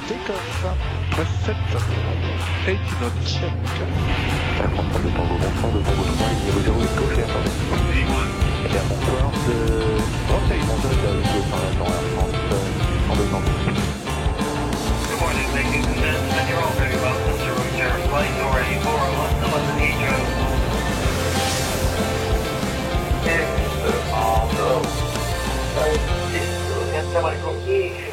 Takeoff. Press 7. 80 knots. Check. Contrôle de Tango, bonsoir, de Tango 3, niveau 0, est gauche et attendez. Et bien, bonsoir, de Rotaille, bonsoir, de dans Air France, en deux temps. Good morning, ladies and gentlemen. You're all very welcome to return flight number 8401 to London Heathrow. Siamo al consiglio.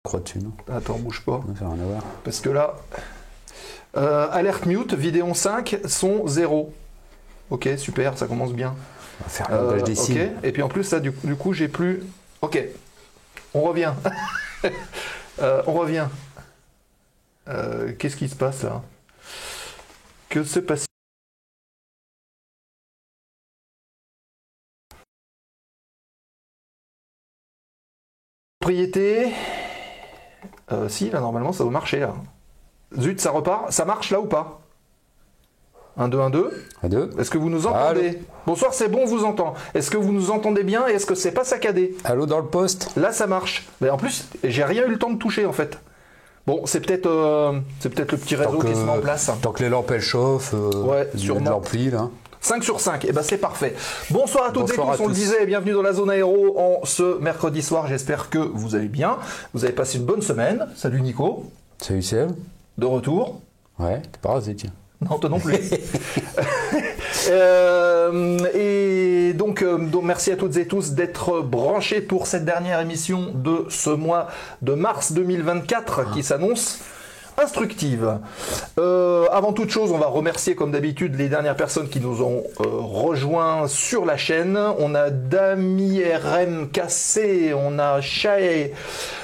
Croix dessus, non? Attends, bouge pas. Ça n'a rien à voir. Parce que là, alerte mute, Vidéon 5, son 0. Ok, super, ça commence bien. On va faire un langage des signes. Ok, et puis en plus, là, du coup, j'ai plus. Ok, on revient. On revient. Qu'est-ce qui se passe là? Que se passe? Propriété. Si, là, normalement, ça doit marcher, là. Zut, ça repart. Ça marche, là, ou pas? 1, 2, 1, 2. 1, 2. Est-ce que vous nous entendez? Allô. Bonsoir, c'est bon, on vous entend. Est-ce que vous nous entendez bien et est-ce que c'est pas saccadé? Allô dans le poste? Là, ça marche. Mais en plus, j'ai rien eu le temps de toucher, en fait. Bon, c'est peut-être le petit réseau qui se met en place. Tant que les lampes, elles chauffent, ouais, sûrement. de l'ampli, là. 5 sur 5, et ben c'est parfait. Bonsoir à toutes Bonsoir et tous, on le disait, et bienvenue dans la zone aéro en ce mercredi soir. J'espère que vous allez bien. Vous avez passé une bonne semaine. Salut Nico. Salut Seb. De retour. Ouais, t'es pas rasé, tiens. Non, toi non plus. Et donc, merci à toutes et tous d'être branchés pour cette dernière émission de ce mois de mars 2024 qui s'annonce instructive. Avant toute chose, on va remercier comme d'habitude les dernières personnes qui nous ont rejoints sur la chaîne. On a Dami RMKC, on a Shae,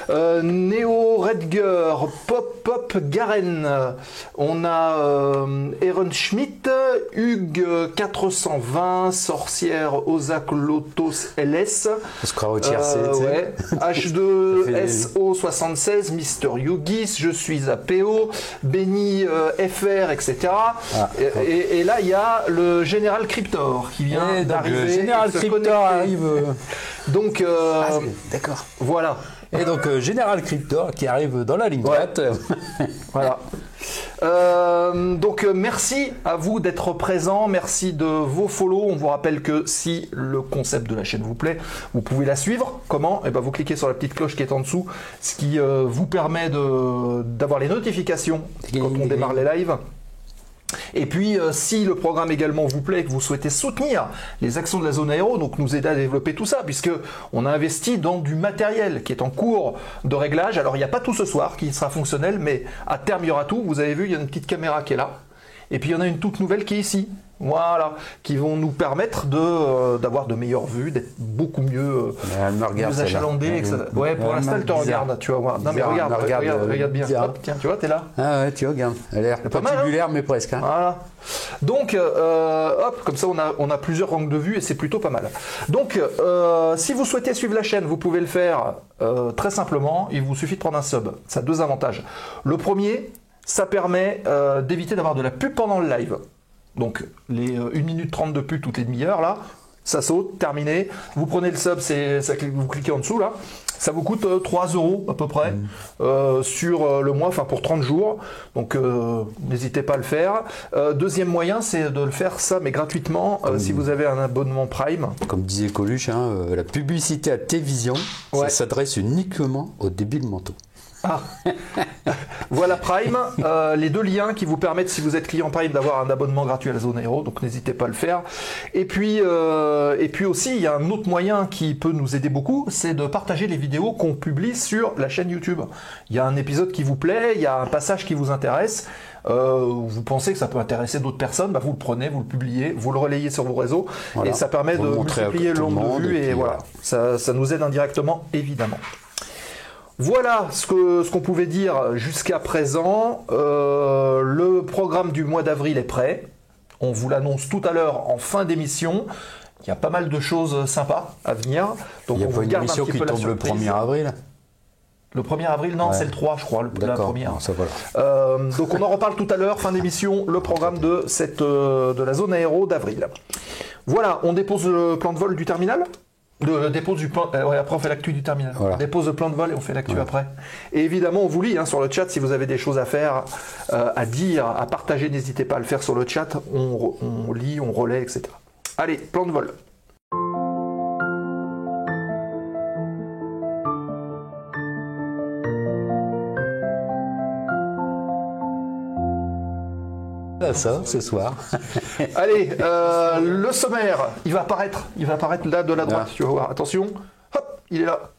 Neo Redger, Pop Garen, on a Aaron Schmidt, Hugues 420, Sorcière Ozak Lotos LS, ouais, H2SO76, Mister Yogis, Je suis APO, Benny FR, etc. Et là, il y a le Général Cryptor qui vient d'arriver. Le Général Cryptor arrive. Donc, d'accord. Voilà. Et donc, Général Cryptor qui arrive dans la ligne droite. Voilà. Donc merci à vous d'être présents, merci de vos follow. On vous rappelle que si le concept de la chaîne vous plaît, vous pouvez la suivre. Comment? Eh ben, vous cliquez sur la petite cloche qui est en dessous, ce qui vous permet d'avoir les notifications quand on démarre les lives. Et puis, si le programme également vous plaît et que vous souhaitez soutenir les actions de la zone aéro, donc nous aider à développer tout ça, puisque on a investi dans du matériel qui est en cours de réglage. Alors, il n'y a pas tout ce soir qui sera fonctionnel, mais à terme, il y aura tout. Vous avez vu, il y a une petite caméra qui est là. Et puis, il y en a une toute nouvelle qui est ici. Voilà, qui vont nous permettre d'avoir de meilleures vues, d'être beaucoup mieux, mieux achalandés. Ouais, pour l'instant, elle te regarde, tu vas voir. Non, mais regarde bien. Hop, tiens, tu vois, t'es là. Ah ouais, tu regardes. Elle a l'air pas tubulaire, hein, mais presque. Hein. Voilà. Donc, hop, comme ça, on a plusieurs angles de vue et c'est plutôt pas mal. Donc, si vous souhaitez suivre la chaîne, vous pouvez le faire très simplement. Il vous suffit de prendre un sub. Ça a deux avantages. Le premier, ça permet d'éviter d'avoir de la pub pendant le live. Donc les 1 minute 30 de pub toutes les demi-heures là, ça saute, terminé. Vous prenez le sub, vous cliquez en dessous là, ça vous coûte 3 € à peu près sur le mois, enfin pour 30 jours. Donc n'hésitez pas à le faire. Deuxième moyen, c'est de le faire ça, mais gratuitement, si vous avez un abonnement Prime. Comme disait Coluche, hein, la publicité à télévision, ça s'adresse uniquement aux débiles mentaux. Ah. Voilà Prime, les deux liens qui vous permettent, si vous êtes client Prime, d'avoir un abonnement gratuit à la zone aéro, donc n'hésitez pas à le faire. Et puis aussi, il y a un autre moyen qui peut nous aider beaucoup, c'est de partager les vidéos qu'on publie sur la chaîne YouTube. Il y a un épisode qui vous plaît, il y a un passage qui vous intéresse, vous pensez que ça peut intéresser d'autres personnes, bah vous le prenez, vous le publiez, vous le relayez sur vos réseaux, et ça permet de multiplier le nombre de vues, et voilà, ça nous aide indirectement, évidemment. Voilà ce qu'on pouvait dire jusqu'à présent. Le programme du mois d'avril est prêt. On vous l'annonce tout à l'heure en fin d'émission. Il y a pas mal de choses sympas à venir. Donc il n'y a on pas vous une garde émission un petit qui peu la tombe le surprise. 1er avril? Le 1er avril, non, Ouais. c'est le 3, je crois, la première. Ça, voilà. Donc on en reparle tout à l'heure, fin d'émission, le programme de la zone aéro d'avril. Voilà, on dépose le plan de vol du terminal. Dépose du plan, ouais, après on fait l'actu du terminal. Voilà. On dépose le plan de vol et on fait l'actu après. Et évidemment, on vous lit sur le chat si vous avez des choses à faire, à dire, à partager, n'hésitez pas à le faire sur le chat. On lit, on relaie, etc. Allez, plan de vol. Ça, ce soir. Allez, le sommaire, il va apparaître là de la droite, tu vas voir. Attention, hop, il est là.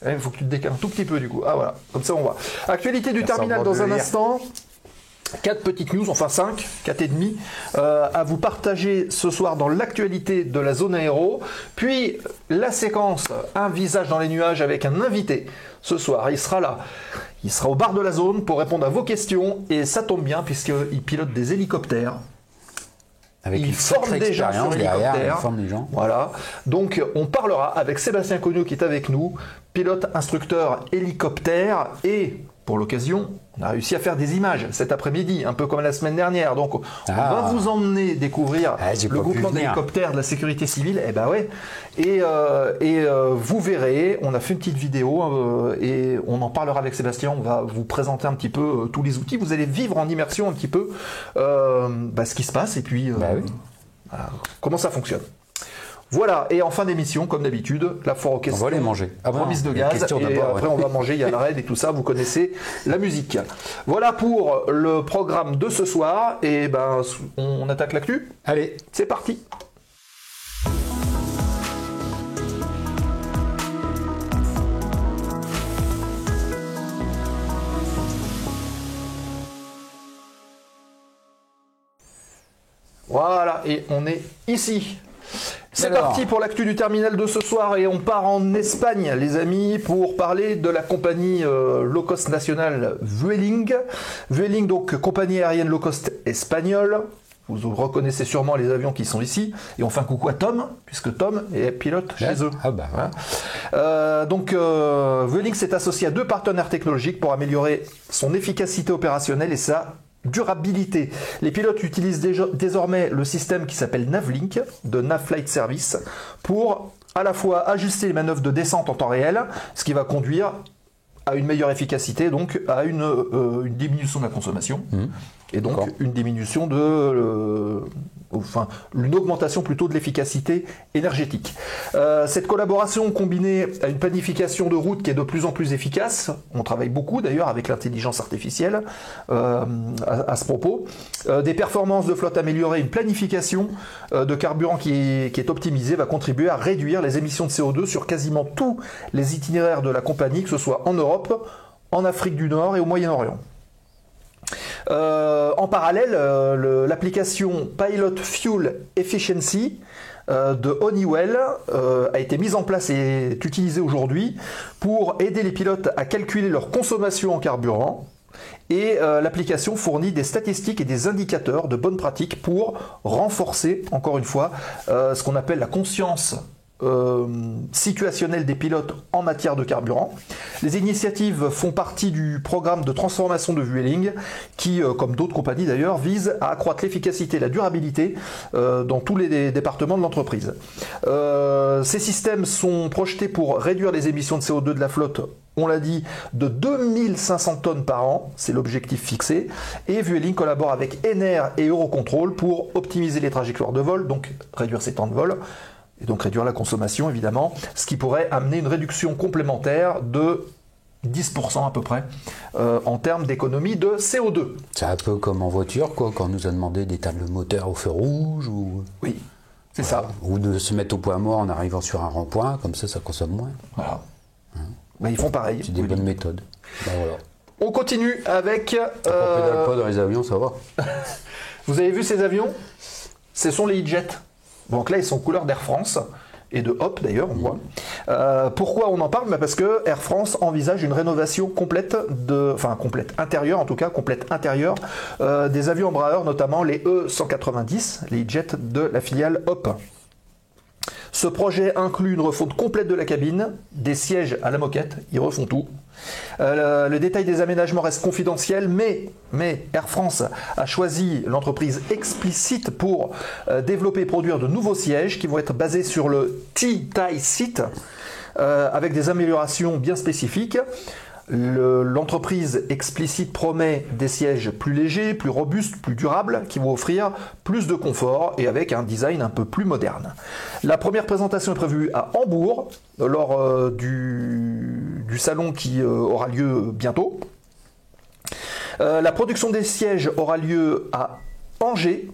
Il faut que tu te décales un tout petit peu du coup. Ah voilà, comme ça on voit. Actualité du terminal dans un instant. 4 petites news, enfin 5, 4 et demi, à vous partager ce soir dans l'actualité de la zone aéro. Puis la séquence Un visage dans les nuages avec un invité. Ce soir, il sera là. Il sera au bar de la zone pour répondre à vos questions. Et ça tombe bien puisqu'il pilote des hélicoptères. Avec il une forme sacrée des gens expérience sur derrière, hélicoptère. il forme des gens. Voilà. Donc on parlera avec Sébastien Cognot qui est avec nous, pilote instructeur hélicoptère, et pour l'occasion, on a réussi à faire des images cet après-midi, un peu comme la semaine dernière. Donc on va vous emmener découvrir le groupement d'hélicoptères de la sécurité civile. Eh ben ouais. Et vous verrez, on a fait une petite vidéo et on en parlera avec Sébastien. On va vous présenter un petit peu tous les outils. Vous allez vivre en immersion un petit peu ce qui se passe et puis comment ça fonctionne. Voilà, et en fin d'émission, comme d'habitude, la foire aux questions. On va les manger. Remise de gaz, et après on va manger, il y a la raid et tout ça, vous connaissez la musique. Voilà pour le programme de ce soir, et on attaque l'actu. Allez, c'est parti. Voilà, et on est ici. C'est parti pour l'actu du terminal de ce soir et on part en Espagne, les amis, pour parler de la compagnie low cost nationale Vueling. Vueling, donc compagnie aérienne low cost espagnole. Vous reconnaissez sûrement les avions qui sont ici. Et on fait un coucou à Tom, puisque Tom est pilote chez eux. Ah bah. Vueling s'est associé à 2 partenaires technologiques pour améliorer son efficacité opérationnelle et sa durabilité. Les pilotes utilisent désormais le système qui s'appelle Navlink de Nav Flight Service pour à la fois ajuster les manœuvres de descente en temps réel, ce qui va conduire à une meilleure efficacité, donc à une diminution de la consommation et donc une diminution une augmentation plutôt de l'efficacité énergétique. Cette collaboration combinée à une planification de route qui est de plus en plus efficace, on travaille beaucoup d'ailleurs avec l'intelligence artificielle à ce propos, des performances de flotte améliorées, une planification de carburant qui est optimisée va contribuer à réduire les émissions de CO2 sur quasiment tous les itinéraires de la compagnie, que ce soit en Europe, en Afrique du Nord et au Moyen-Orient. En parallèle, l'application Pilot Fuel Efficiency de Honeywell a été mise en place et est utilisée aujourd'hui pour aider les pilotes à calculer leur consommation en carburant. Et l'application fournit des statistiques et des indicateurs de bonnes pratiques pour renforcer, encore une fois, ce qu'on appelle la conscience situationnelle des pilotes en matière de carburant. Les initiatives font partie du programme de transformation de Vueling qui, comme d'autres compagnies d'ailleurs, vise à accroître l'efficacité et la durabilité dans tous les départements de l'entreprise. Ces systèmes sont projetés pour réduire les émissions de CO2 de la flotte, on l'a dit, de 2500 tonnes par an, c'est l'objectif fixé, et Vueling collabore avec ENER et Eurocontrol pour optimiser les trajectoires de vol, donc réduire ses temps de vol, et donc réduire la consommation évidemment, ce qui pourrait amener une réduction complémentaire de 10% à peu près en termes d'économie de CO2. C'est un peu comme en voiture, quoi, quand on nous a demandé d'éteindre le moteur au feu rouge ou... Oui, c'est ça. Ou de se mettre au point mort en arrivant sur un rond-point, comme ça consomme moins. Voilà. Ils font pareil. C'est des bonnes méthodes. Voilà. On continue avec... On pédale pas dans les avions, ça va. Vous avez vu ces avions? Ce sont les E-Jet. Donc là, ils sont couleur d'Air France. et de Hop d'ailleurs, on voit. Pourquoi on en parle? Parce que Air France envisage une rénovation complète, complète intérieure, des avions Embraer, notamment les E190, les jets de la filiale Hop. Ce projet inclut une refonte complète de la cabine, des sièges à la moquette, ils refont tout. Le détail des aménagements reste confidentiel, mais Air France a choisi l'entreprise Explicit pour développer et produire de nouveaux sièges qui vont être basés sur le T-Tie Seat avec des améliorations bien spécifiques. L'entreprise Explicit promet des sièges plus légers, plus robustes, plus durables, qui vont offrir plus de confort et avec un design un peu plus moderne. La première présentation est prévue à Hambourg, lors du salon qui aura lieu bientôt. La production des sièges aura lieu à Angers,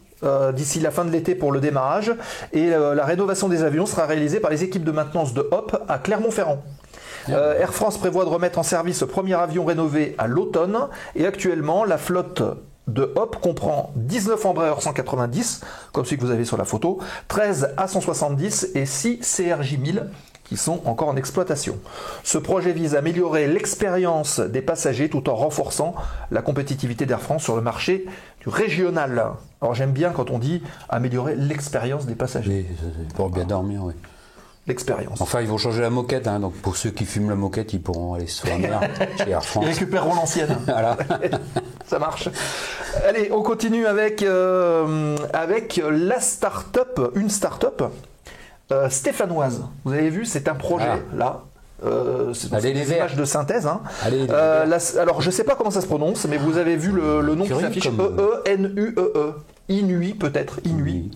d'ici la fin de l'été pour le démarrage, et la rénovation des avions sera réalisée par les équipes de maintenance de Hop à Clermont-Ferrand. Air France prévoit de remettre en service le premier avion rénové à l'automne et actuellement la flotte de Hop comprend 19 Embraer 190, comme celui que vous avez sur la photo, 13 A170 et 6 CRJ 1000 qui sont encore en exploitation. Ce projet vise à améliorer l'expérience des passagers tout en renforçant la compétitivité d'Air France sur le marché du régional. Alors j'aime bien quand on dit améliorer l'expérience des passagers. C'est pour bien dormir, oui. L'expérience. Enfin, ils vont changer la moquette, hein, donc pour ceux qui fument la moquette, ils pourront aller se soigner chez Air France. Ils récupéreront l'ancienne. Voilà. Ça marche. Allez, on continue avec la start-up, une start-up stéphanoise. Vous avez vu, c'est un projet là. C'est des images de synthèse. Hein. Alors, je ne sais pas comment ça se prononce, mais vous avez vu le nom qui s'affiche E-E-N-U-E-E. Inuit, peut-être. Inuit.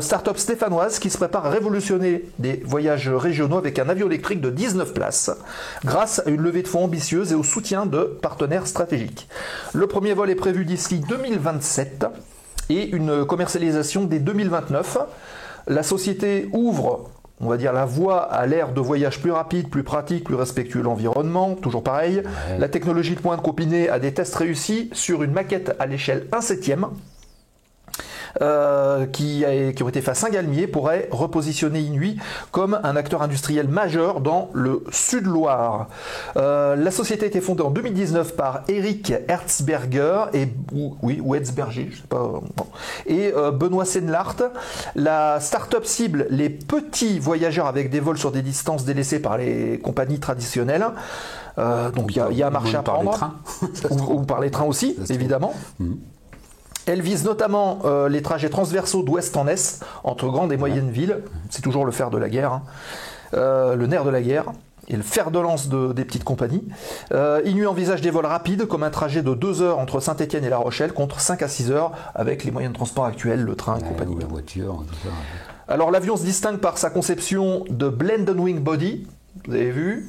Start-up stéphanoise qui se prépare à révolutionner des voyages régionaux avec un avion électrique de 19 places grâce à une levée de fonds ambitieuse et au soutien de partenaires stratégiques. Le premier vol est prévu d'ici 2027 et une commercialisation dès 2029. La société ouvre, on va dire, la voie à l'ère de voyages plus rapides, plus pratiques, plus respectueux de l'environnement, toujours pareil. Ouais. La technologie de pointe combinée à des tests réussis sur une maquette à l'échelle 1/7 qui ont été faits à Saint-Galmier pourrait repositionner Inuit comme un acteur industriel majeur dans le Sud-Loire. La société a été fondée en 2019 par Eric Herzberger ou Herzberger, je sais pas, et Benoît Senlart. La start-up cible les petits voyageurs avec des vols sur des distances délaissées par les compagnies traditionnelles. Donc il y a un marché à prendre. Ou par les trains aussi, évidemment. Elle vise notamment les trajets transversaux d'ouest en est, entre grandes et moyennes villes. C'est toujours le fer de la guerre, hein. Le nerf de la guerre et le fer de lance des petites compagnies. Inuit envisage des vols rapides, comme un trajet de 2 heures entre Saint-Étienne et La Rochelle, contre 5 à 6 heures avec les moyens de transport actuels, le train et compagnie. Ou la voiture. Tout ça. Alors l'avion se distingue par sa conception de Blended Wing Body, vous avez vu.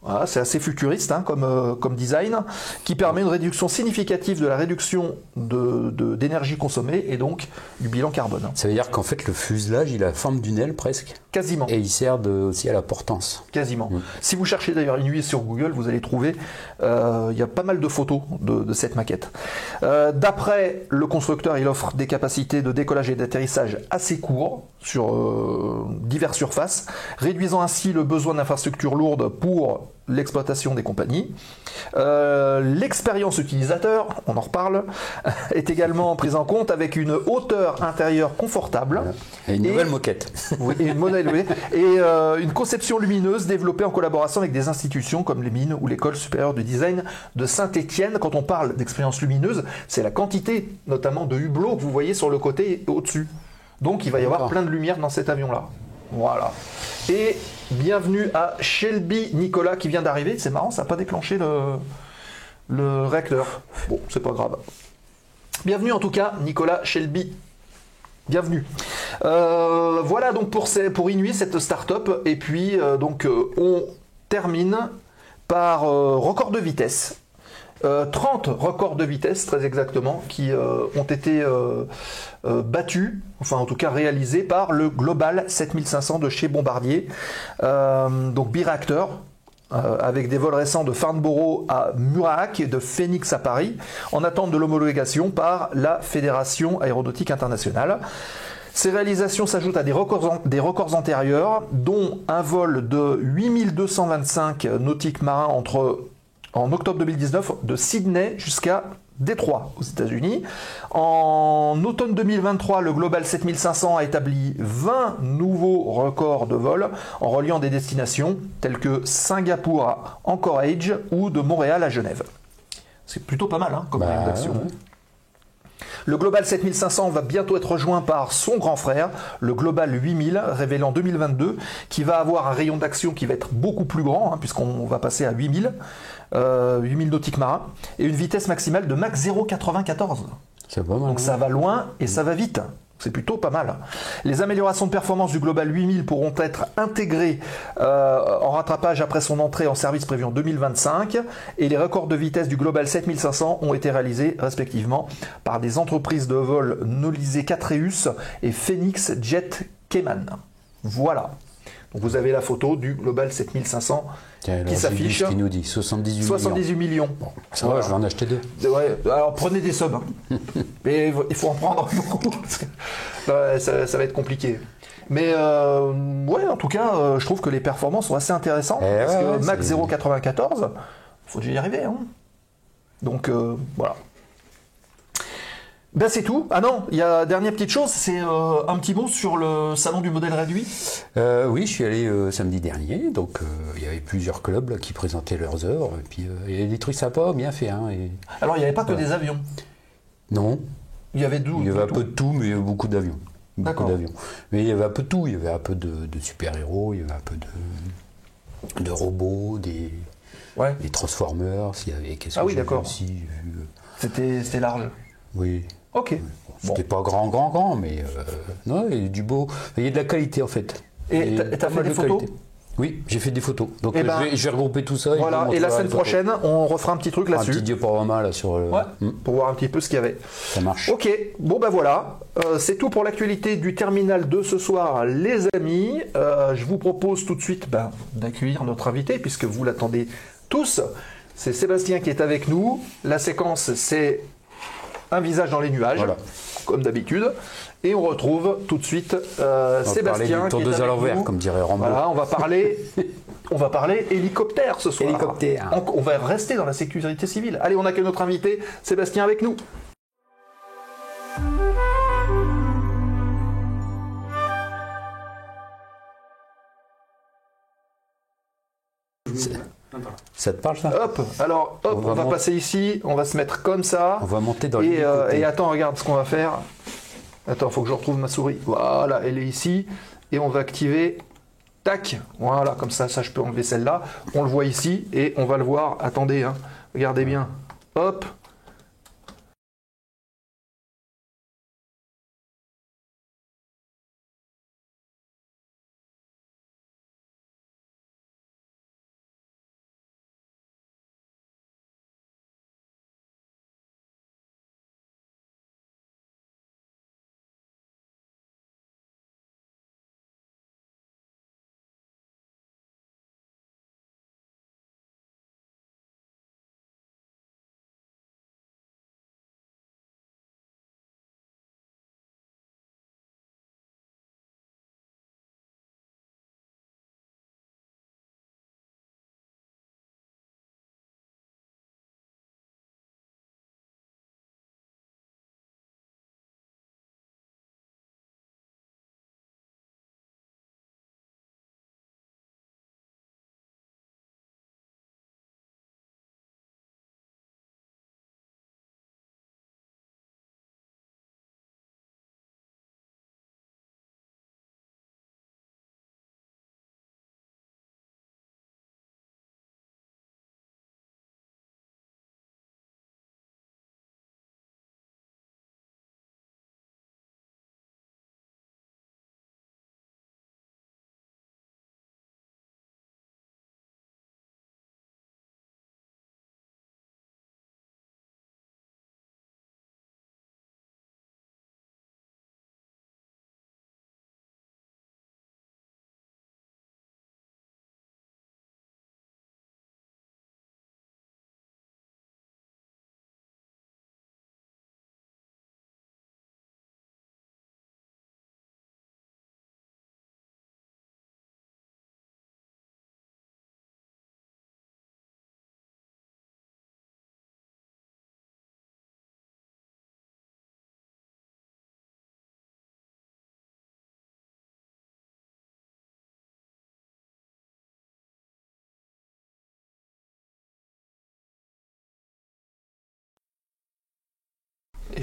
Voilà, c'est assez futuriste hein, comme design, qui permet une réduction significative de la réduction d'énergie consommée et donc du bilan carbone. Ça veut dire qu'en fait le fuselage il a la forme d'une aile presque. Quasiment. Et il sert aussi à la portance. Quasiment. Si vous cherchez d'ailleurs Inuit sur Google, vous allez trouver, il y a pas mal de photos de cette maquette. D'après le constructeur, il offre des capacités de décollage et d'atterrissage assez courts sur diverses surfaces, réduisant ainsi le besoin d'infrastructures lourdes pour l'exploitation des compagnies. L'expérience utilisateur, on en reparle, est également prise en compte avec une hauteur intérieure confortable. Voilà. Et une nouvelle moquette. Oui, et une conception lumineuse développée en collaboration avec des institutions comme les Mines ou l'École supérieure du design de Saint-Étienne. Quand on parle d'expérience lumineuse, c'est la quantité notamment de hublots que vous voyez sur le côté et au-dessus. Donc il va y avoir plein de lumière dans cet avion-là. Voilà. Et bienvenue à Shelby Nicolas qui vient d'arriver. C'est marrant, ça n'a pas déclenché le réacteur. Bon, c'est pas grave. Bienvenue en tout cas, Nicolas Shelby. Bienvenue. Voilà donc pour Inuit, cette start-up. Et puis on termine par record de vitesse. 30 records de vitesse, très exactement, qui ont été battus, enfin en tout cas réalisés par le Global 7500 de chez Bombardier, donc biréacteur, avec des vols récents de Farnborough à Murac et de Phoenix à Paris, en attente de l'homologation par la Fédération Aéronautique Internationale. Ces réalisations s'ajoutent à des records antérieurs, dont un vol de 8225 nautiques marins en octobre 2019 de Sydney jusqu'à Détroit aux États-Unis. En automne 2023, le Global 7500 a établi 20 nouveaux records de vol en reliant des destinations telles que Singapour à Anchorage ou de Montréal à Genève. C'est plutôt pas mal comme rédaction. Ouais. Le Global 7500 va bientôt être rejoint par son grand frère, le Global 8000, révélé en 2022, qui va avoir un rayon d'action qui va être beaucoup plus grand, puisqu'on va passer à 8000 nautiques marins, et une vitesse maximale de Mach 0,94. C'est pas mal. Donc ça va loin et ça va vite. C'est plutôt pas mal. Les améliorations de performance du Global 8000 pourront être intégrées en rattrapage après son entrée en service prévu en 2025. Et les records de vitesse du Global 7500 ont été réalisés respectivement par des entreprises de vol Nolizé Catreus et Phoenix Jet Cayman. Voilà. Donc vous avez la photo du Global 7500 qui s'affiche. Qui nous dit 78 millions. Bon, ça va, je vais en acheter 2. Ouais, alors prenez des subs. Mais il faut en prendre beaucoup. Parce que ça va être compliqué. Mais ouais, en tout cas, je trouve que les performances sont assez intéressantes. Parce que Mach 0,94, il faut y arriver. Donc voilà. Ben c'est tout. Ah non, il y a dernière petite chose, c'est un petit mot sur le salon du modèle réduit. Oui, je suis allé samedi dernier, donc il y avait plusieurs clubs là, qui présentaient leurs œuvres, et puis il y avait des trucs sympas, bien faits. Alors il n'y avait pas que des avions. Non. Il y avait Il y avait un peu de tout, mais il y avait beaucoup d'avions. D'accord. Mais il y avait un peu de tout, il y avait un peu de super-héros, il y avait un peu de robots, des Transformers, il y avait Ah oui, d'accord. Aussi, C'était large. Oui. Ok. C'était pas grand, mais non, il y a du beau. Il y a de la qualité en fait. Et t'as fait des photos ? Oui, j'ai fait des photos. Donc je vais regrouper tout ça. Voilà, et la semaine prochaine, on refera un petit truc là-dessus. Un petit diaporama là sur le... pour voir un petit peu ce qu'il y avait. Ça marche. Ok, bon ben voilà. C'est tout pour l'actualité du terminal de ce soir, les amis. Je vous propose tout de suite d'accueillir notre invité, puisque vous l'attendez tous. C'est Sébastien qui est avec nous. La séquence, c'est un visage dans les nuages, comme d'habitude. Et on retrouve tout de suite Sébastien qui est avec nous. Comme dirait Rambo. Voilà, on va parler hélicoptère ce soir. Hélicoptère. On va rester dans la sécurité civile. Allez, on accueille notre invité, Sébastien, avec nous. Ça te parle ça ? Hop, alors on va passer ici, on va se mettre comme ça. On va monter dans et attends, regarde ce qu'on va faire. Attends, faut que je retrouve ma souris. Voilà, elle est ici. Et on va activer. Tac. Voilà, comme ça je peux enlever celle-là. On le voit ici et on va le voir. Attendez, regardez bien. Hop.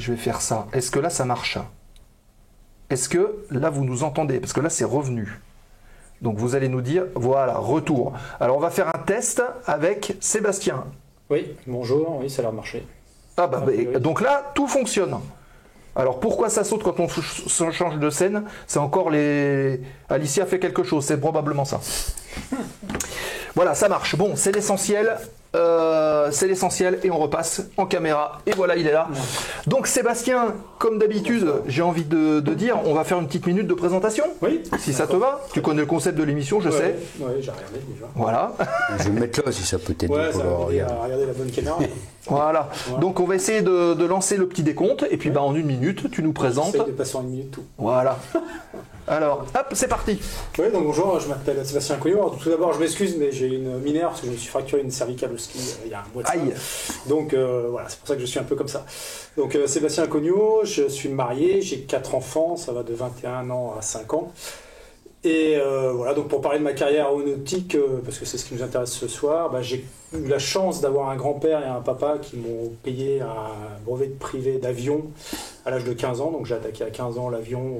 je vais faire ça. Est-ce que là, ça marche? Est-ce que là, vous nous entendez? Parce que là, c'est revenu. Donc, vous allez nous dire, voilà, retour. Alors, on va faire un test avec Sébastien. Oui, bonjour, oui, ça a l'air de marcher. Ah bah, Oui. donc là, tout fonctionne. Alors, pourquoi ça saute quand on change de scène? C'est encore les... Alicia fait quelque chose, c'est probablement ça. Voilà, ça marche. Bon, c'est l'essentiel. Et on repasse en caméra et voilà, il est là. Donc Sébastien, comme d'habitude, j'ai envie de dire, on va faire une petite minute de présentation. Oui. Si ça te va. Tu connais le concept de l'émission, je sais. Oui, j'ai regardé déjà. Voilà. Je vais me mettre là si ça peut t'aider. Ouais, ça va m'aider à regarder la bonne caméra. Voilà. Donc on va essayer de lancer le petit décompte et puis en 1 minute, tu nous présentes. J'essaie de passer en 1 minute tout. Voilà. Alors, hop, c'est parti. Oui, donc bonjour, je m'appelle Sébastien Cognot. Alors, tout d'abord, je m'excuse, mais j'ai une mineure parce que je me suis fracturé une cervicale au ski il y a un mois de ça. Aïe. Donc voilà, c'est pour ça que je suis un peu comme ça. Donc Sébastien Cognot, je suis marié, j'ai 4 enfants, ça va de 21 ans à 5 ans. Et voilà, donc pour parler de ma carrière aéronautique, parce que c'est ce qui nous intéresse ce soir, bah, j'ai eu la chance d'avoir un grand-père et un papa qui m'ont payé un brevet privé d'avion à l'âge de 15 ans. Donc j'ai attaqué à 15 ans l'avion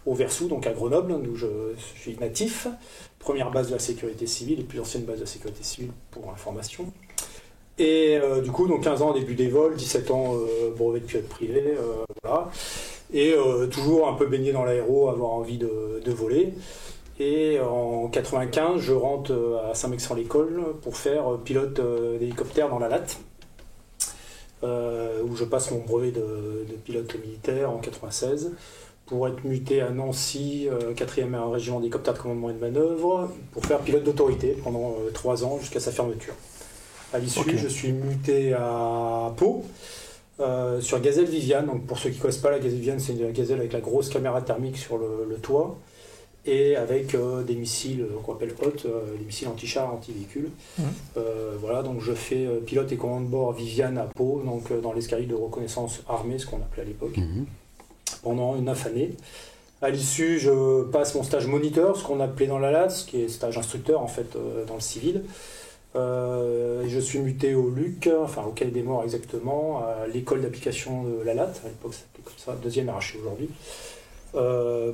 au Versou, donc à Grenoble, d'où je suis natif. Première base de la sécurité civile et plus ancienne base de la sécurité civile pour information. Et du coup, donc 15 ans début des vols, 17 ans brevet de pilote privé, voilà. Et toujours un peu baigné dans l'aéro, avoir envie de voler. Et en 95, je rentre à Saint-Mexan-l'École pour faire pilote d'hélicoptère dans la latte, où je passe mon brevet de pilote militaire en 96, pour être muté à Nancy, 4e régiment d'hélicoptère de commandement et de manœuvre, pour faire pilote d'autorité pendant 3 ans jusqu'à sa fermeture. À l'issue, je suis muté à Pau, sur Gazelle Viviane. Donc pour ceux qui ne connaissent pas, la Gazelle Viviane, c'est une gazelle avec la grosse caméra thermique sur le toit et avec des missiles qu'on appelle HOT, des missiles anti-char, anti-véhicules. Voilà, donc je fais pilote et commande de bord Viviane à Pau, donc dans l'escadrille de reconnaissance armée, ce qu'on appelait à l'époque, pendant 9 années. À l'issue, je passe mon stage moniteur, ce qu'on appelait dans la LAT, ce qui est stage instructeur en fait dans le civil. Je suis muté au LUC, enfin au Quai des Morts exactement, à l'école d'application de la LAT, à l'époque c'était comme ça, 2e RH aujourd'hui,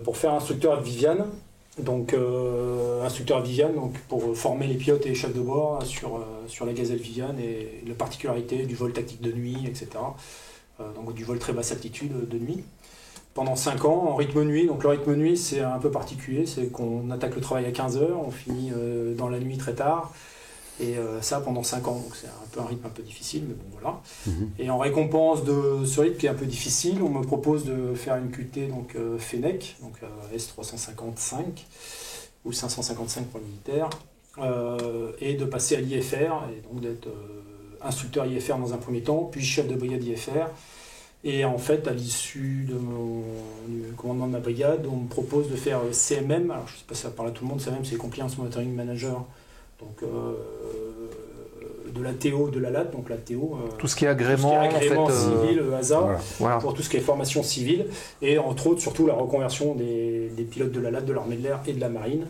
pour faire instructeur à Viviane. Donc instructeur à Viviane, donc pour former les pilotes et les chefs de bord sur la Gazelle Viviane et les particularités du vol tactique de nuit, etc. Donc du vol très basse altitude de nuit. Pendant 5 ans, en rythme nuit. Donc le rythme nuit, c'est un peu particulier, c'est qu'on attaque le travail à 15h, on finit dans la nuit très tard. Et ça pendant 5 ans, donc c'est un rythme un peu difficile, mais bon voilà. Et en récompense de ce rythme qui est un peu difficile, on me propose de faire une QT donc Fennec, donc S355 ou 555 pour le militaire, et de passer à l'IFR, et donc d'être instructeur IFR dans un premier temps, puis chef de brigade IFR. Et en fait, à l'issue du commandement de ma brigade, on me propose de faire CMM. Alors je ne sais pas si ça parle à tout le monde, CMM c'est Compliance Monitoring Manager. Donc de la TO, de la LAT, donc la TO. Tout ce qui est agrément, civil, HASA, voilà. pour tout ce qui est formation civile, et entre autres surtout la reconversion des pilotes de la LAT, de l'armée de l'air et de la marine,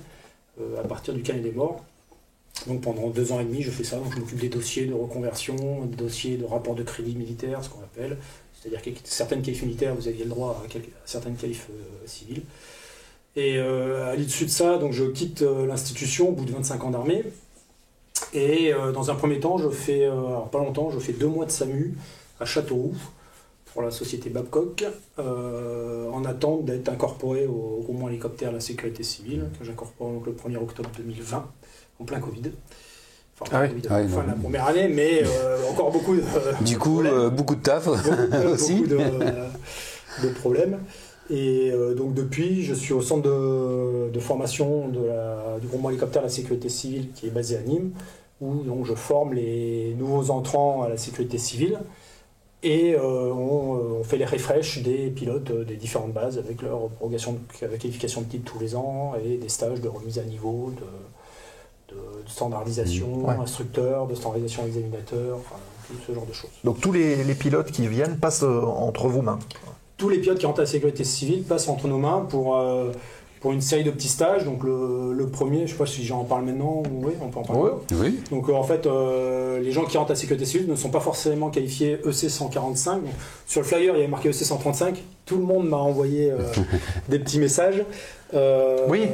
à partir du Quai des Morts. Donc pendant 2 ans et demi, je fais ça, donc je m'occupe des dossiers de reconversion, des dossiers de rapport de crédit militaire, ce qu'on appelle, c'est-à-dire que certaines qualifs militaires, vous aviez le droit à certaines qualifs civiles. Et à l'issue de ça, donc je quitte l'institution au bout de 25 ans d'armée. Et dans un premier temps, je fais, alors pas longtemps, je fais 2 mois de SAMU à Châteauroux pour la société Babcock, en attente d'être incorporé au groupement hélicoptère de la sécurité civile, que j'incorpore donc le 1er octobre 2020, en plein Covid. Enfin, fin de la première année, mais encore beaucoup de du coup, beaucoup de taf aussi. Beaucoup de problèmes. Et donc depuis, je suis au centre de formation du groupement hélicoptère de la sécurité civile qui est basé à Nîmes, où donc, je forme les nouveaux entrants à la sécurité civile et on fait les refresh des pilotes des différentes bases avec leur prorogation de qualification de titre tous les ans et des stages de remise à niveau, de standardisation, instructeur, de standardisation examinateur, enfin tout ce genre de choses. Donc tous les pilotes qui viennent passent entre vos mains. Tous les pilotes qui rentrent à la sécurité civile passent entre nos mains pour pour une série de petits stages. Donc le premier, je sais pas si j'en parle maintenant, oui, on peut en parler. Oui. Donc en fait, les gens qui rentrent à sécurité civile ne sont pas forcément qualifiés EC 145. Donc, sur le flyer, il y avait marqué EC 135. Tout le monde m'a envoyé des petits messages. Oui.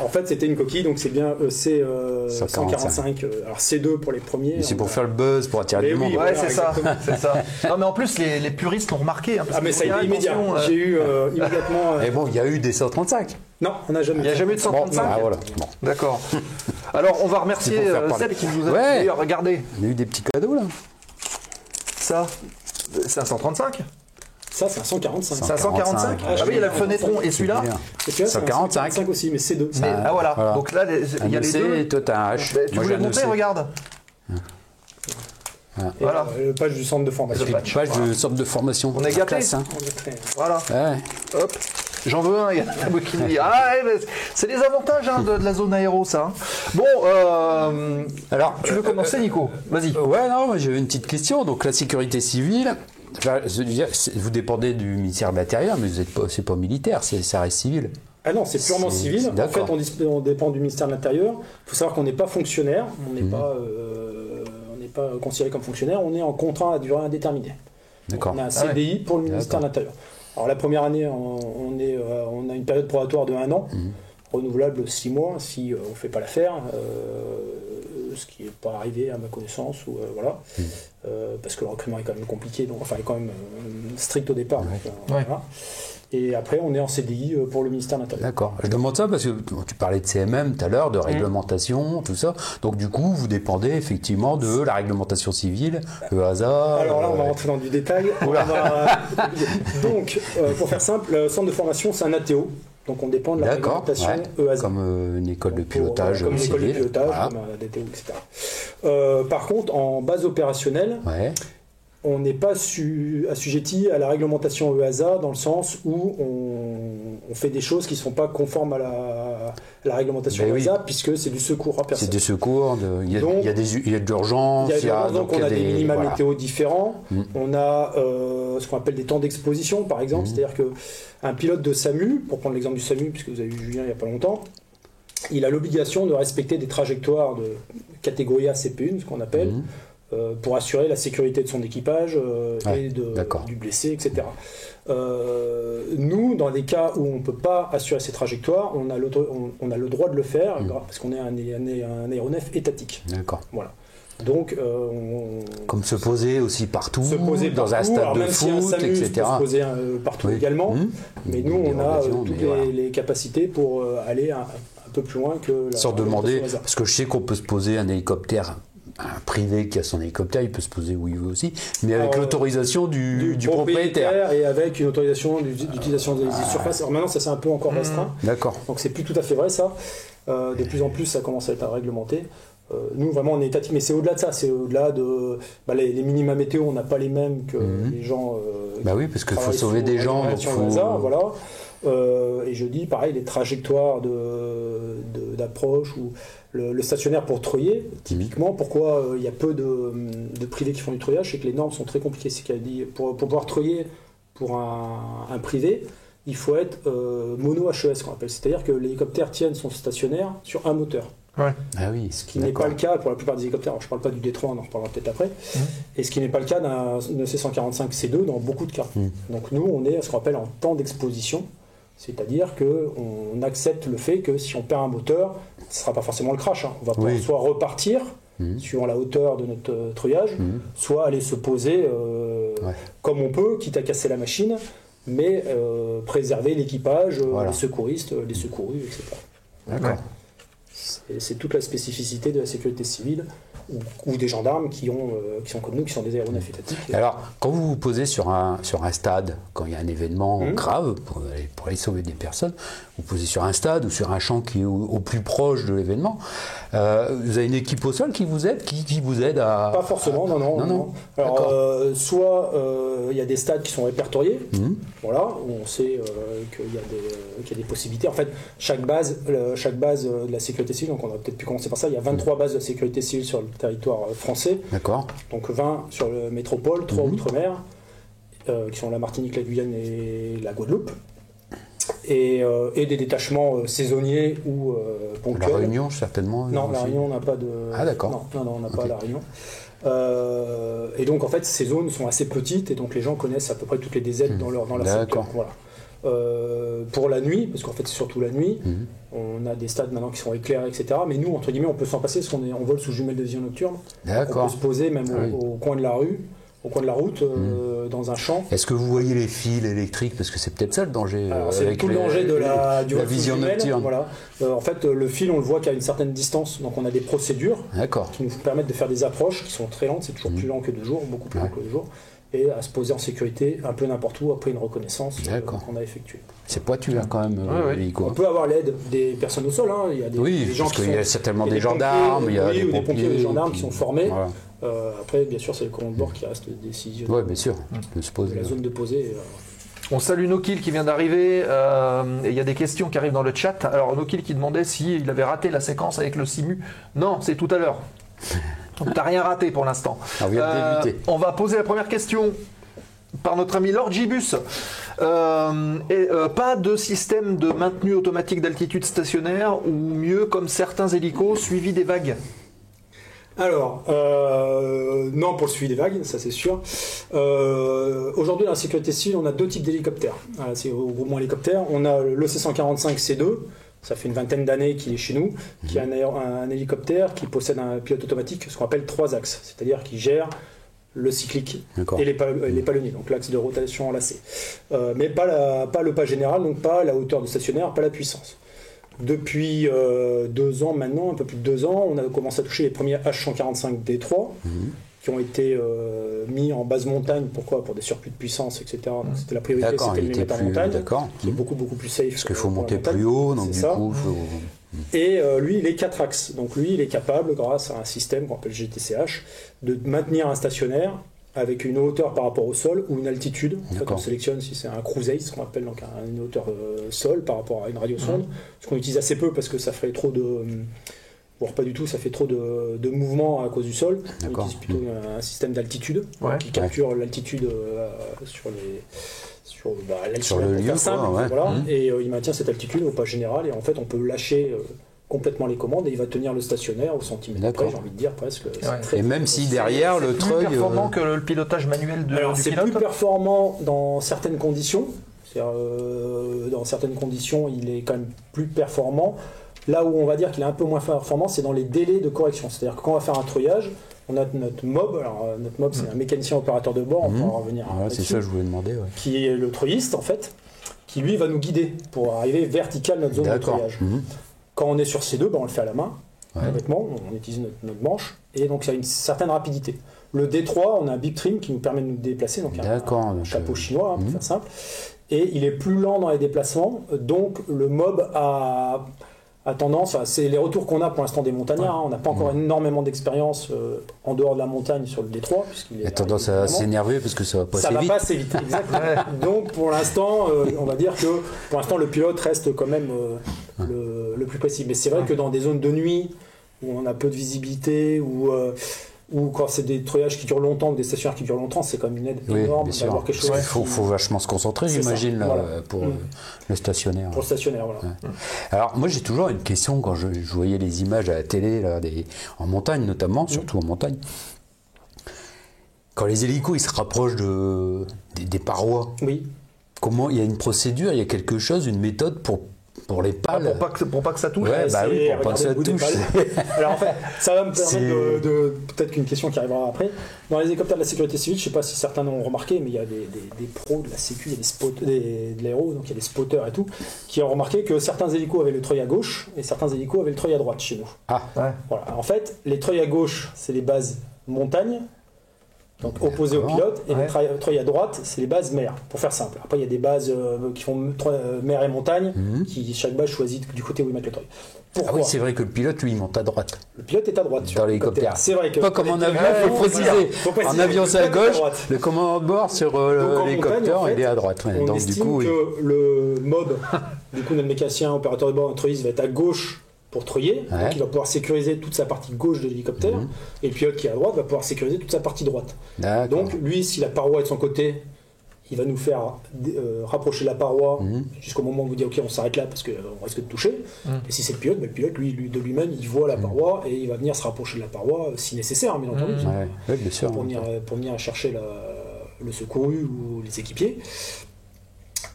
En fait, c'était une coquille, donc c'est bien EC 145. Alors C2 pour les premiers. Mais c'est pour faire le buzz, pour attirer le monde. oui, Ouais, voilà, c'est ça. exactement. C'est ça. Non, mais en plus, les puristes l'ont remarqué. Hein, parce Ah mais que ça a été immédiat. attention, J'ai eu immédiatement. Mais bon, il y a eu des 135. Non, on n'a jamais. Il n'y a jamais eu de 135. Ah voilà. Bon. D'accord. Alors, on va remercier C'est pour faire parler. Seb qui nous a Ouais. d'ailleurs, regardez, On a eu des petits cadeaux là. ça, c'est un 135. Ça, c'est un 145. C'est un 145. Ah oui, il y a le fenêtre-rond. Et celui-là Bien. Et celui-là, c'est un 145. 145 aussi, mais C2. Mais, ah voilà. Voilà. Donc là, il y a les C deux. et toi t'as un H. Ben, tu Moi, voulais j'ai un montrer, EC. regarde. Et, Voilà. le page du centre de formation. Le patch. Page de sorte de formation. On est gâtés. Classe, hein. On est très- Voilà. Ouais. Hop. J'en veux un, il y en a un qui me dit. Ah, ouais, mais c'est les avantages hein, de la zone aéro, ça. Hein. Bon, Alors, tu veux commencer, Nico? Vas-y. ouais, non, moi j'avais une petite question. Donc la sécurité civile, enfin, je veux dire, vous dépendez du ministère de l'Intérieur, mais vous êtes pas, c'est pas militaire, ça reste civil. Ah non, c'est purement C'est- civil. En d'accord. fait, on dépend du ministère de l'Intérieur. Il faut savoir qu'on n'est pas fonctionnaire, on n'est pas considéré comme fonctionnaire, on est en contrat à durée indéterminée. D'accord. On a un CDI pour le ministère de l'Intérieur. Alors la première année, on a une période probatoire de 1 an, renouvelable 6 mois si on ne fait pas l'affaire, ce qui n'est pas arrivé à ma connaissance, ou voilà, parce que le recrutement est quand même compliqué, donc enfin est quand même strict au départ. Donc, voilà. Et après, on est en CDI pour le ministère de l'Intérieur. D'accord. Je demande ça parce que tu parlais de CMM tout à l'heure, de réglementation, tout ça. Donc du coup, vous dépendez effectivement de la réglementation civile, EASA. Alors là, on va rentrer dans du détail. Donc, pour faire simple, le centre de formation, c'est un ATO. Donc, on dépend de la D'accord. réglementation Ouais. EASA. Comme une école de Pour- pilotage comme une école de civil. pilotage, Voilà. comme un DTO, etc. Par contre, en base opérationnelle, Ouais. on n'est pas assujetti à la réglementation EASA dans le sens où on fait des choses qui ne sont pas conformes à la réglementation Ben oui. EASA, puisque c'est du secours à C'est personne. des secours, il y a, Donc, il y a de l'urgence. Il y a des donc on a des minima voilà. météo différents. On a ce qu'on appelle des temps d'exposition, par exemple. C'est-à-dire qu'un pilote de SAMU, pour prendre l'exemple du SAMU, puisque vous avez vu Julien il n'y a pas longtemps, il a l'obligation de respecter des trajectoires de catégorie A CP1, ce qu'on appelle, pour assurer la sécurité de son équipage Ouais, et d'accord. du blessé, etc. Nous, dans des cas où on ne peut pas assurer ces trajectoires, on a le droit de le faire, parce qu'on est un aéronef étatique. D'accord. Voilà. Donc, Comme se poser aussi partout, se poser dans un partout. stade Alors, de même si un foot, SAMU etc. peut se poser partout Oui. également, mais nous, on a Dérogations, toutes mais voilà. les capacités pour aller un peu plus loin que la Sans demander, réglementation parce que je sais qu'on peut se poser un hélicoptère, un privé qui a son hélicoptère, il peut se poser où il veut aussi, mais avec Alors, l'autorisation du propriétaire. et avec une autorisation d'utilisation des surfaces. Alors maintenant, ça c'est un peu encore restreint, D'accord. donc c'est plus tout à fait vrai ça. De plus en plus, ça commence à être réglementé. Nous, vraiment, on est étatique, mais c'est au-delà de ça. C'est au-delà de. Les minima météo, on n'a pas les mêmes que les gens. Bah oui, parce qu'il faut travaillent sauver sous des gens, donc réglementation faut. EASA, voilà. Et je dis, pareil, les trajectoires d'approche ou le stationnaire pour treuiller, typiquement, pourquoi il y a peu de privés qui font du treuillage, c'est que les normes sont très compliquées. C'est qu'elle dit, pour pouvoir treuiller pour un privé, il faut être mono HES, qu'on appelle. C'est-à-dire que l'hélicoptère tienne son stationnaire sur un moteur. Ouais. Ah oui, Ce qui n'est pas le cas pour la plupart des hélicoptères. Alors, je ne parle pas du D3, on en reparlera peut-être après. Et ce qui n'est pas le cas d'un C145C2 dans beaucoup de cas. Donc nous, on est à ce qu'on appelle en temps d'exposition. C'est-à-dire qu'on accepte le fait que si on perd un moteur, ce ne sera pas forcément le crash. On va pouvoir soit repartir, suivant la hauteur de notre treuillage, soit aller se poser comme on peut, quitte à casser la machine, mais préserver l'équipage, les secouristes, les secourus, etc. D'accord. C'est toute la spécificité de la sécurité civile ou des gendarmes qui sont comme nous, qui sont des aéronefs étatiques. Alors, quand vous vous posez sur un stade, quand il y a un événement grave, pour aller sauver des personnes, vous posez sur un stade ou sur un champ qui est au plus proche de l'événement, vous avez une équipe au sol qui vous aide, qui vous aide à... Pas forcément, non. Alors, soit il y a des stades qui sont répertoriés, voilà, où on sait qu'il y a des possibilités. En fait, chaque base de la sécurité civile, donc on aurait peut-être pu commencer par ça, il y a 23 bases de la sécurité civile sur le territoire français. D'accord. Donc 20 sur le métropole, 3 outre-mer, qui sont la Martinique, la Guyane et la Guadeloupe. et des détachements saisonniers ou ponctuels. La Réunion, certainement. Non, la aussi. Réunion, on n'a pas de... Ah, d'accord. Non, on n'a pas la Réunion. Et donc, en fait, ces zones sont assez petites, et donc les gens connaissent à peu près toutes les DZ dans leur secteur. D'accord. Voilà. Pour la nuit, parce qu'en fait c'est surtout la nuit, on a des stades maintenant qui sont éclairés, etc. Mais nous, entre guillemets, on peut s'en passer parce on vole sous jumelles de vision nocturne. D'accord. On peut se poser même Ah oui. au coin de la rue, au coin de la route, dans un champ. Est-ce que vous voyez les fils électriques? Parce que c'est peut-être ça le danger. Alors, c'est avec tout le danger du la vol sous vision jumelles, nocturne. Voilà. En fait, le fil, on le voit qu'à une certaine distance, donc on a des procédures D'accord. qui nous permettent de faire des approches qui sont très lentes, c'est toujours plus lent que de jour, beaucoup plus lent que de jour, et à se poser en sécurité un peu n'importe où après une reconnaissance qu'on a effectuée. C'est pointu hein, quand même, l'hélico. On peut avoir l'aide des personnes au sol, hein. Il y a des gens parce qui qu'il y a sont- certainement il y a des gendarmes, il y a oui, des ou des pompiers ou des gendarmes qui- qui sont formés. Voilà. Après, bien sûr, c'est le commandant de bord qui reste décisionnaire Oui, bien sûr, de se de poser. la zone de posée. On salue Nokil qui vient d'arriver, et il y a des questions qui arrivent dans le chat. Alors Nokil qui demandait s'il avait raté la séquence avec le Simu. Non, c'est tout à l'heure. Donc t'as rien raté pour l'instant. On vient de débuter. On va poser la première question par notre ami Lord Gibus. Pas de système de maintenue automatique d'altitude stationnaire ou mieux comme certains hélicos suivi des vagues? Alors, non pour le suivi des vagues, ça c'est sûr. Aujourd'hui, dans la sécurité civile, on a deux types d'hélicoptères. C'est au groupement hélicoptère. On a le C-145 C2, ça fait une vingtaine d'années qu'il est chez nous, qui est un hélicoptère qui possède un pilote automatique, ce qu'on appelle 3 axes, c'est-à-dire qui gère le cyclique D'accord. et les palonniers, donc l'axe de rotation enlacé. Mais pas le pas général, donc pas la hauteur de stationnaire, pas la puissance. Depuis 2 ans maintenant, un peu plus de 2 ans, on a commencé à toucher les premiers H145D3 qui ont été mis en basse montagne. Pourquoi? Pour des surplus de puissance, etc. Donc c'était la priorité, D'accord, c'était il de les était mettre en plus... montagne, D'accord. qui est beaucoup plus safe. Parce qu'il faut pour la monter montagne. plus haut, donc C'est du ça. coup... Et lui, il est 4 axes. Donc lui, il est capable, grâce à un système qu'on appelle GTCH, de maintenir un stationnaire avec une hauteur par rapport au sol ou une altitude. En fait, D'accord. on sélectionne si c'est un cruise ace, ce qu'on appelle donc une hauteur sol par rapport à une radiosonde, ce qu'on utilise assez peu parce que ça ferait trop de... voire pas du tout, ça fait trop de mouvement à cause du sol. On D'accord. utilise plutôt un système d'altitude qui capture l'altitude sur l'altitude Sur le pour lieu, faire simple, quoi, ouais. voilà. Et il maintient cette altitude au pas général, et en fait on peut lâcher complètement les commandes et il va tenir le stationnaire au centimètre près, j'ai envie de dire presque. C'est Et même si derrière le Plus treuil... performant que le pilotage manuel Alors du c'est pilote. plus performant dans certaines conditions. C'est-à-dire, dans certaines conditions, il est quand même plus performant. Là où on va dire qu'il est un peu moins performant, c'est dans les délais de correction. C'est-à-dire que quand on va faire un treuillage, on a notre MOB. Alors notre MOB, c'est un mécanicien opérateur de bord. On pourra revenir. Voilà, c'est ça que je voulais demander. Ouais. Qui est le treuilliste en fait, qui lui va nous guider pour arriver vertical notre zone de D'accord. treuillage. Quand on est sur C2, on le fait à la main, complètement, on utilise notre manche, et donc ça a une certaine rapidité. Le D3, on a un bip trim qui nous permet de nous déplacer, donc un chapeau chinois, pour faire simple, et il est plus lent dans les déplacements, donc le MOB a tendance, c'est les retours qu'on a pour l'instant des montagnards, on n'a pas encore énormément d'expérience en dehors de la montagne sur le D3, puisqu'il a tendance à s'énerver parce que ça va pas assez vite. Ça va pas assez vite, exactement. Donc pour l'instant, on va dire que pour l'instant le pilote reste quand même le plus précis. Mais c'est vrai que dans des zones de nuit où on a peu de visibilité, ou quand c'est des treuillages qui durent longtemps, ou des stationnaires qui durent longtemps, c'est quand même une aide énorme d'avoir quelque chose. Il faut vachement se concentrer, j'imagine, pour le stationnaire. Pour le stationnaire, voilà. Ouais. Alors, moi, j'ai toujours une question quand je voyais les images à la télé, là, en montagne notamment, surtout en montagne. Quand les hélicos ils se rapprochent des parois, comment il y a une procédure, il y a quelque chose, une méthode pour les pales. Pour pas que ça touche. Ouais, bah oui, pour pas que ça touche. Alors en fait, ça va me permettre de peut-être qu'une question qui arrivera après. Dans les hélicoptères de la sécurité civile, je sais pas si certains l'ont remarqué, mais il y a des pros de la sécu, il y a de l'aéro, donc il y a des spotters et tout, qui ont remarqué que certains hélicos avaient le treuil à gauche et certains hélicos avaient le treuil à droite chez nous. Voilà. En fait, les treuils à gauche, c'est les bases montagne, donc opposé au pilote, et le treuil à droite, c'est les bases mer, pour faire simple. Après, il y a des bases qui font mer et montagne, qui chaque base choisit du côté où ils mettent le treuil. Pourquoi ? Ah oui, c'est vrai que le pilote, lui, il monte à droite. Le pilote est à droite. Dans l'hélicoptère. C'est vrai que. Pas comme en avion, il faut préciser. En avion, c'est à gauche, le commandant de bord sur l'hélicoptère, il est à droite. On donc, estime du coup, que le MOB, du coup, notre mécanicien, opérateur de bord, un treuilliste, va être à gauche pour treuiller, donc il va pouvoir sécuriser toute sa partie gauche de l'hélicoptère, et le pilote qui est à droite va pouvoir sécuriser toute sa partie droite. Donc lui, si la paroi est de son côté, il va nous faire rapprocher la paroi jusqu'au moment où vous dites ok, on s'arrête là parce qu'on risque de toucher. Et si c'est le pilote, le pilote de lui-même, il voit la paroi et il va venir se rapprocher de la paroi si nécessaire, bien entendu, Ouais, bien sûr. pour venir chercher le secouru ou les équipiers.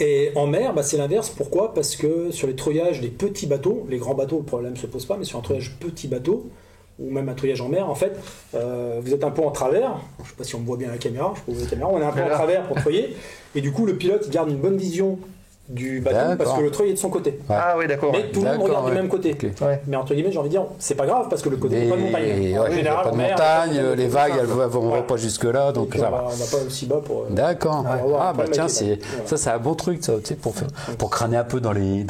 Et en mer, c'est l'inverse. Pourquoi ? Parce que sur les treuillages des petits bateaux, les grands bateaux, le problème ne se pose pas, mais sur un treuillage petit bateau, ou même un treuillage en mer, en fait, vous êtes un peu en travers, je ne sais pas si on me voit bien à la caméra, on est un peu en travers pour treuiller, et du coup le pilote il garde une bonne vision du bateau parce que le treuil est de son côté. Ah oui, d'accord. Mais tout le monde regarde du même côté. Okay. Mais entre guillemets, j'ai envie de dire, c'est pas grave parce que le côté n'est pas de montagne. En général, pas de montagne, les vagues elles vont pas jusque-là, donc ça va. On va pas aussi bas pour. D'accord. Tiens, c'est un bon truc ça, tu sais, pour crâner un peu dans les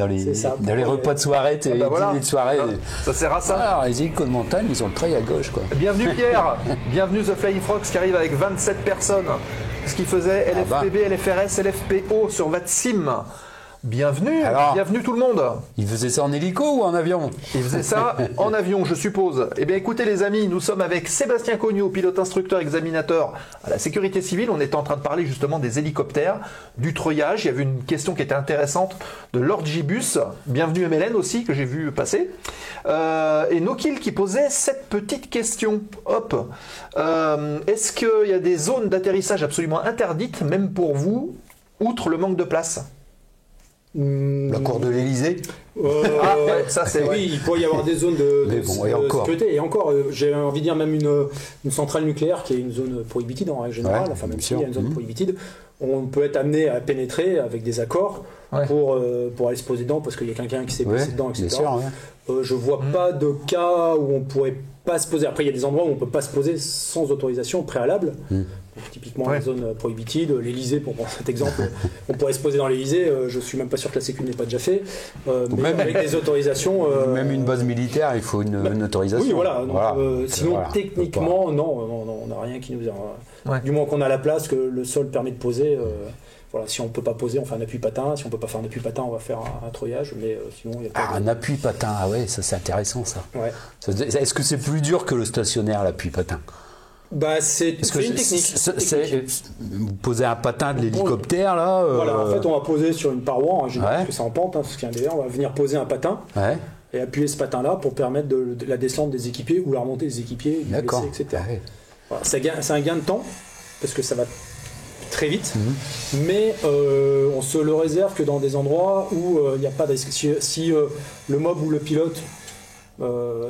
repas de soirée, dîners de soirée. Ça sert à ça. Alors les hélicos de montagne, ils ont le treuil à gauche, quoi. Bienvenue Pierre, bienvenue The Flying Fox qui arrive avec 27 personnes. Ce qu'il faisait LFPB, LFRS, LFPO sur VATSIM. Bienvenue, bienvenue tout le monde. Il faisait ça en hélico ou en avion ? Il faisait ça en avion, je suppose. Eh bien écoutez les amis, nous sommes avec Sébastien Cognot, pilote instructeur examinateur à la sécurité civile. On était en train de parler justement des hélicoptères, du treuillage. Il y avait une question qui était intéressante de Lord Gibus. Bienvenue MLN aussi, que j'ai vu passer. Et Nokil qui posait cette petite question. Hop. Est-ce qu'il y a des zones d'atterrissage absolument interdites, même pour vous, outre le manque de place ? La cour de l'Elysée. Ça c'est oui, il pourrait y avoir des zones de sécurité. Et encore, j'ai envie de dire même une centrale nucléaire qui est une zone prohibitive en règle générale. Enfin, même s'il y a une zone prohibitive, on peut être amené à pénétrer avec des accords pour aller se poser dedans parce qu'il y a quelqu'un qui s'est blessé dedans, etc. Sûr, je vois pas de cas où on pourrait pas se poser. Après, il y a des endroits où on peut pas se poser sans autorisation préalable. Donc, typiquement la zone prohibitive, l'Elysée pour prendre cet exemple, on pourrait se poser dans l'Elysée, je suis même pas sûr que la Sécu n'ait pas déjà fait, mais même avec des autorisations. Même une base militaire, il faut une autorisation. Oui, voilà. Donc, sinon, techniquement, non, on n'a rien qui nous a. Du moment qu'on a la place, que le sol permet de poser. Voilà, si on ne peut pas poser, on fait un appui patin. Si on ne peut pas faire un appui patin, on va faire un treuillage. Mais sinon, il y a pas un appui patin, ça c'est intéressant ça. Ouais. Est-ce que c'est plus dur que le stationnaire, l'appui patin ? C'est une technique. Vous posez un patin de l'hélicoptère là. Voilà, en fait, on va poser sur une paroi, en général, parce que c'est en pente, ce qui est indéniable. On va venir poser un patin et appuyer ce patin-là pour permettre de la descente des équipiers ou la remontée des équipiers, du blessé, etc. Voilà, c'est un gain de temps parce que ça va très vite, mais on se le réserve que dans des endroits où il n'y a pas de risque. Si le mob ou le pilote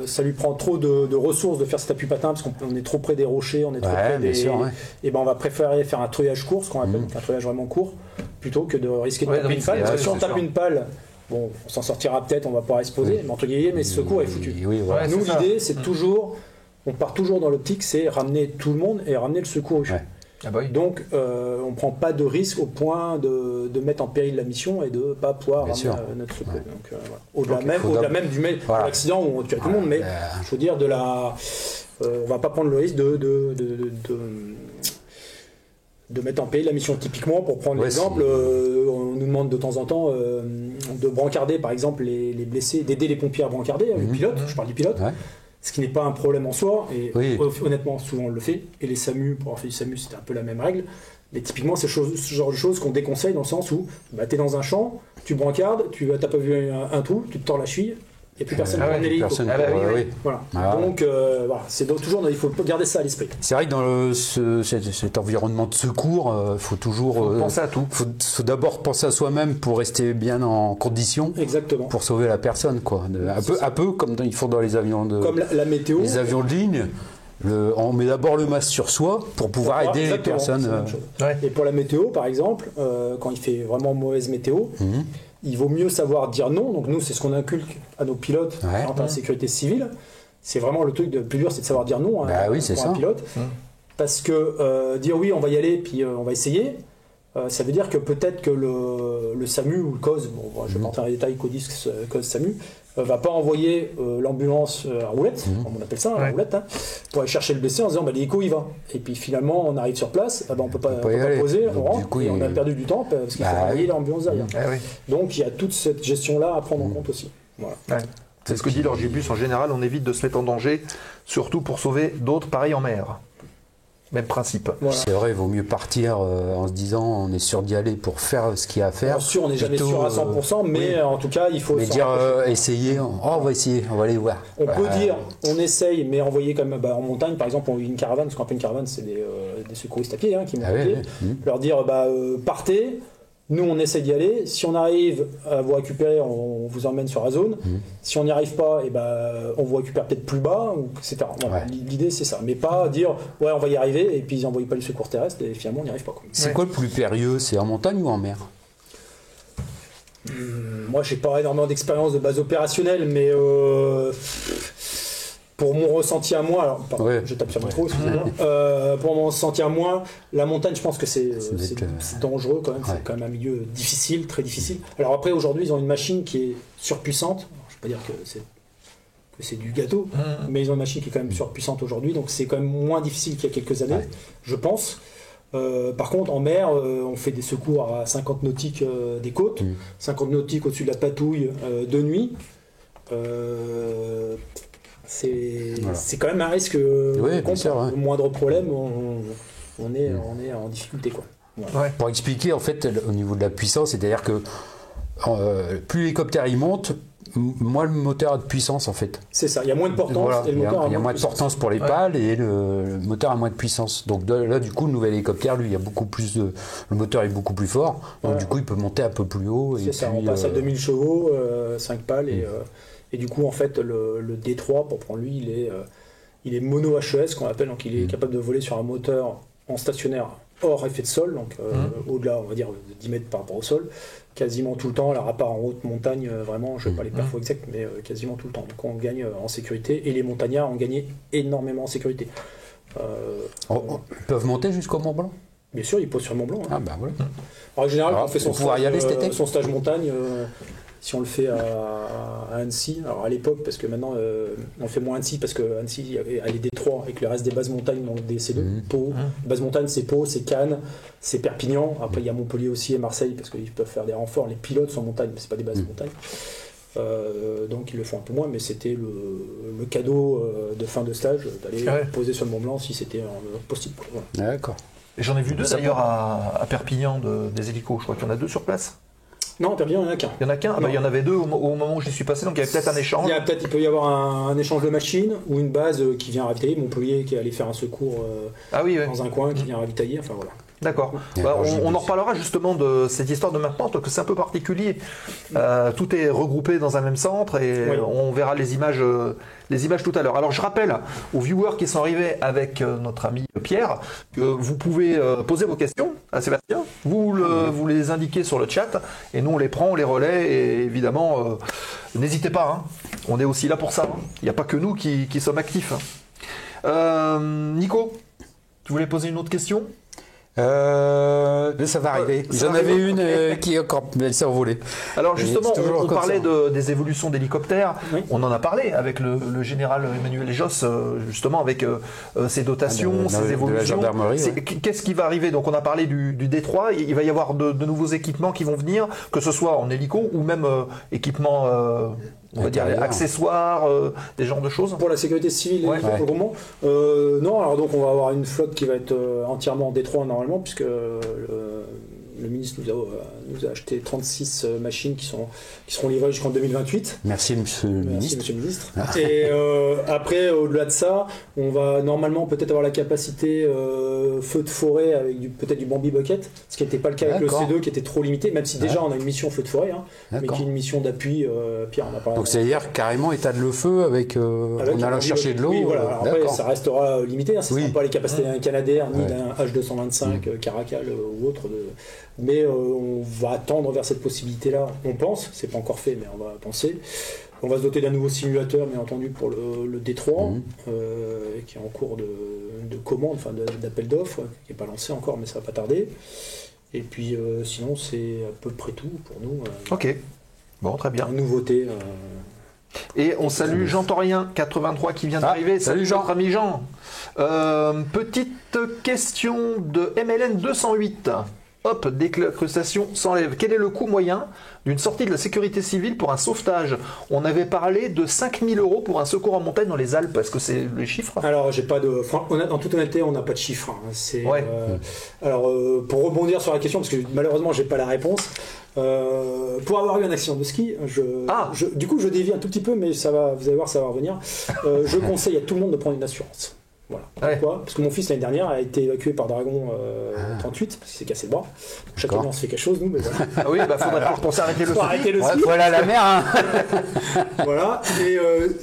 ça lui prend trop de ressources de faire cet appui patin parce qu'on est trop près des rochers, on est trop près des... Et ben on va préférer faire un treuillage court, ce qu'on appelle un treuillage vraiment court, plutôt que de risquer de taper une pale. Parce que si on tape une pale, bon, on s'en sortira peut-être, on va pouvoir se poser, mais entre guillemets, mais ce secours est foutu. Nous, l'idée, c'est toujours, on part toujours dans l'optique, c'est ramener tout le monde et ramener le secours. Donc, on ne prend pas de risque au point de mettre en péril la mission et de ne pas pouvoir ramener notre secours. Donc, au-delà même du l'accident où on tue tout le monde, mais je veux dire, on ne va pas prendre le risque de mettre en péril la mission. Typiquement, pour prendre l'exemple, on nous demande de temps en temps de brancarder, par exemple, les blessés, d'aider les pompiers à brancarder, le pilote, je parle du pilote. Ce qui n'est pas un problème en soi, et honnêtement, souvent on le fait, et les SAMU, pour avoir fait du SAMU, c'était un peu la même règle, mais typiquement, c'est ce genre de choses qu'on déconseille dans le sens où tu es dans un champ, tu brancardes, tu n'as pas vu un trou, tu te tords la cheville, il n'y a plus personne pour emmener l'hélico. Donc, il faut garder ça à l'esprit. C'est vrai que dans cet environnement de secours, il faut toujours penser à tout. Faut d'abord penser à soi-même pour rester bien en condition. Exactement. Pour sauver la personne, quoi. Un peu comme ils font dans les avions de. Comme la météo. Les avions de ligne. On met d'abord le masque sur soi pour pouvoir aider les personnes. Et pour la météo, par exemple, quand il fait vraiment mauvaise météo. Il vaut mieux savoir dire non. Donc nous, c'est ce qu'on inculque à nos pilotes en la sécurité civile. C'est vraiment le truc le plus dur, c'est de savoir dire non pour un pilote. Parce que dire oui, on va y aller, puis on va essayer, ça veut dire que peut-être que le SAMU ou le COS, je vais pas entrer dans les détails, CODIS, COS, SAMU, va pas envoyer l'ambulance à roulette, comme on appelle ça, à roulette, pour aller chercher le blessé en disant l'hélico il va. Et puis finalement on arrive sur place, on peut pas poser, on rentre, et on a perdu du temps parce qu'il faut envoyer l'ambulance derrière. Donc il y a toute cette gestion-là à prendre en compte aussi. Voilà. C'est ce que dit Lord Gibus, en général on évite de se mettre en danger, surtout pour sauver d'autres pareils en mer. Même principe. Voilà. C'est vrai, il vaut mieux partir en se disant on est sûr d'y aller pour faire ce qu'il y a à faire. Bien sûr, on n'est jamais Plutôt, sûr à 100%, mais en tout cas, il faut. Mais s'en dire rapprocher. essayer, on va essayer, on va aller voir. On peut dire, on essaye, mais envoyer quand même en montagne, par exemple, on une caravane, parce qu'on appelle une caravane, c'est des secouristes à pied qui montent Ah à oui, pied. oui. Leur dire, partez, nous on essaie d'y aller, si on arrive à vous récupérer, on vous emmène sur la zone. Si on n'y arrive pas, on vous récupère peut-être plus bas, etc. Voilà, Ouais. l'idée c'est ça, mais pas dire, ouais, on va y arriver, et puis ils n'envoient pas les secours terrestres, et finalement on n'y arrive pas. Quoi. C'est quoi le plus périlleux? C'est en montagne ou en mer? Moi, j'ai pas énormément d'expérience de base opérationnelle, mais pour mon ressenti à moi, alors pardon, Ouais. je tape sur le micro, excusez-moi. Pour mon ressenti à moi, la montagne, je pense que c'est dangereux quand même. Ouais. C'est quand même un milieu difficile, très difficile. Alors après, aujourd'hui, ils ont une machine qui est surpuissante. Je vais pas dire que c'est du gâteau, mais ils ont une machine qui est quand même surpuissante aujourd'hui, donc c'est quand même moins difficile qu'il y a quelques années, je pense. Par contre, en mer, on fait des secours à 50 nautiques des côtes, 50 nautiques au-dessus de la patouille de nuit. C'est quand même un risque. bien sûr, ouais. Le moindre problème, on est en difficulté. Quoi. Voilà. Ouais. Pour expliquer, en fait, au niveau de la puissance, c'est-à-dire que plus l'hélicoptère il monte, moins le moteur a de puissance en fait. C'est ça, il y a moins de portance. Voilà, et le moteur il y a moins de puissance. portance pour les pales et le moteur a moins de puissance. Donc là, du coup, le nouvel hélicoptère, lui, il y a beaucoup plus de. Le moteur est beaucoup plus fort. Donc Ouais. du coup, il peut monter un peu plus haut. C'est ça, on passe à 2000 chevaux, 5 pales, et du coup, en fait, le D3, pour prendre lui, il est mono HES, qu'on appelle, donc il est capable de voler sur un moteur en stationnaire hors effet de sol, donc au-delà, on va dire, de 10 mètres par rapport au sol, quasiment tout le temps, alors à part en haute montagne, vraiment, je ne sais pas les perfos exacts, mais quasiment tout le temps. Donc on gagne en sécurité, et les montagnards ont gagné énormément en sécurité. Ils peuvent monter jusqu'au Mont Blanc. Bien sûr, il pose sur le Mont Blanc. Hein. Ah bah voilà. En général, Alors, quand on fait faut pouvoir y aller cet été. son stage montagne, si on le fait à Annecy, alors à l'époque, parce que maintenant on fait moins Annecy, parce que Annecy elle est Détroit avec le reste des bases montagnes, donc des C2, Pau. Base montagne, c'est Pau, c'est Cannes, c'est Perpignan. Après, il y a Montpellier aussi et Marseille, parce qu'ils peuvent faire des renforts. Les pilotes sont en montagne, mais c'est pas des bases montagne. Donc ils le font un peu moins, mais c'était le cadeau de fin de stage d'aller poser sur le Mont Blanc si c'était possible. Voilà. D'accord. Et j'en ai vu deux d'ailleurs à Perpignan des hélicos. Je crois qu'il y en a deux sur place. Non, Perpignan, il n'y en a qu'un. Il y en a qu'un. Il y en avait deux au moment où j'y suis passé, donc il y avait peut-être un échange. Il peut y avoir un échange de machines ou une base qui vient ravitailler. Montpellier qui est allé faire un secours dans un coin qui vient ravitailler. Enfin voilà. D'accord. On en reparlera justement de cette histoire de maintenance, parce que c'est un peu particulier. Tout est regroupé dans un même centre et on verra les images tout à l'heure. Alors je rappelle aux viewers qui sont arrivés avec notre ami Pierre que vous pouvez poser vos questions à Sébastien. Vous les indiquez sur le chat et nous on les prend, on les relaie et évidemment n'hésitez pas. On est aussi là pour ça. Il n'y a pas que nous qui sommes actifs. Nico, tu voulais poser une autre question ? Ça va arriver. J'en avais une qui est encore, mais elle s'est envolée. Alors justement, on parlait ça. des évolutions d'hélicoptères. Oui. On en a parlé avec le général Emmanuel Josse, justement avec ses dotations, ses évolutions. Qu'est-ce qui va arriver? Donc on a parlé du D3. Il va y avoir de nouveaux équipements qui vont venir, que ce soit en hélico ou même équipements. On va dire accessoires, des genres de choses. Pour la sécurité civile et le groupement. Non, alors donc on va avoir une flotte qui va être entièrement en D3 normalement, puisque le ministre nous a acheté 36 machines qui seront livrées jusqu'en 2028. Merci Monsieur le Ministre. Monsieur le Ministre. Et après, au-delà de ça, on va normalement peut-être avoir la capacité feu de forêt avec peut-être du Bambi Bucket, ce qui n'était pas le cas avec le C2 qui était trop limité, même si déjà on a une mission feu de forêt, mais qui est une mission d'appui. Pierre en a parlé. Donc c'est-à-dire carrément éteindre le feu avec en allant chercher de l'eau. Oui, voilà. Après, ça restera limité, ce ne sera pas les capacités d'un Canadair ni d'un H225 Caracal ou autre. Mais on va attendre vers cette possibilité-là, on pense, c'est pas encore fait, mais on va penser. On va se doter d'un nouveau simulateur, bien entendu, pour le D3, qui est en cours de commande, enfin d'appel d'offres, qui n'est pas lancé encore, mais ça va pas tarder. Et puis sinon, c'est à peu près tout pour nous. Ok, bon, très bien. Nouveauté. Et on salue Jean Torien 83 qui vient d'arriver. Salut Jean. Notre ami Jean. Petite question de MLN 208. hop, dès que l'incrustation s'enlève. Quel est le coût moyen d'une sortie de la sécurité civile pour un sauvetage? On avait parlé de 5 000 € pour un secours en montagne dans les Alpes. Est-ce que c'est les chiffres? Alors, j'ai pas de. En toute honnêteté, on n'a pas de chiffres. Hein. Ouais. Alors, pour rebondir sur la question, parce que malheureusement, j'ai pas la réponse. Pour avoir eu un accident de ski, du coup, je dévie un tout petit peu, mais ça va. Vous allez voir, ça va revenir. Je conseille à tout le monde de prendre une assurance. Voilà. Pourquoi? Parce que mon fils l'année dernière a été évacué par Dragon 38 parce qu'il s'est cassé le bras. Chaque année on se fait quelque chose nous. Mais voilà. Ah oui, faudrait pas penser à arrêter le ski. Voilà la mer. Hein. Voilà. Et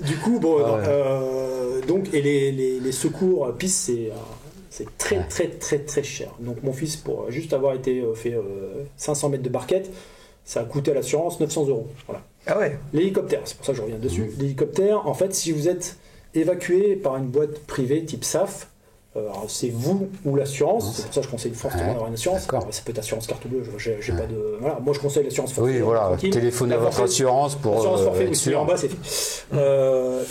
du coup donc et les secours pistes c'est très cher. Donc mon fils pour juste avoir été fait 500 mètres de barquette, ça a coûté à l'assurance 900 €. Voilà. Ah ouais. L'hélicoptère, c'est pour ça que je reviens dessus. L'hélicoptère, en fait, si vous êtes évacué par une boîte privée type SAF, alors c'est vous ou l'assurance, c'est pour ça que je conseille fortement d'avoir une assurance. Alors, ça peut être assurance carte bleue, j'ai pas de. Voilà, moi je conseille l'assurance forfait. Oui, voilà, téléphonez à votre assurance pour. L'assurance forfait, être sûr. En bas, c'est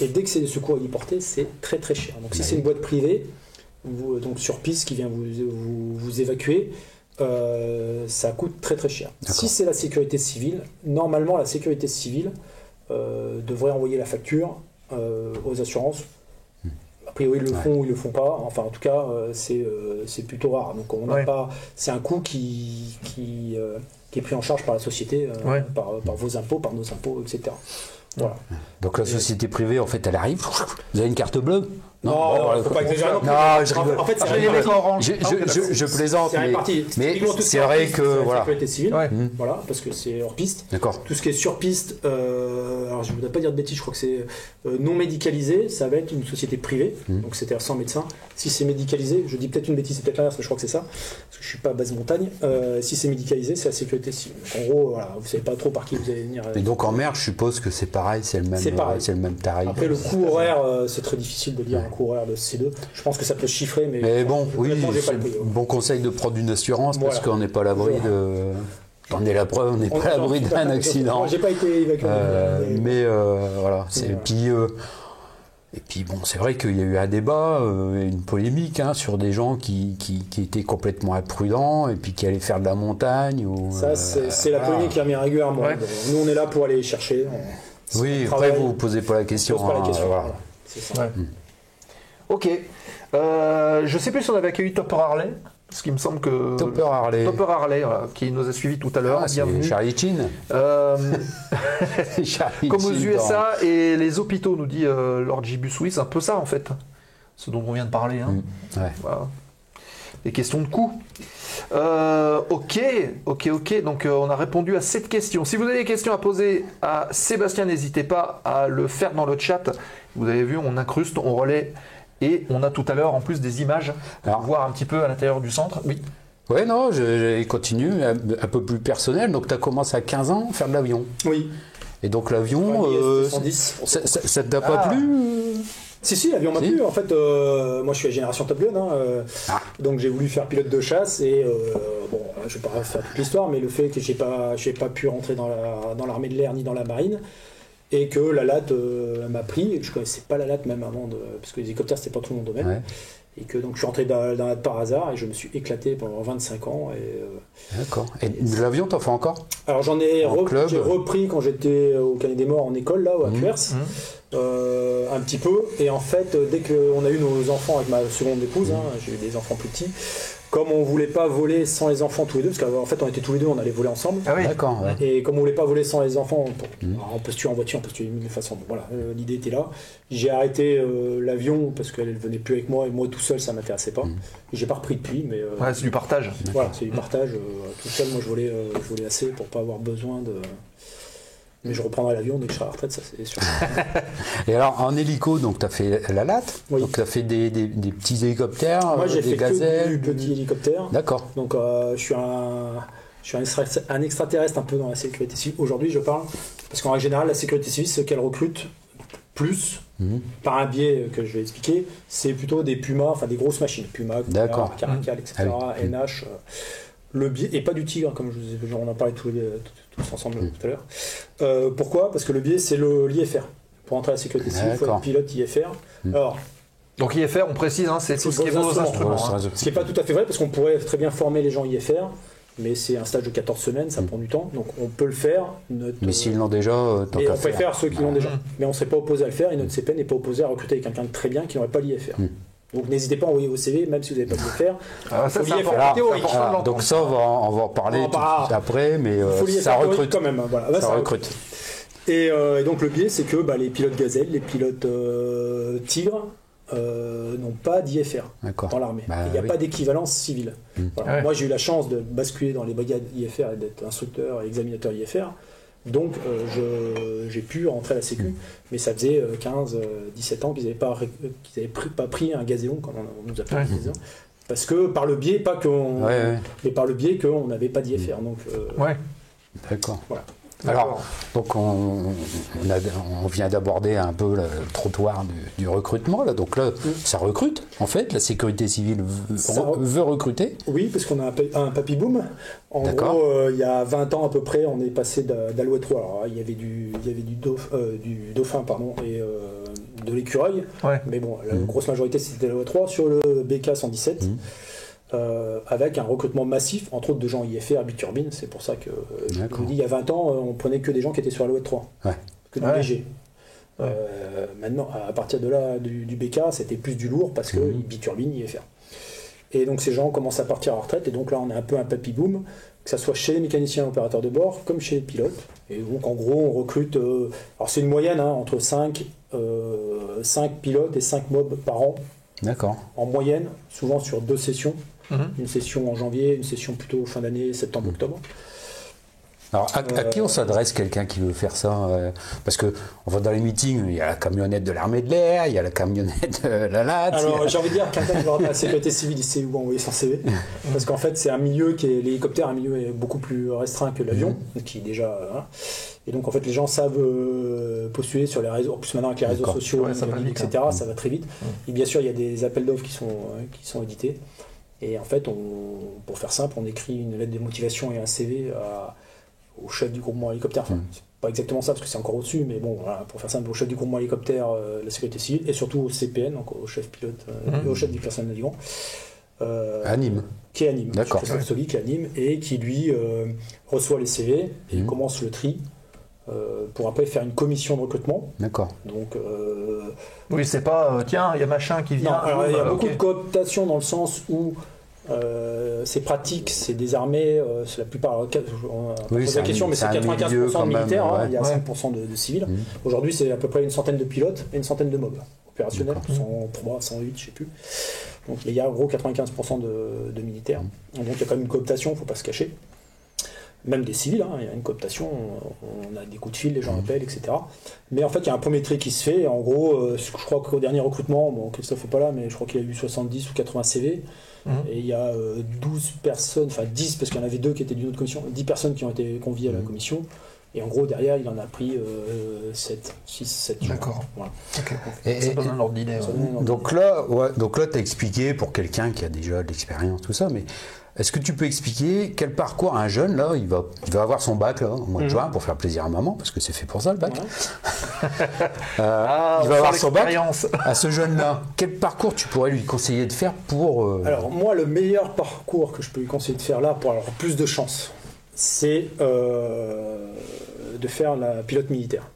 et dès que c'est des secours héliportés, c'est très cher. Donc si c'est une boîte privée, donc sur piste qui vient vous évacuer, ça coûte très cher. Si c'est la sécurité civile, normalement la sécurité civile devrait envoyer la facture aux assurances. A priori ils le font ou ils le font pas. Enfin en tout cas c'est plutôt rare. Donc on n'a pas. C'est un coût qui est pris en charge par la société, par vos impôts, par nos impôts, etc. Voilà. Donc la société privée en fait elle arrive. Vous avez une carte bleue? Non, faut pas exagérer. Non, je rigole. En fait, je plaisante, mais c'est vrai que voilà. Sécurité civile, voilà, parce que c'est hors piste. D'accord. Tout ce qui est sur piste, alors je voudrais pas dire de bêtises, je crois que c'est non médicalisé, ça va être une société privée, donc c'est-à-dire sans médecin. Si c'est médicalisé, je dis peut-être une bêtise, c'est peut-être l'inverse, mais je crois que c'est ça, parce que je suis pas à base montagne. Si c'est médicalisé, c'est la sécurité civile. Donc, en gros, voilà, vous savez pas trop par qui vous allez venir. Et donc en mer, je suppose que c'est pareil, c'est le même tarif. Après le coût horaire, c'est très difficile de dire un coût horaire de C2. Je pense que ça peut se chiffrer, mais bon, oui, j'ai pas le prix. Bon conseil de prendre une assurance parce qu'on n'est pas à l'abri de. J'en ai la preuve, on n'est pas à l'abri d'un accident. J'ai pas été évacué. Mais voilà. Et puis bon, c'est vrai qu'il y a eu un débat, une polémique sur des gens qui étaient complètement imprudents et puis qui allaient faire de la montagne. Ça, c'est la polémique qui revient régulièrement. Ouais. Nous, on est là pour aller chercher. Oui, après, vous ne posez pas la question. Pose pas la question. Voilà. C'est ça. Ok. Je sais plus si on avait accueilli Topper Harley. Parce qu'il me semble que. Topper Harley, voilà, qui nous a suivis tout à l'heure. Bienvenue. Charlie Chin. Comme aux USA et les hôpitaux, nous dit Lord Gibus. Oui, c'est un peu ça en fait. Ce dont on vient de parler. Hein. Voilà. Les questions de coût. Ok. Donc on a répondu à cette question. Si vous avez des questions à poser à Sébastien, n'hésitez pas à le faire dans le chat. Vous avez vu, on incruste, on relaie. Et on a tout à l'heure en plus des images pour voir un petit peu à l'intérieur du centre. Oui. Ouais, non, je continue, un peu plus personnel. Donc tu as commencé à 15 ans à faire de l'avion. Oui. Et donc l'avion, ça ne t'a pas plu Si, l'avion m'a plu. En fait, moi je suis à génération Top Gun, donc j'ai voulu faire pilote de chasse et je vais pas faire toute l'histoire, mais le fait que j'ai pas pu rentrer dans l'armée de l'air ni dans la marine. Et que la LAT m'a pris, et que je ne connaissais pas la LAT même avant, parce que les hélicoptères c'était pas tout mon domaine. Ouais. Et que donc je suis rentré dans la LAT par hasard et je me suis éclaté pendant 25 ans. D'accord. Et de l'avion, t'en fais encore? Alors j'ai repris quand j'étais au Canet des Morts en école, là, à Cuers, un petit peu. Et en fait, dès qu'on a eu nos enfants avec ma seconde épouse, j'ai eu des enfants plus petits. Comme on voulait pas voler sans les enfants tous les deux, parce qu'en fait on était tous les deux, on allait voler ensemble. Ah oui, d'accord. Ouais. Et comme on voulait pas voler sans les enfants, on peut se tuer en voiture, on peut se tuer de mille façons. Bon, voilà, l'idée était là. J'ai arrêté l'avion parce qu'elle venait plus avec moi et moi tout seul ça m'intéressait pas. Et j'ai pas repris depuis, mais. C'est du partage. Voilà, c'est du partage. Tout seul, moi je volais assez pour pas avoir besoin de. Mais je reprendrai l'avion dès que je serai à la retraite, ça c'est sûr. Et alors en hélico, donc tu as fait la LAT, donc tu as fait des petits hélicoptères, moi, j'ai des fait gazelles, que du petit hélicoptère. D'accord. Donc je suis un extraterrestre un peu dans la sécurité civile. Aujourd'hui je parle, parce qu'en règle générale la sécurité civile, ce qu'elle recrute plus, par un biais que je vais expliquer, c'est plutôt des Puma, enfin des grosses machines, Puma, Caracal, etc., NH. Le biais, et pas du Tigre, comme on en parlait tous ensemble tout à l'heure. Pourquoi? Parce que le biais, c'est l'IFR. Pour entrer à la sécurité civile, il faut être pilote IFR. Alors, donc IFR, on précise, c'est tout ce qui est vos instruments. Ce qui n'est pas tout à fait vrai, parce qu'on pourrait très bien former les gens IFR, mais c'est un stage de 14 semaines, ça prend du temps, donc on peut le faire. Mais s'ils l'ont déjà, tant mais qu'à on faire. préfère ceux qui l'ont déjà. Mais on ne serait pas opposé à le faire, et notre CP n'est pas opposé à recruter quelqu'un de très bien qui n'aurait pas l'IFR. Donc n'hésitez pas à envoyer vos CV, même si vous n'avez pas de l'IFR. Ça, c'est l'IFR important. théorique. Donc ça, on va en reparler On tout de va- suite après, mais faut l'IFR ça théorique recrute. quand même. Voilà. Là, Ça ça recrute. Et donc le biais, c'est que les pilotes Gazelle, les pilotes Tigre n'ont pas d'IFR D'accord. dans l'armée. Bah, Il n'y a oui. pas d'équivalence civile. Voilà. Ouais. Moi, j'ai eu la chance de basculer dans les brigades IFR et d'être instructeur et examinateur IFR. Donc, j'ai pu rentrer à la Sécu, mais ça faisait 15-17 ans qu'ils n'avaient pas pris un gazéon, comme on nous appelle les gazéons. Parce que par le biais, pas qu'on, mais par le biais qu'on n'avait pas d'IFR. Donc, Ouais. D'accord. voilà. Alors, donc on vient d'aborder un peu le trottoir du recrutement. Là. Donc là, ça recrute, en fait. La sécurité civile veut recruter. Oui, parce qu'on a un papy boom. En D'accord. gros, il y a 20 ans à peu près, on est passé d'Alouette 3. Alors, il y avait du dauphin et de l'écureuil. Ouais. Mais bon, la grosse majorité, c'était l'Alouette 3 sur le BK 117. Avec un recrutement massif, entre autres de gens IFR, biturbine. C'est pour ça que je vous dis, il y a 20 ans, on prenait que des gens qui étaient sur Alouette 3, que du léger. Maintenant, à partir de là, du BK, c'était plus du lourd parce que biturbine, IFR. Et donc ces gens commencent à partir à la retraite, et donc là on a un peu un papy boom, que ce soit chez les mécaniciens opérateurs de bord, comme chez les pilotes. Et donc en gros, on recrute, alors c'est une moyenne, entre 5 pilotes et 5 mobs par an. D'accord. En moyenne, souvent sur 2 sessions. Une session en janvier, une session plutôt fin d'année, septembre-octobre. Alors, à qui on s'adresse, quelqu'un qui veut faire ça Parce que on va dans les meetings, il y a la camionnette de l'armée de l'air, il y a la camionnette de la LAT. Alors, j'ai envie de dire, quelqu'un qui va rentrer à la sécurité civile, il sait où envoyer son CV. Parce qu'en fait, c'est un milieu l'hélicoptère, un milieu beaucoup plus restreint que l'avion, qui déjà. Voilà. Et donc, en fait, les gens savent postuler sur les réseaux. En plus, maintenant, avec les réseaux sociaux, ça va vite, etc., ça va très vite. Et bien sûr, il y a des appels d'offres qui sont édités. Et en fait, pour faire simple, on écrit une lettre de motivation et un CV au chef du groupement hélicoptère. Enfin, c'est pas exactement ça, parce que c'est encore au-dessus, mais bon, voilà, pour faire simple, au chef du groupement hélicoptère, la sécurité civile, et surtout au CPN, donc au chef pilote, et au chef du personnel navigant. Anime. Qui anime. D'accord. Qui anime, et qui lui reçoit les CV, et commence le tri, pour après faire une commission de recrutement. D'accord. Donc, Oui, c'est pas, tiens, il y a machin qui vient. non, alors, il y a beaucoup de cooptation dans le sens où c'est pratique, c'est des armées, c'est la plupart. On pose la question, mais c'est 95% de militaires, il y a 5% de civils. Aujourd'hui, c'est à peu près une centaine de pilotes et une centaine de mobs opérationnels, 103, 108, je sais plus. Donc il y a en gros 95% de militaires. Donc il y a quand même une cooptation, il ne faut pas se cacher. Même des civils, il y a une cooptation, on a des coups de fil, les gens appellent, etc. Mais en fait, il y a un premier tri qui se fait. En gros, je crois qu'au dernier recrutement, bon, Christophe n'est pas là, mais je crois qu'il a eu 70 ou 80 CV. Et il y a 12 personnes, enfin 10, parce qu'il y en avait 2 qui étaient d'une autre commission, 10 personnes qui ont été conviées à la commission. Et en gros, derrière, il en a pris 6, 7. D'accord. Voilà. Okay. Ça donne un ordre d'idée. Donc là, tu as expliqué pour quelqu'un qui a déjà de l'expérience, tout ça, mais est-ce que tu peux expliquer quel parcours un jeune, là, il va avoir son bac là, au mois de juin pour faire plaisir à maman, parce que c'est fait pour ça le bac. Il va avoir son bac. À ce jeune-là, quel parcours tu pourrais lui conseiller de faire pour... Alors moi, le meilleur parcours que je peux lui conseiller de faire là, pour avoir plus de chance, c'est de faire la pilote militaire.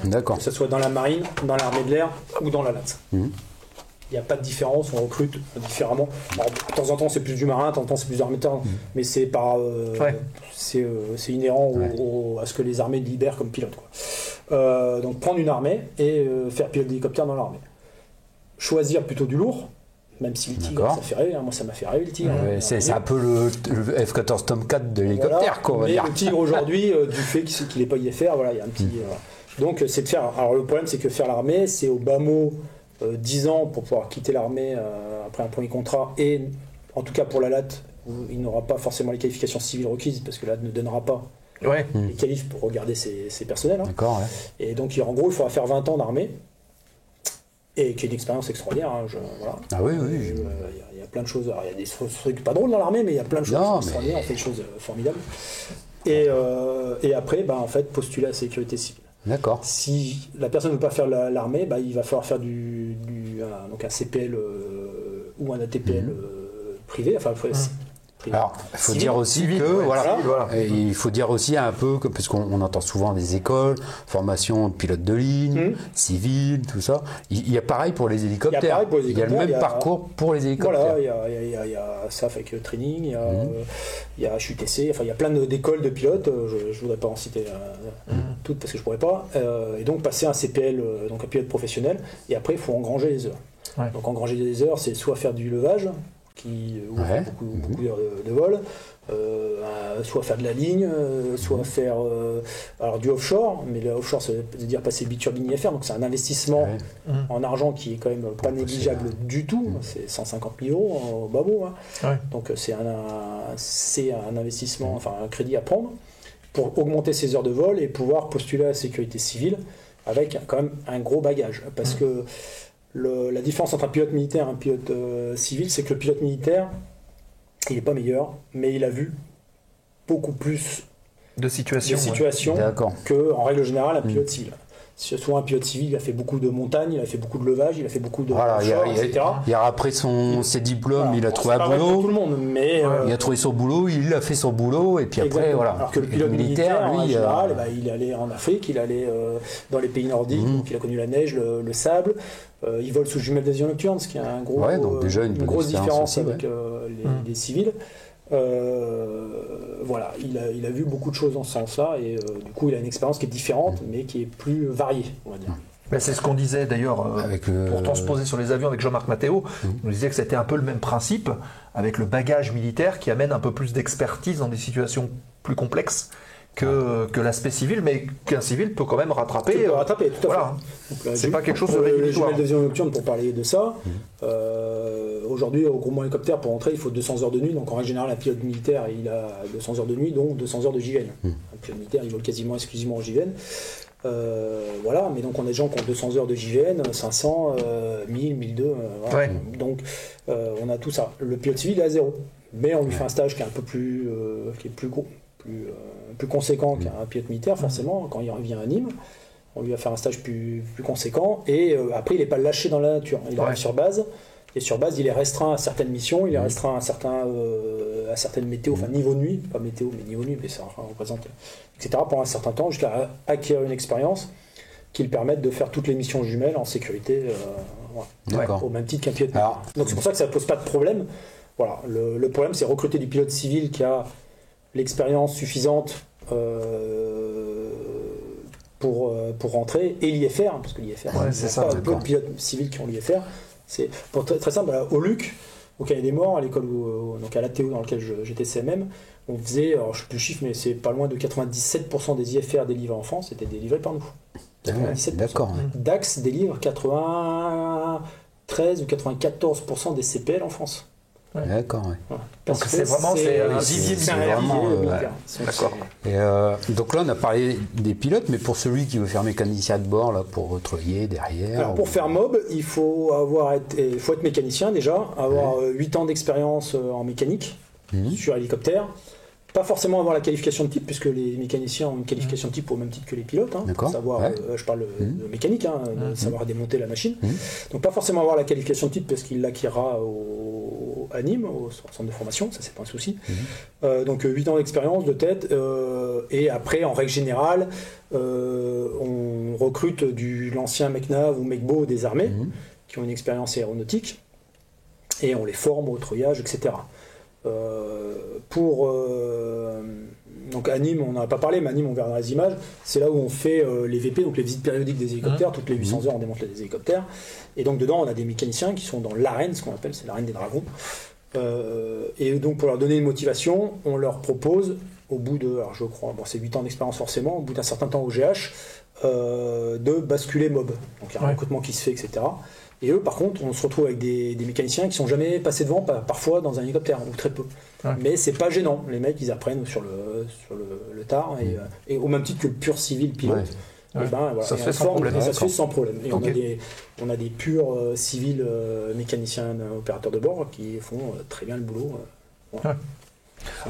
D'accord. Que ce soit dans la marine, dans l'armée de l'air ou dans la LAT. Il n'y a pas de différence, on recrute différemment. Alors, de temps en temps, c'est plus du marin, de temps en temps, c'est plus du armateur, mais c'est c'est inhérent à ce que les armées libèrent comme pilote, quoi. Donc prendre une armée et faire pilote d'hélicoptère dans l'armée. Choisir plutôt du lourd, même si le Tigre, ça fait rêver, moi ça m'a fait rêver le Tigre. C'est un peu le F-14 Tomcat de l'hélicoptère, quoi. Mais le Tigre aujourd'hui, du fait qu'il n'est pas IFR, voilà, il y a un petit... Donc c'est de faire... Alors le problème, c'est que faire l'armée, c'est au bas mot 10 ans pour pouvoir quitter l'armée après un premier contrat, et en tout cas pour la LAT, il n'aura pas forcément les qualifications civiles requises, parce que la LAT ne donnera pas les qualifs pour regarder ses personnels. D'accord, Et donc en gros, il faudra faire 20 ans d'armée, et qui est une expérience extraordinaire. Voilà. Ah oui. Il y a plein de choses. Alors, il y a des trucs pas drôles dans l'armée, mais il y a plein de choses extraordinaires, on fait des choses formidables. Et après, en fait, postuler à la sécurité civile. D'accord. Si la personne ne veut pas faire l'armée, il va falloir faire donc un CPL ou un ATPL privé. Enfin, Alors, il faut Civil, dire aussi civil, que, ouais, voilà, civil, voilà. et il faut dire aussi un peu, que, puisqu'on entend souvent des écoles, formation de pilote de ligne, civil, tout ça. Il y a pareil pour les hélicoptères. Il y a pareil pour les Il y a le hélicoptères, même parcours pour les hélicoptères. Voilà, il y a SAF avec training, il y a HUTC, enfin il y a plein d'écoles de pilotes, je ne voudrais pas en citer toutes parce que je ne pourrais pas, et donc passer un CPL, donc un pilote professionnel, et après il faut engranger les heures. Ouais. Donc engranger les heures, c'est soit faire du levage, où on fait beaucoup d'heures de vol, soit faire de la ligne, soit faire alors du offshore, mais le offshore ça veut dire passer le biturbine IFR, donc c'est un investissement en argent qui est quand même pas négligeable du tout, c'est 150 000 euros au babo, hein. Donc c'est un investissement, enfin un crédit à prendre pour augmenter ses heures de vol et pouvoir postuler à la sécurité civile avec quand même un gros bagage, parce que la différence entre un pilote militaire et un pilote civil, c'est que le pilote militaire, il n'est pas meilleur, mais il a vu beaucoup plus de situations qu'en règle générale un pilote civil. Souvent un pilote civil, il a fait beaucoup de montagnes, il a fait beaucoup de levage, il a fait beaucoup de offshore, etc. Après ses diplômes, voilà. il a trouvé un pas boulot. pour tout le monde, mais il a trouvé son boulot, il a fait son boulot, et puis après, voilà. Alors que le pilote militaire, lui, en général, il allait en Afrique, il allait dans les pays nordiques, donc il a connu la neige, le sable. Il vole sous jumelles d'avion nocturne, ce qui est un gros, donc déjà une grosse différence aussi, avec les civils. Voilà, il a vu beaucoup de choses dans ce sens-là, et du coup il a une expérience qui est différente, mais qui est plus variée, on va dire. Ben, c'est ce qu'on disait d'ailleurs pour transposer sur les avions avec Jean-Marc Mathéo. On disait que c'était un peu le même principe, avec le bagage militaire qui amène un peu plus d'expertise dans des situations plus complexes que l'aspect civil, mais qu'un civil peut quand même rattraper. Tu peux rattraper, tout à voilà. fait. C'est pas quelque chose de rédhibitoire. Les jumelles d'avion nocturne, pour parler de ça, aujourd'hui, au groupement hélicoptère, pour entrer, il faut 200 heures de nuit. Donc en règle générale, un pilote militaire, il a 200 heures de nuit, dont 200 heures de JVN. Un pilote militaire, il vole quasiment exclusivement en JVN. Voilà, mais donc on a des gens qui ont 200 heures de JVN, 500, 1000, 1002. Voilà. Ouais. Donc on a tout ça. Le pilote civil est à zéro. Mais on lui fait un stage qui est un peu plus, qui est plus gros, plus conséquent qu'un pilote militaire, forcément, quand il revient à Nîmes. On lui va faire un stage plus conséquent, et après il n'est pas lâché dans la nature. Il arrive sur base, et sur base il est restreint à certaines missions, il est restreint à certaines météos, enfin niveau nuit, pas météo mais niveau nuit, mais ça représente, etc. pendant un certain temps, jusqu'à acquérir une expérience qui le permette de faire toutes les missions jumelles en sécurité, au même titre qu'un pilote militaire. Donc c'est pour ça que ça ne pose pas de problème. Voilà. Le problème, c'est recruter du pilote civil qui a l'expérience suffisante pour rentrer, et l'IFR, parce que l'IFR, c'est pas peu de pilotes civils qui ont l'IFR. C'est très simple. Au LUC, au Cahier des Morts, à l'école, donc à l'ATO dans laquelle j'étais CMM, on faisait, alors je ne sais plus le chiffre, mais c'est pas loin de 97% des IFR délivrés en France étaient délivrés par nous. 97%. D'accord. DAX délivre 93 ou 94% des CPL en France. D'accord, ouais. Donc c'est vraiment un vivier militaire. D'accord. Donc là, on a parlé des pilotes, mais pour celui qui veut faire mécanicien de bord, là, pour retravailler derrière. Alors pour faire MOB, il faut être mécanicien déjà, avoir 8 ans d'expérience en mécanique sur hélicoptère. Pas forcément avoir la qualification de type, puisque les mécaniciens ont une qualification de type au même titre que les pilotes. Savoir, je parle de mécanique, savoir démonter la machine. Donc pas forcément avoir la qualification de type, parce qu'il l'acquérera à Nîmes, au centre de formation, ça c'est pas un souci. Donc 8 ans d'expérience de tête, et après en règle générale, on recrute l'ancien MECNAV ou MECBO des armées, qui ont une expérience aéronautique, et on les forme au treuillage, etc. Donc à Nîmes, on n'en a pas parlé, mais à Nîmes, on verra dans les images, c'est là où on fait les VP, donc les visites périodiques des hélicoptères. Toutes les 800 heures, on démonte les hélicoptères, et donc dedans, on a des mécaniciens qui sont dans l'arène, ce qu'on appelle, c'est l'arène des dragons, et donc pour leur donner une motivation, on leur propose, au bout de, alors je crois, c'est 8 ans d'expérience forcément, au bout d'un certain temps au GH, de basculer MOB, donc il y a un recrutement qui se fait, etc. Et eux, par contre, on se retrouve avec des mécaniciens qui ne sont jamais passés devant, parfois dans un hélicoptère, ou très peu. Mais c'est pas gênant. Les mecs, ils apprennent sur le tard, et au même titre que le pur civil pilote. Ça se fait sans problème. Et on a des purs civils mécaniciens opérateurs de bord qui font très bien le boulot.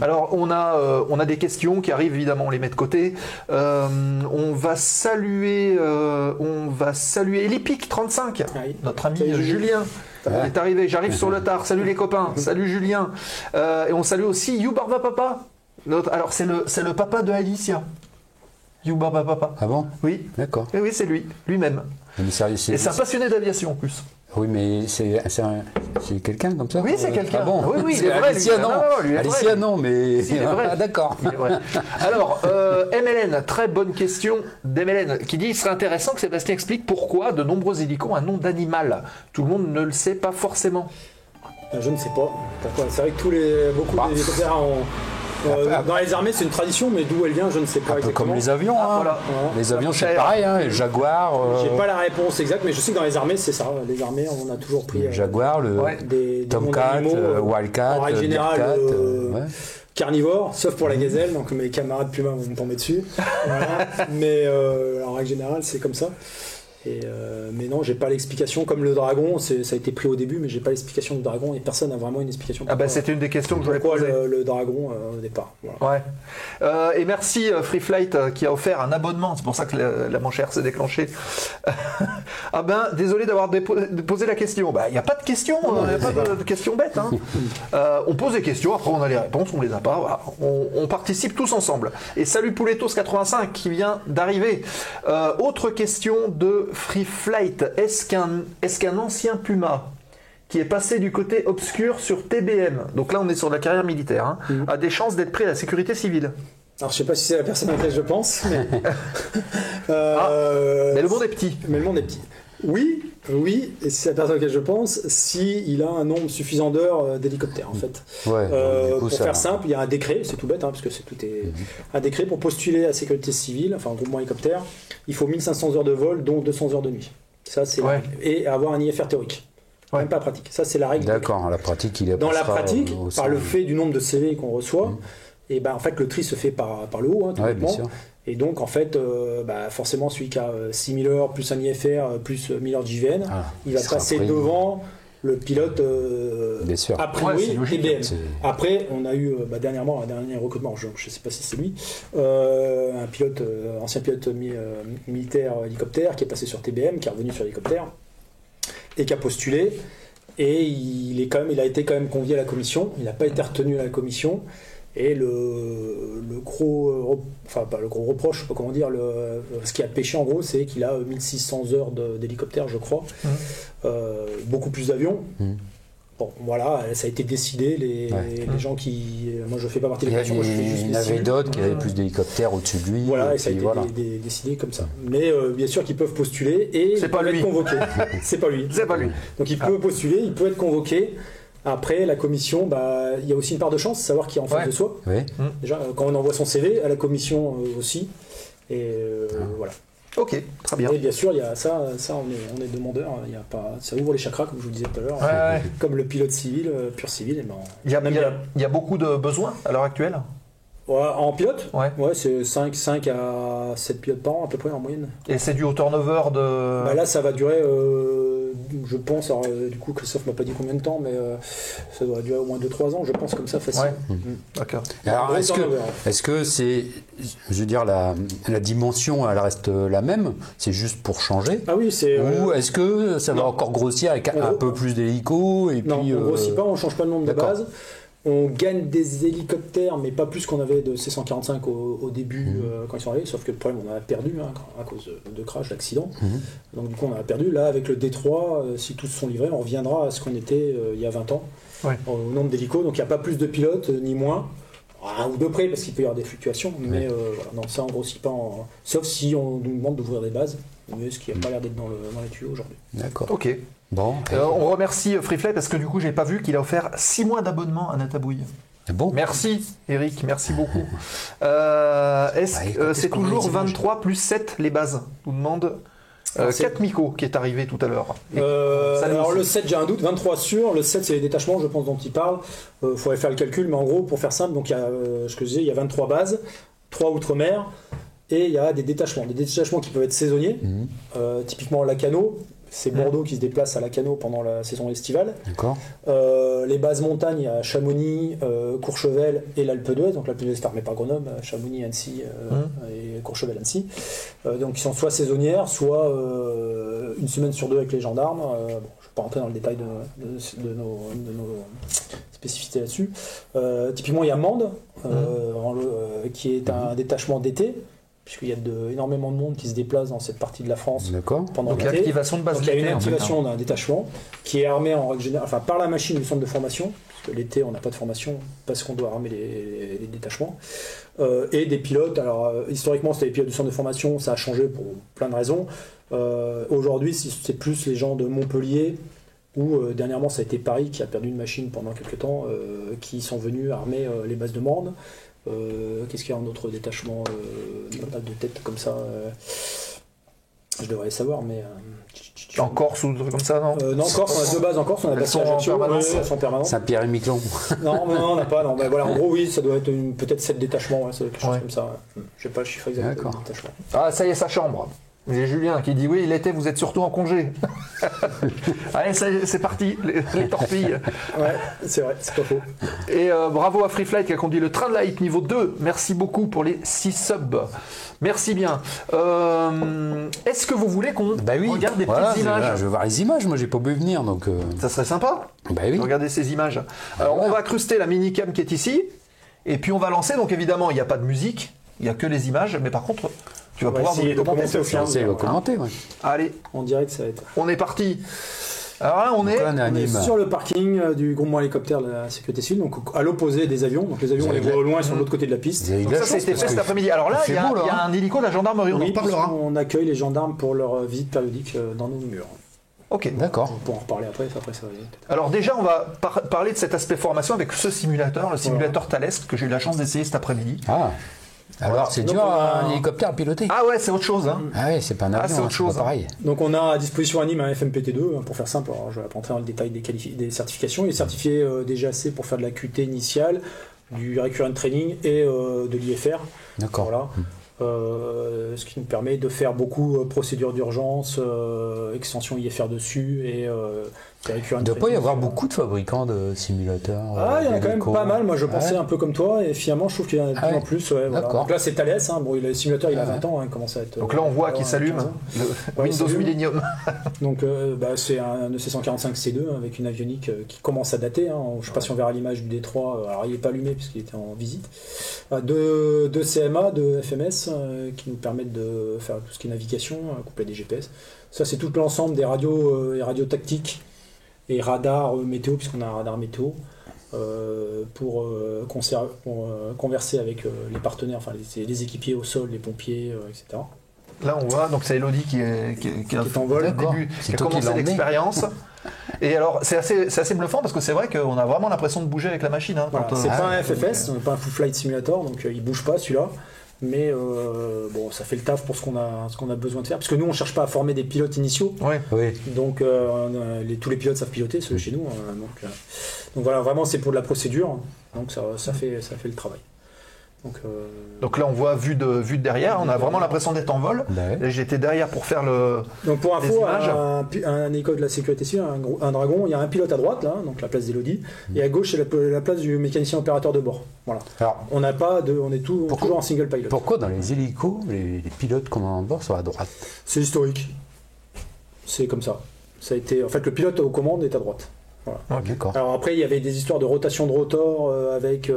Alors on a des questions qui arrivent, évidemment, on les met de côté. On va saluer Elipic 35, Oui. notre ami Salut, Julien. Il est arrivé, j'arrive sur le tard. Salut les copains, salut Julien. Et on salue aussi You Barba Papa. Alors c'est le papa de Alicia. You Barba Papa. Ah bon? Oui. D'accord. Oui, c'est lui-même. Mais Et c'est un passionné d'aviation en plus. Oui, mais c'est quelqu'un comme ça? Oui, c'est quelqu'un. Ah bon? Oui, il est vrai. Alicia, lui. non. Lui est Alicia, vrai. non, mais... Si, il est vrai. Ah, d'accord. Il est vrai. Alors, MLN, très bonne question d'MLN, qui dit il serait intéressant que Sébastien explique pourquoi de nombreux hélicos ont un nom d'animal. Tout le monde ne le sait pas forcément. Je ne sais pas. Pourquoi. C'est vrai que beaucoup d'hélicoptères dans les armées, c'est une tradition, mais d'où elle vient, je ne sais pas Un peu exactement. comme les avions. Hein. Voilà. Les avions, c'est pareil. Hein. Les Jaguar. J'ai pas la réponse exacte, mais je sais que dans les armées, c'est ça. Les armées, on a toujours pris Le Jaguar, le des Tomcat, noms d'animaux, Wildcat, en règle générale, Bearcat, carnivores, sauf pour la gazelle, donc mes camarades Puma vont me tomber dessus. Voilà. Mais en règle générale, c'est comme ça. Mais non, j'ai pas l'explication. Comme le dragon, ça a été pris au début, mais j'ai pas l'explication du dragon et personne n'a vraiment une explication. C'était une des questions que je voulais pourquoi poser. le dragon au départ. Voilà. Ouais. Et merci Free Flight qui a offert un abonnement. C'est pour ça que la manchère s'est déclenchée. Désolé d'avoir posé la question. Il n'y a pas de question. Il n'y a pas de questions bêtes. Hein. On pose des questions, après on a les réponses, on les a pas. Voilà. On participe tous ensemble. Et salut Pouletos85 qui vient d'arriver. Autre question de Free Flight, est-ce qu'un ancien Puma qui est passé du côté obscur sur TBM, donc là on est sur la carrière militaire, a des chances d'être pris à la sécurité civile? Alors je sais pas si c'est la personne à laquelle je pense, mais... mais le monde est petit. Mais le monde est petit. Oui, et c'est la personne à laquelle je pense, s'il a un nombre suffisant d'heures d'hélicoptères en fait. Pour faire simple, il y a un décret, c'est tout bête, parce que tout est un décret pour postuler à la sécurité civile, enfin un groupement hélicoptère, il faut 1500 heures de vol, dont 200 heures de nuit. Ça c'est et avoir un IFR théorique. Même pas pratique. Ça c'est la règle. D'accord, la pratique, il est dans la pratique, par le fait du nombre de CV qu'on reçoit, et en fait le tri se fait par le haut, tout bien sûr. Et donc en fait, forcément celui qui a 6000 heures plus un IFR plus 1000 heures de JVN, il va passer devant le pilote a priori TBM. Après, on a eu dernièrement un dernier recrutement, je ne sais pas si c'est lui, un pilote, ancien pilote militaire hélicoptère qui est passé sur TBM, qui est revenu sur l'hélicoptère et qui a postulé. Et il a été quand même convié à la commission. Il n'a pas été retenu à la commission. Et le gros reproche, je sais pas comment dire, ce qui a péché en gros, c'est qu'il a 1600 heures d'hélicoptère, je crois, beaucoup plus d'avions. Bon, voilà, ça a été décidé, les gens qui... Moi, je fais pas partie de la commission, il y en avait d'autres qui avaient plus d'hélicoptères au-dessus de lui. Voilà, et ça a été décidé comme ça. Mais bien sûr qu'ils peuvent postuler et ils peuvent être convoqués. C'est pas lui. C'est pas lui. Donc il peut postuler, il peut être convoqué. Après, la commission, il y a aussi une part de chance, savoir qui est en face de soi. Oui. Déjà, quand on envoie son CV, à la commission aussi. Et voilà. Ok, très bien. Et bien sûr, il y a ça on est demandeur. Il y a pas, ça ouvre les chakras, comme je vous le disais tout à l'heure. Comme le pilote civil, pur civil. Il y a beaucoup de besoins à l'heure actuelle. En pilote, c'est 5 à 7 pilotes par an à peu près en moyenne. Et c'est dû au turnover de... là, ça va durer, je pense, alors, du coup, Christophe m'a pas dit combien de temps, mais ça doit durer au moins 2-3 ans, je pense, comme ça, facile. D'accord. Alors, est-ce que c'est, je veux dire, la dimension, elle reste la même, c'est juste pour changer? Ah oui, c'est... Ou est-ce que ça va encore grossir avec un peu plus d'hélicos et non, puis, on grossit pas, on change pas le nombre de base. On gagne des hélicoptères, mais pas plus qu'on avait de C-145 au début quand ils sont arrivés, sauf que le problème, on en a perdu à cause de crash, d'accident. Donc du coup, on en a perdu. Là, avec le D3, si tous sont livrés, on reviendra à ce qu'on était il y a 20 ans, au nombre d'hélicos. Donc il n'y a pas plus de pilotes, ni moins. Un ou deux près, parce qu'il peut y avoir des fluctuations, mais non, ça, on grossit pas, sauf si on nous demande d'ouvrir des bases, mais ce qui n'a pas l'air d'être dans les tuyaux aujourd'hui. D'accord. Ok. Bon. On remercie FreeFly parce que du coup, j'ai pas vu qu'il a offert 6 mois d'abonnement à Natabouille. Bon. Merci Eric, merci beaucoup. C'est toujours 23 plus 7 les bases? Nous demande 4 Miko qui est arrivé tout à l'heure. Alors le 7, j'ai un doute, 23 sûr. Le 7, c'est les détachements, je pense, dont il parle. Faudrait faire le calcul, mais en gros, pour faire simple, donc il y a, ce que je disais, il y a 23 bases, 3 outre-mer, et il y a des détachements qui peuvent être saisonniers. Typiquement Lacano, c'est Bordeaux qui se déplace à Lacanau pendant la saison estivale. D'accord. Les bases montagnes, il y a Chamonix, Courchevel et l'Alpe d'Huez. Donc l'Alpe d'Huez ne permet pas Grenoble, Chamonix, Annecy et Courchevel, Annecy. Donc ils sont soit saisonnières, soit une semaine sur deux avec les gendarmes. Bon, je ne vais pas rentrer dans le détail de nos spécificités là-dessus. Typiquement, il y a Mende, qui est un détachement d'été, puisqu'il y a énormément de monde qui se déplace dans cette partie de la France pendant Donc l'été. l'activation de base Donc il y a une d'été, en fait, activation d'un détachement qui est armé en règle générale, enfin par la machine du centre de formation, parce que l'été on n'a pas de formation parce qu'on doit armer les détachements, et des pilotes. Alors historiquement c'était les pilotes du centre de formation, ça a changé pour plein de raisons. Aujourd'hui c'est plus les gens de Montpellier, ou dernièrement ça a été Paris qui a perdu une machine pendant quelques temps, qui sont venus armer les bases de Mende. Qu'est-ce qu'il y a en autre détachement pas de tête comme ça, je devrais savoir, mais En Corse ou des trucs comme ça, non non, en Corse, on a deux bases en Corse, on a Elles Bastia, sont en Ajaccio, permanence. elles sont en permanence. Saint-Pierre-et-Miquelon. Non, on n'a pas. Non. Ben, voilà, en gros, oui, ça doit être peut-être 7 détachements, ouais, ça doit être quelque chose Ouais. comme ça. Je sais pas le chiffre exact D'accord. des détachements. Ah, ça y est, sa chambre. J'ai Julien qui dit oui, l'été vous êtes surtout en congé. Allez, c'est parti, les torpilles. Ouais, c'est vrai, c'est pas faux. Et bravo à Free Flight qui a conduit le train de light niveau 2. Merci beaucoup pour les 6 subs. Merci bien. Est-ce que vous voulez qu'on regarde des voilà, petites images? je veux voir les images, moi j'ai pas pu venir donc. Ça serait sympa. Bah oui. Regardez ces images. Alors on va incruster la minicam qui est ici. Et puis on va lancer. Donc évidemment, il n'y a pas de musique, il n'y a que les images. Mais par contre, tu vas On va pouvoir essayer de commenter. commenter au fur et à C'est mesure. commenter, ouais. Allez, On dirait que ça va être. on est parti. Alors là, on est. Donc là, on est à On est Nîmes. sur le parking du groupement hélicoptère de la sécurité civile, donc à l'opposé des avions. Donc les avions, on les voit au loin, ils sont de l'autre côté de la piste. Vous avez eu de Donc la ça, chance, c'était parce fait que cet après-midi. Alors là, il il y, fait beau, là, a hein. un hélico de la gendarmerie. On en Oui, reparlera. on accueille les gendarmes pour leur visite périodique dans nos murs. Ok. D'accord. On pourra en reparler après ça va aller, peut-être. Alors déjà, on va parler de cet aspect formation avec ce simulateur, le simulateur Thales, que j'ai eu la chance d'essayer cet après-midi. Ah. Alors c'est Donc, dur on a un hélicoptère à piloter. Ah ouais, c'est autre chose. Hein. Ah oui, c'est pas un avion, c'est autre c'est chose, pas pareil. Donc on a à disposition à Nîmes un FMPT2, pour faire simple. Alors, je vais pas entrer dans le détail des certifications. Il est certifié DGAC pour faire de la QT initiale, du Recurrent Training et de l'IFR. D'accord. Voilà. Ce qui nous permet de faire beaucoup procédures d'urgence, extension IFR dessus et Recurrent Il ne doit pas y Training. avoir beaucoup de fabricants de simulateurs. Ah, il y en a quand même d'hélico. pas mal. Moi, je pensais Ouais. un peu comme toi, et finalement, je trouve qu'il y en a de plus Ah ouais. en plus. Ouais, voilà. D'accord. Donc là, c'est Thales. Hein. Bon, le simulateur, il a Ah 20 ans, hein, il commence à être. Donc là, on voit qu'il s'allume 15 ans. le Ouais, il Windows s'allume. Millennium. Donc, c'est un EC145 C2 avec une avionique qui commence à dater. Hein. Je ne sais pas si on verra l'image du D3. Alors, il n'est pas allumé puisqu'il était en visite. Deux CMA, deux FMS qui nous permettent de faire tout ce qui est navigation, couplé des GPS. Ça, c'est tout l'ensemble des radios et radios tactiques et radars météo, puisqu'on a un radar météo, pour converser avec les partenaires, enfin les équipiers au sol, les pompiers, etc. Là, on voit, donc c'est Elodie qui est en vol. D'accord. qui C'est a toi qui commencé l'as emmené. l'expérience. Et alors, c'est assez bluffant parce que c'est vrai qu'on a vraiment l'impression de bouger avec la machine. Hein, Voilà, quand, c'est pas un FFS, pas un Full Flight Simulator, donc il bouge pas celui-là. Mais bon, ça fait le taf pour ce qu'on a besoin de faire. Parce que nous, on cherche pas à former des pilotes initiaux. Ouais. Oui. Donc tous les pilotes savent piloter, ceux chez nous. Donc voilà, vraiment c'est pour de la procédure. Donc ça fait le travail. Donc là, on voit vue de derrière. On a vraiment l'impression d'être en vol. Bah ouais. Et j'étais derrière pour faire le. Donc pour Les info, images. un hélico de la sécurité civile, un dragon, il y a un pilote à droite, là, donc la place d'Elodie, et à gauche c'est la place du mécanicien opérateur de bord. Voilà. Alors, On n'a pas de, on est toujours en single pilot. pourquoi dans les hélicos, les pilotes qu'on a en bord sont à droite? C'est historique. C'est comme ça. Ça a été, en fait, le pilote aux commandes est à droite. Voilà. D'accord. Alors après, il y avait des histoires de rotation de rotor avec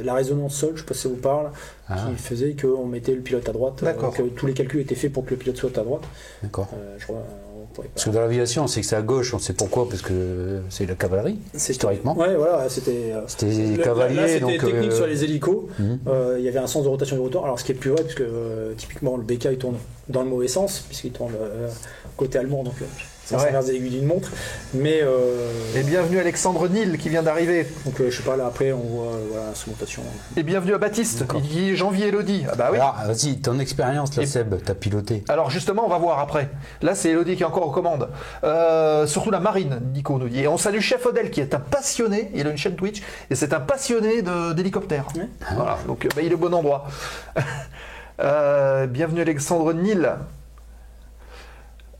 la résonance sol, je sais pas si ça vous parle, qui faisait qu'on mettait le pilote à droite, D'accord. que tous les calculs étaient faits pour que le pilote soit à droite. D'accord. On pourrait pas- Parce que dans l'aviation, on sait que c'est à gauche, on sait pourquoi, parce que c'est la cavalerie, historiquement. Ouais, voilà, c'était. C'était les Là, cavaliers, c'était donc. technique sur les hélicos. Mhm. Il y avait un sens de rotation du rotor. Alors, ce qui est plus vrai, puisque typiquement le BK il tourne dans le mauvais sens, puisqu'il tourne côté allemand, donc ça Ouais. s'inverse des aiguilles d'une montre. Mais Et bienvenue Alexandre Nil qui vient d'arriver. donc, je sais pas, là après, on voit voilà, instrumentation. Et bienvenue à Baptiste. Il dit Janvier Elodie. Ah bah oui. Alors, vas-y, ton expérience, là, Et- Seb, t'as piloté. Alors justement, on va voir après. Là, c'est Elodie qui est encore aux commandes. Surtout la marine, Nico nous dit. Et on salue Chef Odel qui est un passionné. Il a une chaîne Twitch et c'est un passionné d'hélicoptère. Ouais. Voilà. Donc il est au bon endroit. Bienvenue Alexandre Nil.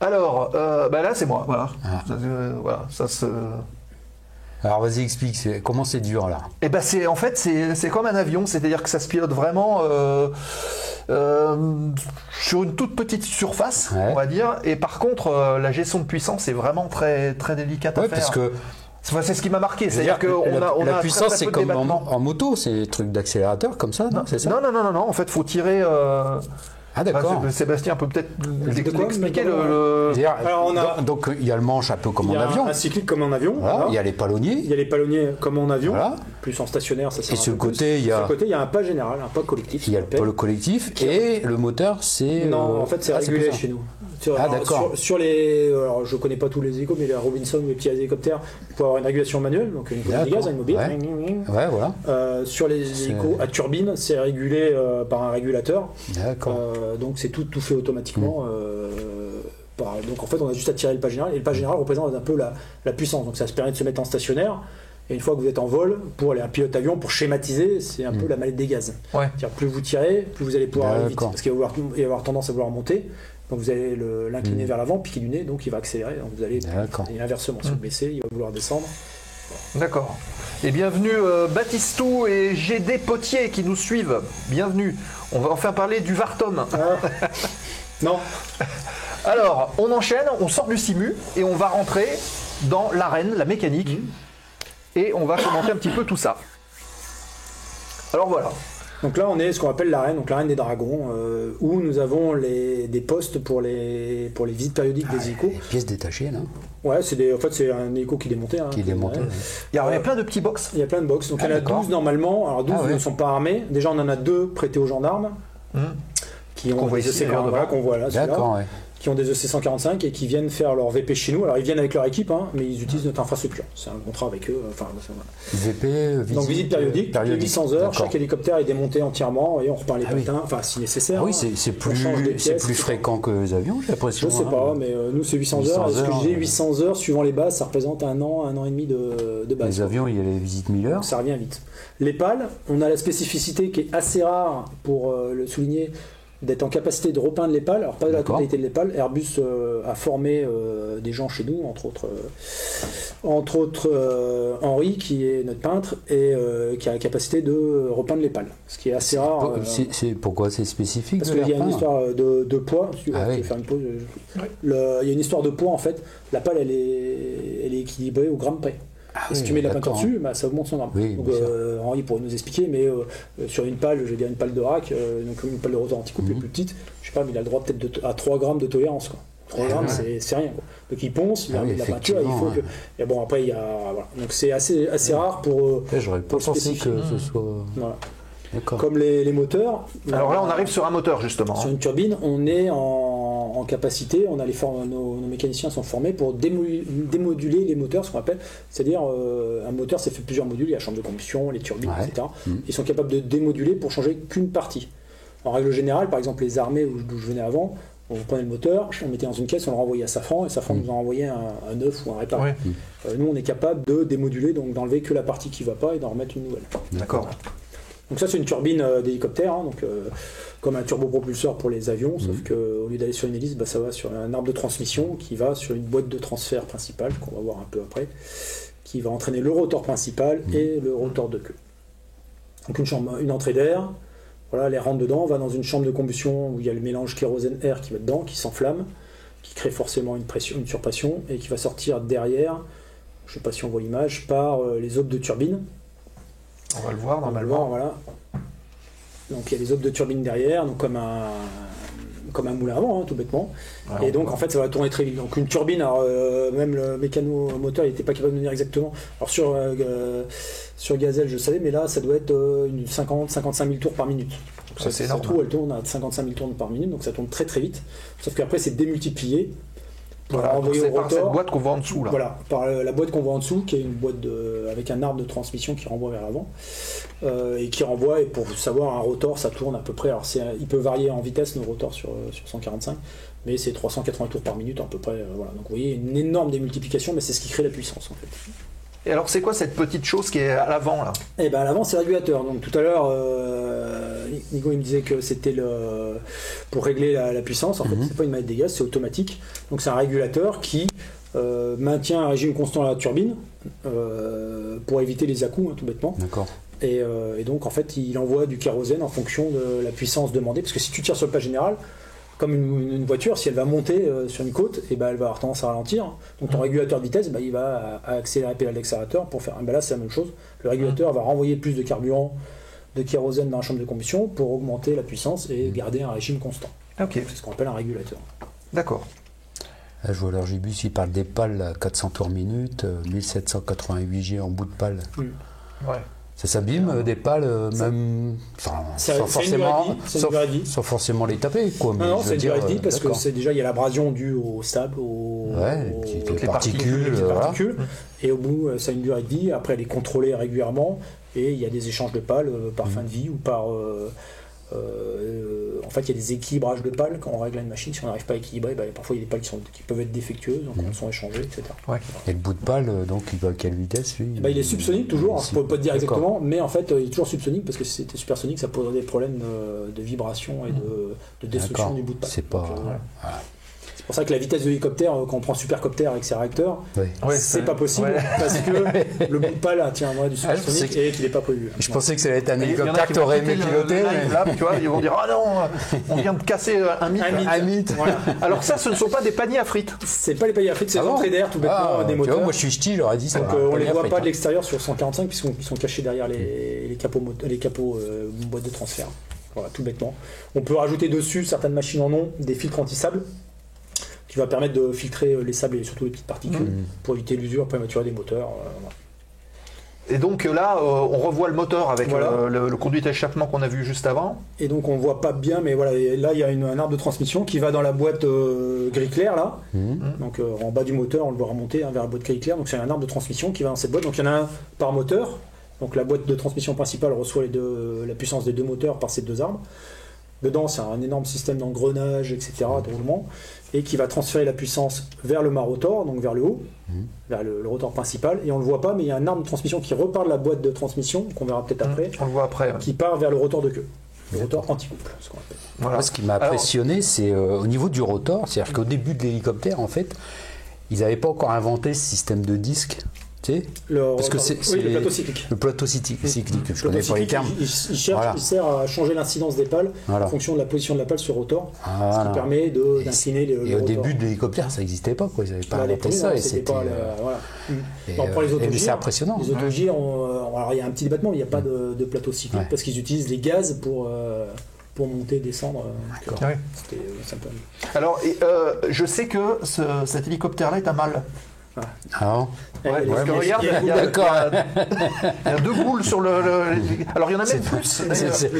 Alors, là c'est moi, voilà. Ah. Ça se... Alors vas-y, explique, comment c'est dur là? Eh ben c'est comme un avion, c'est-à-dire que ça se pilote vraiment sur une toute petite surface, Ouais. on va dire. Et par contre, la gestion de puissance est vraiment très très délicate à Ouais, faire. parce que C'est ce qui m'a marqué, c'est-à-dire qu'on a la très, puissance, très c'est peu de comme débattement. en moto, c'est des trucs d'accélérateur comme ça, non? C'est ça? Non. En fait, faut tirer. Ah d'accord. Sébastien peut peut-être quoi, expliquer mais le... C'est-à-dire, Alors, on a- donc il y a le manche un peu comme Il y en a avion. un cyclique comme en avion. Voilà, voilà. il y a les palonniers. Il y a les palonniers comme en avion, Voilà. plus en stationnaire, ça sert Et un sur peu le plus. côté, il y a- Sur le côté, il y a un pas général, un pas collectif. Il y a ce qu'on appelle. le collectif et le moteur, c'est. Non, en fait, c'est c'est régulé plus ça. chez nous. Ah, d'accord. Sur les. Alors, je connais pas tous les hélicos, mais les Robinson ou les petits hélicoptères, il faut avoir une régulation manuelle, donc une conduite de D'accord. gaz, une mobile. Ouais. Ouais, voilà. Sur les hélicos à turbine, c'est régulé par un régulateur. D'accord. Donc, c'est tout fait automatiquement. Donc, en fait, on a juste à tirer le pas général. Et le pas général représente un peu la puissance. Donc, ça se permet de se mettre en stationnaire. Et une fois que vous êtes en vol, pour un pilote avion, pour schématiser, c'est un peu la manette des gaz. Ouais. C'est-à-dire, plus vous tirez, plus vous allez pouvoir aller vite. D'accord. Parce qu'il va y avoir tendance à vouloir monter. Donc vous allez l'incliner vers l'avant, piquer du nez, donc il va accélérer. Donc vous allez. D'accord. Et inversement, si vous baissez, il va vouloir descendre. D'accord. Et bienvenue Baptistou et GD Potier qui nous suivent. Bienvenue. On va enfin parler du Vartom. Non. Alors, on enchaîne, on sort du simu et on va rentrer dans l'arène, la mécanique. Et on va commenter un petit peu tout ça. Alors voilà. Donc là, on est ce qu'on appelle l'arène, donc l'arène des dragons, où nous avons des postes pour les visites périodiques des hélicos. Les pièces détachées, là. Ouais, en fait, c'est un hélico qui est démonté. Qui est démonté. Ouais. Il y a plein de petits box. Il y a plein de box. Donc il y en a d'accord. 12 normalement. Alors 12 Ah ouais. ne sont pas armés. Déjà, on en a 2 prêtés aux gendarmes. Qui ont Qu'on voit des ici, EC, d'ailleurs, voilà, devant. qu'on voit là, celui-là. D'accord, ouais. Qui ont des EC145 et qui viennent faire leur VP chez nous. Alors ils viennent avec leur équipe, hein, mais ils utilisent notre infrastructure. C'est un contrat avec eux. Enfin, voilà. VP, visite. Donc visite périodique, toutes les 800 heures, D'accord. chaque hélicoptère est démonté entièrement et on repart les Ah oui. patins, enfin si nécessaire. Ah oui, hein. c'est On change des plus, c'est pièces, plus etc. fréquent que les avions, j'ai l'impression. Je sais hein. pas, mais nous c'est 800 heures. Et ce que je disais, 800 heures suivant les bases, ça représente un an et demi de base. Les avions, il y a les visites 1000 heures. Donc ça revient vite. Les pales, on a la spécificité qui est assez rare pour le souligner, d'être en capacité de repeindre les pales. Alors pas la D'accord. totalité de les pales. Airbus a formé des gens chez nous, entre autres Henri qui est notre peintre et qui a la capacité de repeindre les pales. Ce qui est assez rare. Pourquoi c'est spécifique Parce de qu'il y a les une repeindre histoire de poids. Si tu veux, Ah tu veux oui. faire une pause. Il y a une histoire de poids en fait. La pale elle est équilibrée au gramme près. Ah Et si oui, tu mets de la peinture d'accord. dessus, bah, ça augmente son gramme. Oui, donc bien sûr. Henri pourrait nous expliquer, mais sur une pale, je vais dire une pale de rack, donc une pale de rotor anti-coupe est plus petite, je sais pas, mais il a le droit peut-être à 3 grammes de tolérance. Quoi. 3 grammes, c'est rien. Quoi. Donc il ponce, il Ah a oui, mis de la peinture, il faut que. effectivement, Et bon, après, il y a. Voilà. Donc c'est assez rare pour. J'aurais pas pour pensé spécifier. que ce soit. Voilà. D'accord. Comme les moteurs. Alors là, on arrive sur un moteur justement. Sur une turbine, on est en capacité, nos mécaniciens sont formés pour démoduler les moteurs, ce qu'on appelle, c'est-à-dire un moteur, c'est fait plusieurs modules, il y a la chambre de combustion, les turbines, Ouais. etc. Ils sont capables de démoduler pour changer qu'une partie. En règle générale, par exemple, les armées d'où je venais avant, on prenait le moteur, on le mettait dans une caisse, on le renvoyait à Safran, et Safran nous en renvoyait un neuf ou un réparé. Ouais. Nous, on est capable de démoduler, donc d'enlever que la partie qui ne va pas et d'en remettre une nouvelle. D'accord. Donc ça c'est une turbine d'hélicoptère, hein, donc comme un turbopropulseur pour les avions, sauf qu'au lieu d'aller sur une hélice, ça va sur un arbre de transmission qui va sur une boîte de transfert principale, qu'on va voir un peu après, qui va entraîner le rotor principal et le rotor de queue. Donc une entrée d'air, voilà, l'air rentre dedans, va dans une chambre de combustion où il y a le mélange kérosène-air qui va dedans, qui s'enflamme, qui crée forcément une surpression, et qui va sortir derrière, je ne sais pas si on voit l'image, par les aubes de turbine. On va le voir On va le normalement. voir, voilà. Donc il y a des aubes de turbine derrière, donc comme un moulin à vent, hein, tout bêtement. Ouais, Et donc en fait ça va tourner très vite. Donc une turbine, alors, même le mécano-moteur il n'était pas capable de venir exactement. Alors sur Gazelle je savais, mais là ça doit être une 50-55 000 tours par minute. Donc Ça, c'est énorme. Cette roue elle tourne à 55 000 tours par minute, donc ça tourne très très vite. Sauf qu'après c'est démultiplié. Voilà, donc renvoyer c'est au par rotor. cette boîte qu'on voit en dessous là. Voilà, par la boîte qu'on voit en dessous, qui est une boîte avec un arbre de transmission qui renvoie vers l'avant, et qui renvoie, et pour savoir, un rotor, ça tourne à peu près, alors il peut varier en vitesse, nos rotors sur 145, mais c'est 380 tours par minute à peu près, voilà. Donc vous voyez, une énorme démultiplication, mais c'est ce qui crée la puissance en fait. Et alors c'est quoi cette petite chose qui est à l'avant là? Et ben à l'avant c'est le régulateur, donc tout à l'heure Nico il me disait que c'était pour régler la puissance. En fait, c'est pas une manette des gaz, c'est automatique. Donc c'est un régulateur qui maintient un régime constant à la turbine pour éviter les à-coups, tout bêtement. D'accord. Et donc en fait, il envoie du kérosène en fonction de la puissance demandée. Parce que si tu tires sur le plat général, comme une voiture, si elle va monter sur une côte, et ben elle va avoir tendance à ralentir. Donc ton régulateur de vitesse, il va accélérer la pédale d'accélérateur pour faire. Là, c'est la même chose. Le régulateur va renvoyer plus de carburant, de kérosène dans la chambre de combustion pour augmenter la puissance et garder un régime constant. Ok. C'est ce qu'on appelle un régulateur. D'accord. Là, je vois l'Argibus, il parle des pales à 400 tours minute, 1788 G en bout de pale. Ouais. Ça s'abîme des pales, même sans forcément les taper, quoi. Non, c'est du RFD parce que c'est déjà il y a l'abrasion due au sable, toutes les particules. Et au bout, ça a une durée de vie. Après, elle est contrôlée régulièrement et il y a des échanges de pales par fin de vie ou par. En fait, il y a des équilibrages de pales quand on règle une machine. Si on n'arrive pas à équilibrer, parfois il y a des pales qui peuvent être défectueuses, donc elles sont échangées, etc. Ouais. Et le bout de pale, donc il va à quelle vitesse lui il est subsonique toujours, je ne peux pas te dire exactement, mais en fait il est toujours subsonique parce que si c'était supersonique, ça poserait des problèmes de vibration et de destruction du bout de pale. C'est pas. C'est pour ça que la vitesse de l'hélicoptère, quand on prend supercoptère avec ses réacteurs, c'est pas possible parce que le bout de pale tient du supersonique et qu'il n'est pas prévu. Je pensais que ça allait être un hélicoptère que tu aurais aimé piloter. Là, tu vois, ils vont dire ah non, on vient de casser un mythe. Un mythe. Voilà. Alors ça, ce ne sont pas des paniers à frites. C'est pas les paniers à frites, c'est l'entrée d'air tout bêtement des moteurs. Tu vois, moi je suis ch'ti, j'aurais dit ça. Donc on les voit pas de l'extérieur sur 145 puisqu'ils sont cachés derrière les capots boîte de transfert. Voilà, tout bêtement. On peut rajouter dessus, certaines machines en ont, des filtres anti-sable qui va permettre de filtrer les sables et surtout les petites particules pour éviter l'usure prématurée des moteurs. Et donc là, on revoit le moteur avec le conduit d'échappement qu'on a vu juste avant. Et donc on voit pas bien, mais voilà, et là il y a un arbre de transmission qui va dans la boîte gris clair là. Donc en bas du moteur, on le voit remonter vers la boîte gris clair. Donc c'est un arbre de transmission qui va dans cette boîte. Donc il y en a un par moteur. Donc la boîte de transmission principale reçoit la puissance des deux moteurs par ces deux arbres. Dedans, c'est un énorme système d'engrenage, etc., de roulement, et qui va transférer la puissance vers le mât rotor, donc vers le haut, vers le rotor principal. Et on ne le voit pas, mais il y a un arbre de transmission qui repart de la boîte de transmission, qu'on verra peut-être après, on le voit après, qui part vers le rotor de queue. Le rotor anti-couple, ce qu'on appelle. Moi, ce qui m'a impressionné, c'est au niveau du rotor, c'est-à-dire qu'au début de l'hélicoptère, en fait, ils n'avaient pas encore inventé ce système de disque. Parce que c'est le plateau cyclique. Le plateau cyclique, je connais pas les termes. Il sert à changer l'incidence des pales en fonction de la position de la pale sur le rotor, ce qui permet d'incliner le rotor. Et au début de l'hélicoptère, ça n'existait pas, quoi. Ils n'avaient pas inventé ça. C'est impressionnant. Les autogires, alors il y a un petit débattement, il n'y a pas de plateau cyclique parce qu'ils utilisent les gaz pour monter, descendre. C'était sympa. Alors, je sais que cet hélicoptère-là est un mâle. Parce que regarde, il y a deux boules sur le. Alors il y en a même plus.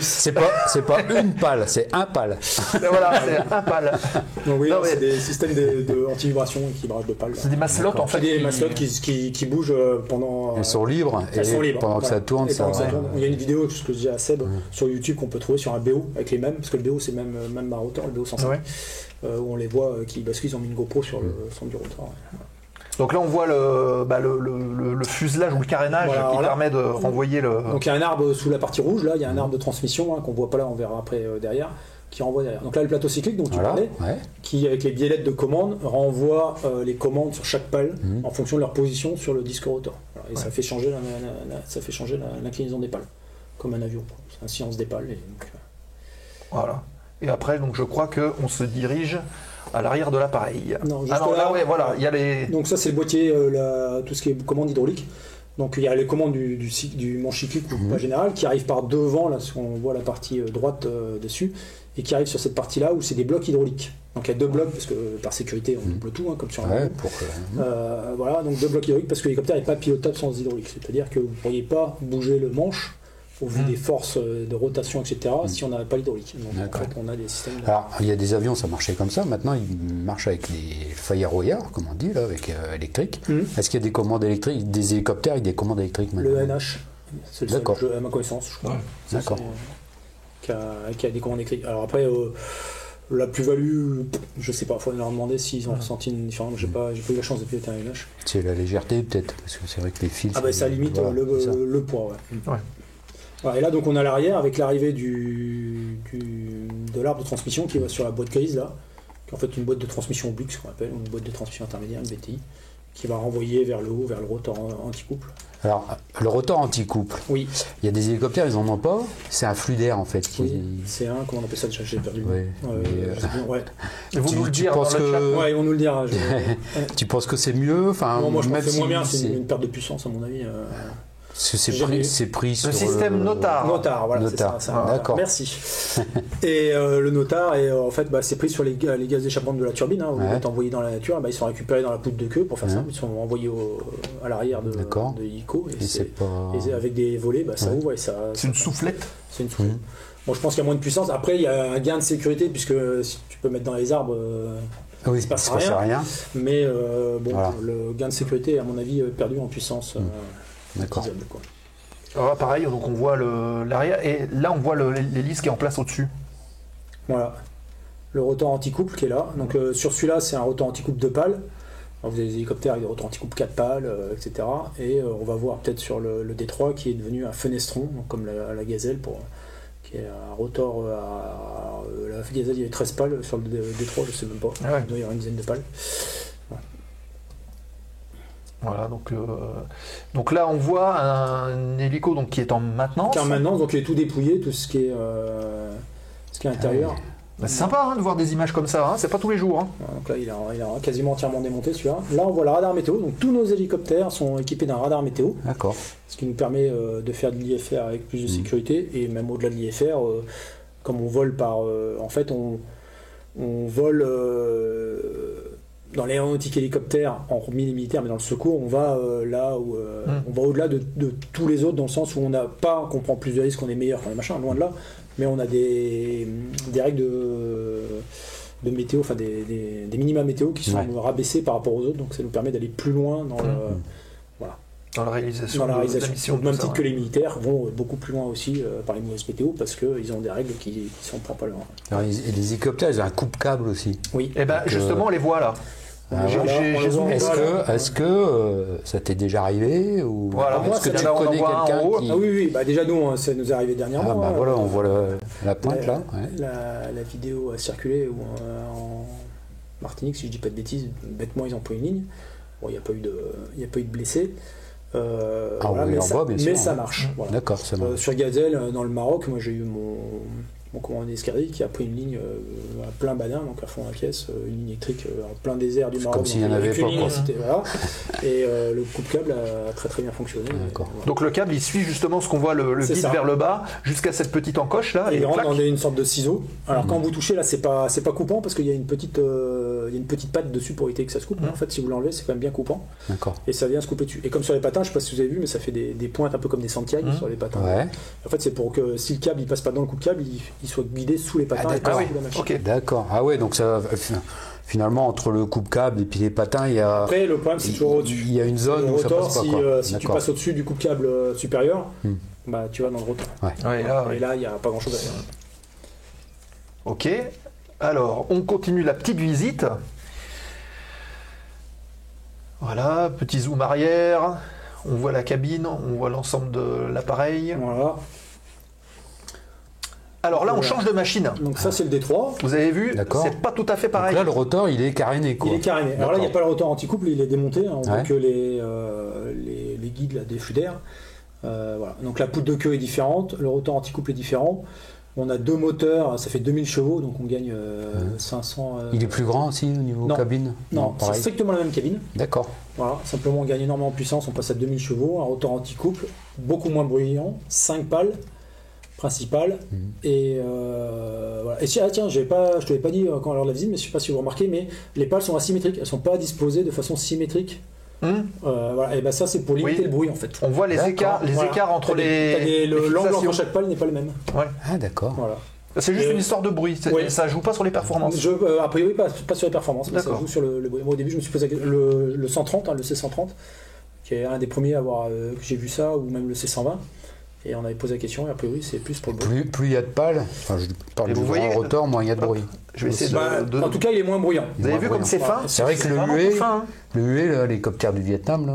C'est pas une pale, c'est un pale. Voilà, c'est un pale. Donc oui, c'est des systèmes anti-vibration, équilibrage de pales. C'est des maslottes en fait. Des maslottes qui bougent pendant. Elles sont libres. Pendant que ça tourne. Il y a une vidéo, ce que je dis à Seb, sur YouTube qu'on peut trouver sur un BO avec les mêmes, parce que le BO c'est même ma rotor, le BO 105, où on les voit qui basculent, ils ont mis une GoPro sur le centre du rotor. Donc là, on voit le fuselage ou le carénage qui permet de renvoyer le. Donc il y a un arbre sous la partie rouge, là, il y a un arbre de transmission qu'on voit pas là, on verra après derrière, qui renvoie derrière. Donc là, le plateau cyclique dont tu parlais, qui avec les biellettes de commande renvoie les commandes sur chaque pale en fonction de leur position sur le disque rotor. Voilà, et ça fait changer l'inclinaison des pales, comme un avion. C'est un silence des pales. Voilà. Et après, donc je crois qu'on se dirige à l'arrière de l'appareil. Il y a les. Donc ça c'est le boîtier, tout ce qui est commande hydraulique. Donc il y a les commandes du manche cyclique ou pas général qui arrivent par devant, là on voit la partie droite dessus, et qui arrivent sur cette partie là où c'est des blocs hydrauliques. Donc il y a deux blocs parce que par sécurité on double tout, comme sur un avion. Voilà, donc deux blocs hydrauliques parce que l'hélicoptère n'est pas pilotable sans hydraulique. C'est-à-dire que vous ne pourriez pas bouger le manche au vu des forces de rotation, etc., si on n'avait pas l'hydraulique. Donc en fait, on a des systèmes... Alors, il y a des avions, ça marchait comme ça. Maintenant, ils marchent avec les Firewire, comme on dit, là, avec électrique. Est-ce qu'il y a des commandes électriques, des hélicoptères avec des commandes électriques maintenant? Le NH, c'est le seul jeu, à ma connaissance, je crois. D'accord. Qui a des commandes électriques. Alors après... la plus-value, je sais pas, il faut leur demander s'ils ont ressenti une différence. J'ai pas eu la chance de piloter un NH. C'est la légèreté peut-être, parce que c'est vrai que les fils. Ça limite le poids, Voilà, et là, donc, on a l'arrière avec l'arrivée de l'arbre de transmission qui va sur la boîte grise, là, qui est en fait une boîte de transmission oblique, ce qu'on appelle, ou une boîte de transmission intermédiaire, une BTI, qui va renvoyer vers le haut, vers le rotor anti-couple. Alors, le rotor anti-couple, Oui, il y a des hélicoptères, ils n'en ont pas. C'est un flux d'air, en fait. oui, c'est un, comment on appelle ça déjà, j'ai perdu le nom. Ouais, mais, je sais plus, ouais. Vous nous le dire dans penses le chat. que... Ouais, ils vont nous le dire. Tu penses que c'est mieux, enfin, Non, moi, je pense même que c'est moins si bien, c'est une perte de puissance, à mon avis. Parce que c'est Jamais- pris sur système Notar. Notar, voilà, Notar. c'est ça. D'accord. Merci. Et le Notar, en fait, c'est pris sur les gaz d'échappement de la turbine. Hein, Ouais. Vous êtes envoyé dans la nature, ils sont récupérés dans la poutre de queue, pour faire ça. Ils sont envoyés à l'arrière de l'hélico. Et c'est pas... Et avec des volets, ça ouvre et ça. C'est une soufflette. C'est une soufflette. Bon, je pense qu'il y a moins de puissance. Après, il y a un gain de sécurité, puisque si tu peux mettre dans les arbres. Oui, il se passe ça passe rien. Mais bon, Voilà. le gain de sécurité est, à mon avis, perdu en puissance. D'accord. utilisable, quoi. Alors là, pareil, donc on voit l'arrière, et là on voit l'hélice qui est en place au-dessus. Voilà. Le rotor anti-couple qui est là. Donc sur celui-là, c'est un rotor anti-couple 2 pales. Alors, vous avez des hélicoptères avec des rotors anti-couple 4 pales, etc. Et on va voir peut-être sur le D3 qui est devenu un fenestron, donc comme la Gazelle, qui est un rotor la Gazelle, il y avait 13 pales. Sur le D3, je sais même pas. Ah ouais. Il doit y avoir une dizaine de pales. Voilà, donc là on voit un hélico donc, qui est en maintenance. Car maintenant, donc il est tout dépouillé, tout ce qui est intérieur. Bah, c'est sympa hein, de voir des images comme ça, hein, c'est pas tous les jours. Hein. Voilà, donc là, il est quasiment entièrement démonté celui-là. Là, on voit le radar météo. Donc tous nos hélicoptères sont équipés d'un radar météo, D'accord. ce qui nous permet de faire de l'IFR avec plus de sécurité. Et même au-delà de l'IFR, comme on vole en fait, on vole dans l'aéronautique hélicoptère en militaire, mais dans le secours, on va là où on va au-delà de tous les autres, dans le sens où on n'a pas, qu'on prend plus de risques, qu'on est meilleur, qu'on est machin, loin de là. Mais on a des règles de météo, enfin des minima météo qui sont rabaissés par rapport aux autres, donc ça nous permet d'aller plus loin dans Dans la réalisation. la mission, Au même tout ça, titre que les militaires vont beaucoup plus loin aussi par les mauvaises météo, parce qu'ils ont des règles qui sont pas loin. Alors, les hélicoptères, ils ont un coupe-câble aussi. Oui. Et ben justement, on les voit là. Est-ce que ça t'est déjà arrivé ou Voilà, est-ce que tu là, on en connais voit un quelqu'un en haut. qui... Ah oui, déjà nous, ça nous est arrivé dernièrement. Ah bah voilà, on voit la pointe là. Ouais. La vidéo a circulé en Martinique, si je dis pas de bêtises, bêtement ils ont pris une ligne. Bon, il n'y a pas eu de blessés. Mais ça marche. Voilà. D'accord, ça marche. Sur Gazelle, dans le Maroc, moi j'ai eu mon commandant d'escadrille qui a pris une ligne à plein badin, donc à fond à la caisse, une ligne électrique en plein désert du Maroc. Comme s'il n'y en avait pas. Voilà. Et le coupe-câble a très bien fonctionné. D'accord. Voilà. Donc le câble il suit justement ce qu'on voit le guide ça. vers le bas jusqu'à cette petite encoche là. Et il rentre clac. dans une sorte de ciseau. Alors quand vous touchez là, c'est pas coupant parce qu'il y a une petite patte dessus pour éviter que ça se coupe. Mais en fait, si vous l'enlevez, c'est quand même bien coupant. D'accord. Et ça vient se couper dessus. Et comme sur les patins, je sais pas si vous avez vu, mais ça fait des pointes un peu comme des sentiailles sur les patins. Ouais. En fait, c'est pour que si le câble il passe pas dans le coupe-câble, il soit guidé sous les patins. Et pas d'accord. sous la machine. Ok. D'accord. Ah ouais, donc ça finalement entre le coupe-câble et puis les patins, il y a Après, le problème c'est toujours au-dessus. il y a une zone Le où ça rotor, passe pas si, quoi. si tu D'accord. passes au-dessus du coupe-câble supérieur, bah tu vas dans le rotor. Ouais, là, Et là, il n'y a pas grand-chose à faire. Ok. Alors, on continue la petite visite. Voilà, petit zoom arrière. On voit la cabine, on voit l'ensemble de l'appareil. Voilà. Alors là, on Voilà. change de machine. Donc ça, c'est le D3. Vous avez vu, D'accord. c'est pas tout à fait Donc pareil. là, le rotor, il est caréné quoi. Il est caréné. Alors là, il n'y a pas le rotor anti-couple, il est démonté. On voit Ouais. que les guides là, des flux d'air. Voilà. Donc la poutre de queue est différente, le rotor anti-couple est différent. On a 2 moteurs, ça fait 2000 chevaux, donc on gagne 500. Il est plus grand aussi au niveau Non. cabine. Non, c'est pareil. strictement la même cabine. D'accord. Voilà. Simplement, on gagne énormément en puissance, on passe à 2000 chevaux, un rotor anti-couple, beaucoup moins bruyant, 5 pales principales. Et voilà. Et tiens, je te l'ai pas dit quand lors de la visite, mais je sais pas si vous remarquez, mais les pales sont asymétriques, elles sont pas disposées de façon symétrique. Voilà. Et ben ça, c'est pour limiter Oui. le bruit en fait. On voit les D'accord. écarts, Voilà. écarts entre T'as les l'angle fixations. entre chaque pale n'est pas le même. Ah d'accord. Voilà. C'est juste Et- une histoire de bruit, Oui. ça joue pas sur les performances. A priori, pas sur les performances, mais ça D'accord. joue sur le bruit. Moi, au début, je me suis posé le 130, le C130, qui est un des premiers à avoir que j'ai vu ça, ou même le C120. Et on avait posé la question, et a priori, c'est plus pour le bruit. Plus il y a de pales, enfin, je parle Et du vous voyez- grand rotor, moins il y a de bruit. Je vais essayer de... En tout cas, il est moins bruyant. Vous avez vu comme c'est fin? C'est vrai que vraiment le huée, fin, hein. l'hélicoptère du Vietnam, là,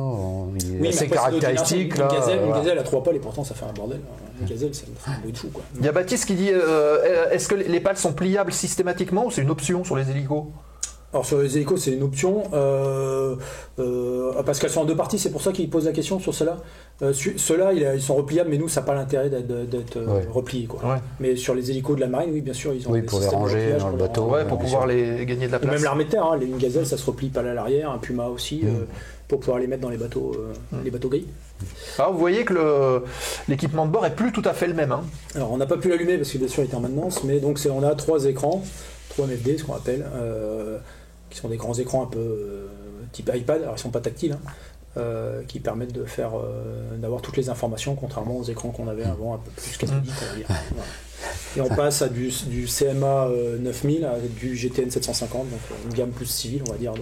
il est Oui, assez mais après, c'est d'autres caractéristique. générations. Là, Une voilà. gazelle à 3 pales, et pourtant, ça fait un bordel. Une gazelle, ça fait un bruit de fou, quoi. Il y a Baptiste qui dit est-ce que les pales sont pliables systématiquement ou c'est une option sur les hélicos? Alors sur les hélicos, c'est une option, parce qu'elles sont en 2 parties, c'est pour ça qu'il pose la question sur ceux-là. Ceux-là, ils sont repliables, mais nous, ça n'a pas l'intérêt d'être repliés. Quoi. Ouais. Mais sur les hélicos de la marine, oui, bien sûr, ils ont Oui, des pour les systèmes de ranger repliage dans le pour les bateau. ranger. Ouais, pour bien pouvoir sûr. gagner de la Ou place. même l'armée de terre, hein, une gazelle, ça se replie pas à l'arrière, un puma aussi, pour pouvoir les mettre dans les bateaux gris. Alors vous voyez que l'équipement de bord est plus tout à fait le même. Hein. Alors on n'a pas pu l'allumer parce que bien sûr il était en maintenance, mais donc on a 3 écrans, 3 MFD, ce qu'on appelle, qui sont des grands écrans un peu type iPad, alors ils sont pas tactiles, hein, qui permettent de faire d'avoir toutes les informations, contrairement aux écrans qu'on avait avant, un peu plus cathodiques, on va dire. Voilà. Et on passe à du CMA 9000 à du GTN 750, donc une gamme plus civile, on va dire,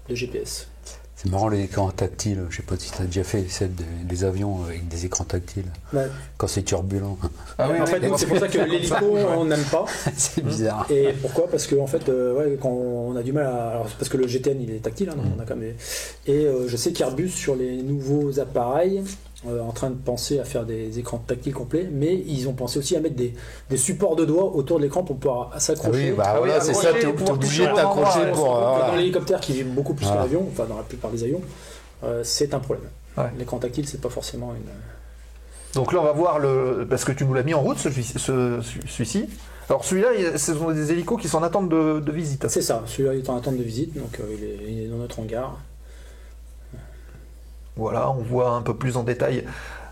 de GPS. C'est marrant les écrans tactiles, je sais pas si tu as déjà fait des avions avec des écrans tactiles, Ouais. quand c'est turbulent. Ah oui, En fait, c'est pour ça que l'hélico, on n'aime pas. C'est bizarre. Et pourquoi? Parce que en fait, quand on a du mal à... Alors, c'est parce que le GTN, il est tactile, hein, donc on a quand même... Et je sais qu'Airbus, sur les nouveaux appareils, en train de penser à faire des écrans tactiles complets, mais ils ont pensé aussi à mettre des supports de doigts autour de l'écran pour pouvoir s'accrocher. Oui, bah Ah oui, voilà, c'est ça, accrocher t'es pour obligé de toucher au t'accrocher endroit, pour... Dans voilà. l'hélicoptère qui vibre beaucoup plus Voilà. que l'avion, enfin dans la plupart des avions, c'est un problème. Ouais. L'écran tactile, c'est pas forcément une... Donc là on va voir parce que tu nous l'as mis en route celui-ci. Alors celui-là, ce sont des hélicos qui sont en attente de visite. C'est ça, celui-là est en attente de visite, donc il est dans notre hangar. Voilà, on voit un peu plus en détail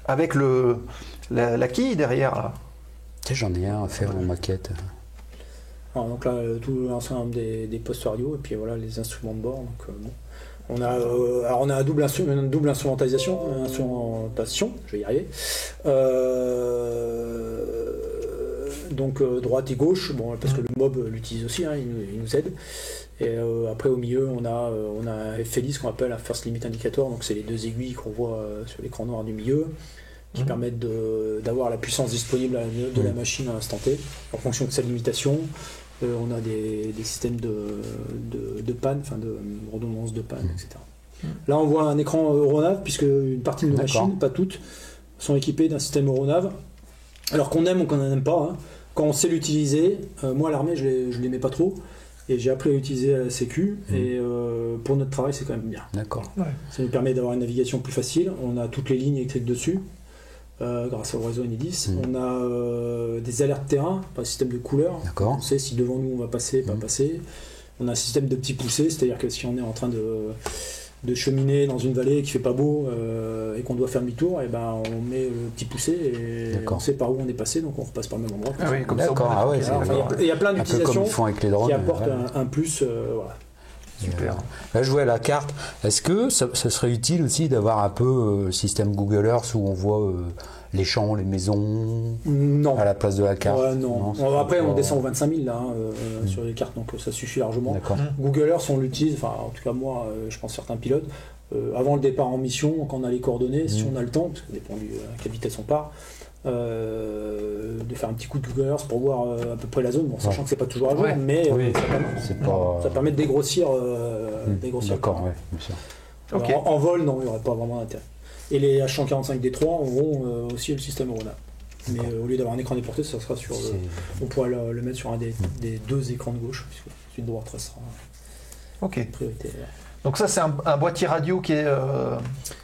avec la quille derrière. Là. Tu sais, j'en ai un à faire en maquette. Alors, donc là, tout l'ensemble des postes radio, et puis voilà, les instruments de bord. Donc, bon. On a une double instrumentation, je vais y arriver. Donc droite et gauche, bon, parce que le mob l'utilise aussi, hein, il nous aide. Et après au milieu, on a FLI, ce qu'on appelle un First Limit Indicator, donc c'est les 2 aiguilles qu'on voit sur l'écran noir du milieu, qui permettent d'avoir la puissance disponible de la machine à l'instant T, en fonction de sa limitation. On a des systèmes de panne, enfin de redondance de panne, etc. Là, on voit un écran Euronav, puisque une partie de nos machines, pas toutes, sont équipées d'un système Euronav. Alors qu'on aime ou qu'on n'aime pas, hein. Quand on sait l'utiliser, moi à l'armée, je ne l'aimais pas trop, et j'ai appris à l'utiliser à la Sécu, et pour notre travail, c'est quand même bien. D'accord. Ouais. Ça nous permet d'avoir une navigation plus facile. On a toutes les lignes électriques dessus, grâce au réseau Enedis. On a des alertes terrain, pas un système de couleurs. D'accord. On sait si devant nous on va passer, pas passer. On a un système de petits poussés, c'est-à-dire que si on est en train de cheminer dans une vallée qui fait pas beau et qu'on doit faire demi-tour, et ben on met le petit poussé et on sait par où on est passé, donc on repasse par le même endroit. Ah oui, comme ça, D'accord, ah ouais, Voilà, c'est enfin, il y a plein un peu comme d'utilisations ils font avec les drones. qui apportent voilà. un plus. Voilà. Super. Là, je vois la carte. Est-ce que ça serait utile aussi d'avoir un peu le système Google Earth où on voit les champs, les maisons Non. à la place de la carte? Ouais, non. c'est Après, on pas- descend aux 25 000 là, sur les cartes, donc ça suffit largement. D'accord. Google Earth, on l'utilise, enfin, en tout cas, moi, je pense certains pilotes, avant le départ en mission, quand on a les coordonnées, si on a le temps, parce que ça dépend à quelle vitesse on part, de faire un petit coup de Google Earth pour voir à peu près la zone, bon, sachant que c'est pas toujours à jour, Ouais. mais Oui, ça, c'est pas... ça permet de dégrossir. dégrossir le D'accord, terrain. ouais, bien sûr. Ok. Alors, en vol, non, il n'y aurait pas vraiment d'intérêt. Et les H145D3 auront aussi le système Euronav. Mais au lieu d'avoir un écran déporté, ça sera sur on pourra le mettre sur un des 2 écrans de gauche, puisque celui de droite restera Ok. prioritaire. Donc ça, c'est un boîtier radio qui est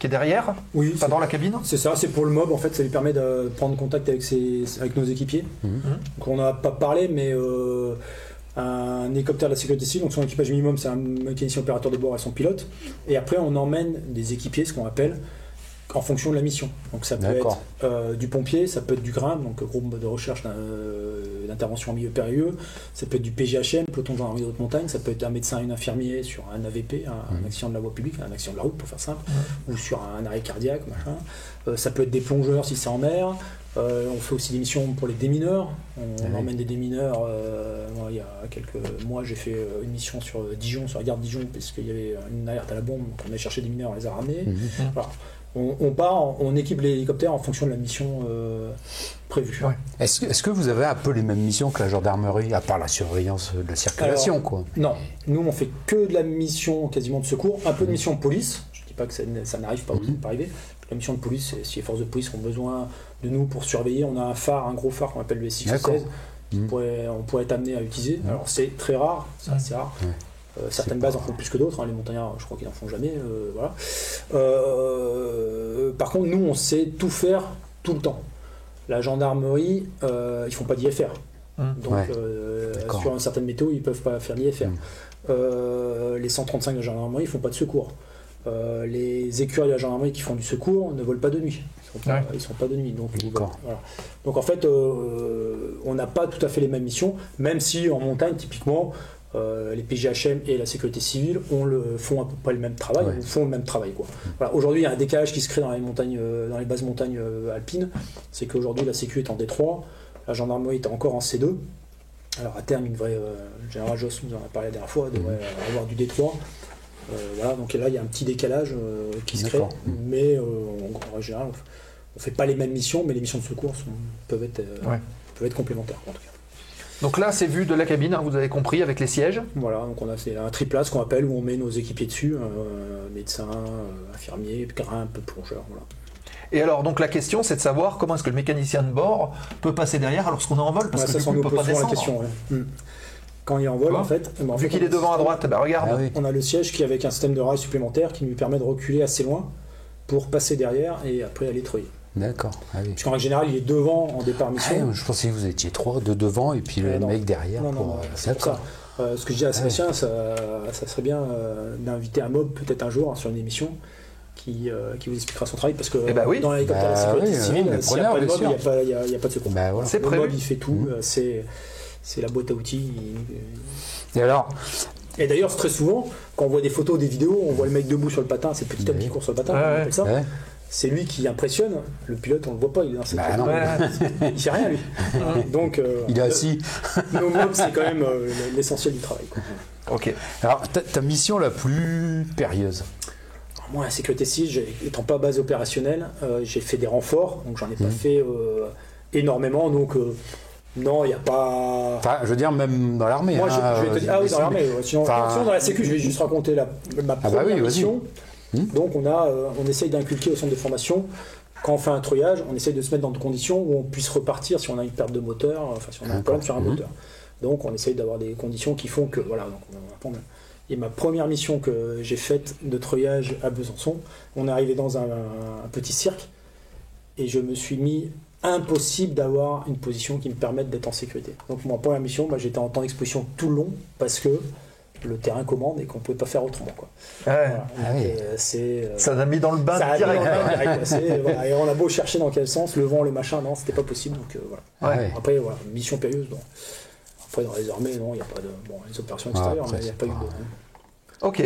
derrière, Oui, pas dans la cabine. c'est ça, c'est pour le mob, en fait, ça lui permet de prendre contact avec nos équipiers. Donc on n'a pas parlé, mais un hélicoptère de la sécurité civile, donc son équipage minimum, c'est un mécanicien opérateur de bord et son pilote. Et après, on emmène des équipiers, ce qu'on appelle, en fonction de la mission. Donc ça peut D'accord. être du pompier, ça peut être du GRIMP, donc groupe de recherche d'intervention en milieu périlleux, ça peut être du PGHM, peloton de gendarmerie de haute montagne, ça peut être un médecin et un infirmier sur un AVP, un accident de la voie publique, un accident de la route pour faire simple, ou sur un arrêt cardiaque, machin. Ça peut être des plongeurs si c'est en mer. On fait aussi des missions pour les démineurs. On emmène des démineurs. Moi, il y a quelques mois, j'ai fait une mission sur Dijon, sur la gare de Dijon, parce qu'il y avait une alerte à la bombe. Donc on a cherché des mineurs, on les a ramenés. Voilà. on équipe l'hélicoptère en fonction de la mission prévue. Ouais. Est-ce que vous avez un peu les mêmes missions que la gendarmerie, à part la surveillance de la circulation, Alors, quoi? Non, nous on fait que de la mission quasiment de secours, un peu de mission de police. Je ne dis pas que ça n'arrive pas, pas arriver. La mission de police, si les forces de police ont besoin de nous pour surveiller, on a un gros phare qu'on appelle le SX-16. On pourrait être amené à utiliser. Alors c'est très rare, c'est assez rare. Certaines bases en font plus que d'autres, hein. Les montagnards, je crois qu'ils n'en font jamais. Voilà. Par contre, nous, on sait tout faire tout le temps. La gendarmerie, ils font pas d'IFR. Donc, sur une certaine météo, ils peuvent pas faire d'IFR. Les 135 de la gendarmerie, ils font pas de secours. Les écuries de la gendarmerie qui font du secours ne volent pas de nuit. Ils sont pas de nuit. Donc, voilà. Donc en fait, on n'a pas tout à fait les mêmes missions, même si en montagne, typiquement, les PGHM et la sécurité civile font à peu près le même travail, font le même travail, quoi. Voilà. Aujourd'hui, il y a un décalage qui se crée dans les montagnes, dans les basses montagnes alpines. C'est qu'aujourd'hui, la sécu est en D3, la gendarmerie est encore en C2. Alors à terme, le général Joss nous en a parlé la dernière fois, devrait avoir du D3. Voilà, donc là, il y a un petit décalage qui se crée, mais en général, on ne fait pas les mêmes missions, mais les missions de secours peuvent être complémentaires, en tout cas. Donc là, c'est vu de la cabine, hein, vous avez compris, avec les sièges. Voilà, donc c'est un triplace qu'on appelle, où on met nos équipiers dessus, médecins, infirmiers, grimpes, plongeurs, voilà. Et alors, donc la question, c'est de savoir comment est-ce que le mécanicien de bord peut passer derrière lorsqu'on est en vol, parce que du coup, il ne peut pas descendre. La question, Quand il est en vol, en fait... Vu qu'il est devant à droite, regarde. On a le siège qui, avec un système de rail supplémentaire, qui lui permet de reculer assez loin pour passer derrière et après aller treuiller. D'accord. Parce qu'en règle générale, il est devant en départ mission. Je pensais que vous étiez trois, deux devant et puis le mec derrière. C'est pour ça. Ce que je dis à Sébastien, ça serait bien d'inviter un mob peut-être un jour sur une émission qui vous expliquera son travail, parce que dans l'hélicoptère de la sécurité civile, s'il n'y a pas de mob, il n'y a pas de secours. C'est le mob, il fait tout. C'est la boîte à outils. Et d'ailleurs, très souvent, quand on voit des photos, des vidéos, on voit le mec debout sur le patin, c'est le petit homme qui court sur le patin, on appelle ça. C'est lui qui impressionne. Le pilote, on le voit pas, il est dans cette il fait rien, lui. Donc, il est assis. Nos mobs, c'est quand même l'essentiel du travail, quoi. Ok. Alors, ta mission la plus périlleuse? Moi, la sécurité civile, étant pas base opérationnelle, j'ai fait des renforts, donc j'en ai pas fait énormément, donc non, il n'y a pas... Enfin, je veux dire, même dans l'armée. Moi, je vais te dire... Ah oui, dans l'armée. Sinon, dans la sécu, je vais juste raconter ma première mission. Donc, on essaye d'inculquer au centre de formation, quand on fait un treuillage, on essaye de se mettre dans des conditions où on puisse repartir si on a une perte de moteur, enfin, si on a un problème sur un moteur. Donc, on essaye d'avoir des conditions qui font que... Voilà, donc on va prendre... Et ma première mission que j'ai faite de treuillage à Besançon, on est arrivé dans un petit cirque, et je me suis mis... impossible d'avoir une position qui me permette d'être en sécurité. Donc ma première mission, j'étais en temps d'exposition tout le long parce que le terrain commande et qu'on ne pouvait pas faire autrement, quoi. Voilà. Ça l'a mis dans le bain direct. Et on a beau chercher dans quel sens, le vent, le machin, non, c'était pas possible. Donc voilà. Après, mission périlleuse. Bon. Après, dans les armées, non, il n'y a pas de... Bon, les opérations extérieures, mais il n'y a pas eu de... Ok.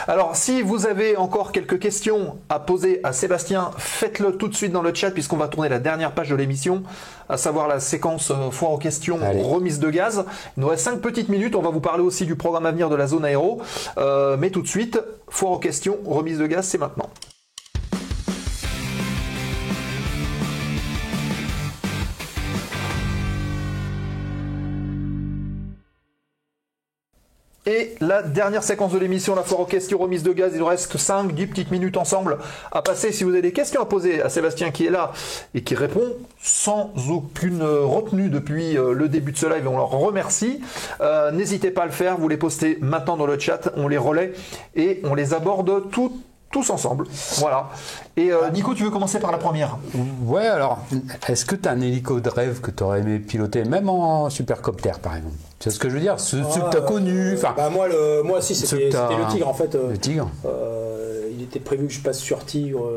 Alors, si vous avez encore quelques questions à poser à Sébastien, faites-le tout de suite dans le chat, puisqu'on va tourner la dernière page de l'émission, à savoir la séquence foire aux questions, remise de gaz. Il nous reste 5 petites minutes. On va vous parler aussi du programme à venir de la zone aéro. Mais tout de suite, foire aux questions, remise de gaz, c'est maintenant. Et la dernière séquence de l'émission, la foire aux questions, remise de gaz, il nous reste 5-10 petites minutes ensemble à passer. Si vous avez des questions à poser à Sébastien qui est là et qui répond sans aucune retenue depuis le début de ce live, et on leur remercie, n'hésitez pas à le faire, vous les postez maintenant dans le chat, on les relaie et on les aborde tous ensemble. Voilà. Et Nico, tu veux commencer par la première? Ouais, alors, est-ce que tu as un hélico de rêve que tu aurais aimé piloter, même en supercopter par exemple? C'est ce que je veux dire, ceux que tu as connus. Moi aussi, c'était le Tigre en fait. Le Tigre. Il était prévu que je passe sur Tigre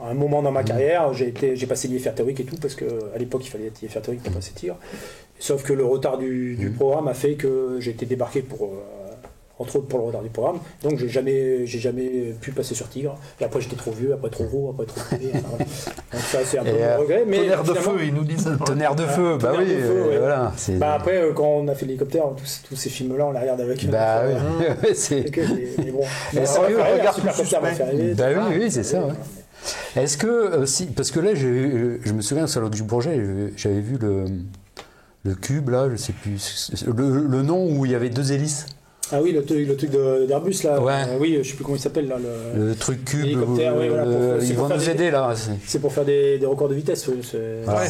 à un moment dans ma carrière. J'ai passé l'IFR théorique et tout, parce qu'à l'époque, il fallait être l'IFR théorique pour passer Tigre. Sauf que le retard du programme a fait que j'ai été débarqué pour entre autres pour le retard du programme. Donc j'ai jamais pu passer sur Tigre. Et après j'étais trop vieux, après trop gros, après trop coupé. Enfin, voilà. Donc ça c'est un peu mon regret. Mais Tonnerre de finalement, feu, ils nous disent. Tonnerre de feu, bah Tonnerre oui, de feu, ouais. voilà. c'est- Bah après quand on a fait l'hélicoptère, tous ces films-là on les regarde avec. Bah oui, Et c'est... que, mais bon. Mais ça va sérieux, faire rire, regarde super tout copter va suspect. faire rêver. Bah tout ça. oui, c'est ça, ouais. Est-ce que, si, parce que là, je me souviens au salon du Bourget, j'avais vu le cube, là, je sais plus, le nom où il y avait 2 hélices. Ah oui, le truc d'Airbus là. Ouais. Oui, je sais plus comment il s'appelle là. Le truc cube, L'hélicoptère, oui, voilà, c'est ils pour vont faire nous des- aider, là. C'est pour faire des records de vitesse. Oui, Voilà. Ouais.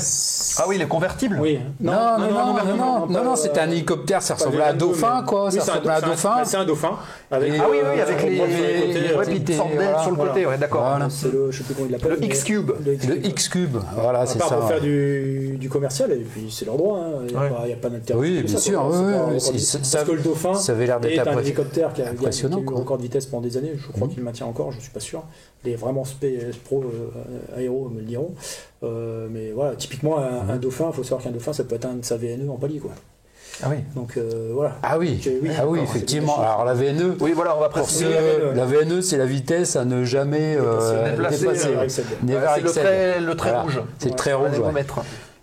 Ah oui, les convertibles. Oui. Non, c'était un hélicoptère, ça ressemblait à un dauphin, quoi, Oui, ça c'est ressemblait à un dauphin. C'est un dauphin. Avec, Et- Ah oui, avec sur les le côté, ouais, puis une sorte d'aile voilà, sur le côté, ouais, d'accord. Voilà. c'est le, je sais plus comment il l'appelle. Le mais- X-Cube. Le X-Cube, voilà, c'est À part ça. pour faire du commercial, et puis c'est leur droit, hein. Il n'y a pas d'intérêt. Oui, bien sûr, oui, oui, Parce que le dauphin ça avait l'air est d'être un hélicoptère qui a eu impressionnant, le quoi. record de vitesse pendant des années. Je crois qu'il le maintient encore, je ne suis pas sûr. Les vraiment pro aéro me le diront. Mais voilà, typiquement, un dauphin, il faut savoir qu'un dauphin, ça peut atteindre sa VNE en palier, quoi. Ah oui. Donc voilà. Ah oui, Donc, oui, ah oui, d'accord, effectivement. c'est Alors la VNE, Oui, voilà, on va pour préciser. ceux, la VNE, c'est la vitesse à ne jamais déplacer, dépasser. Never C'est exceed. le trait Voilà. rouge. C'est le trait Un rouge. Ouais. anémomètre.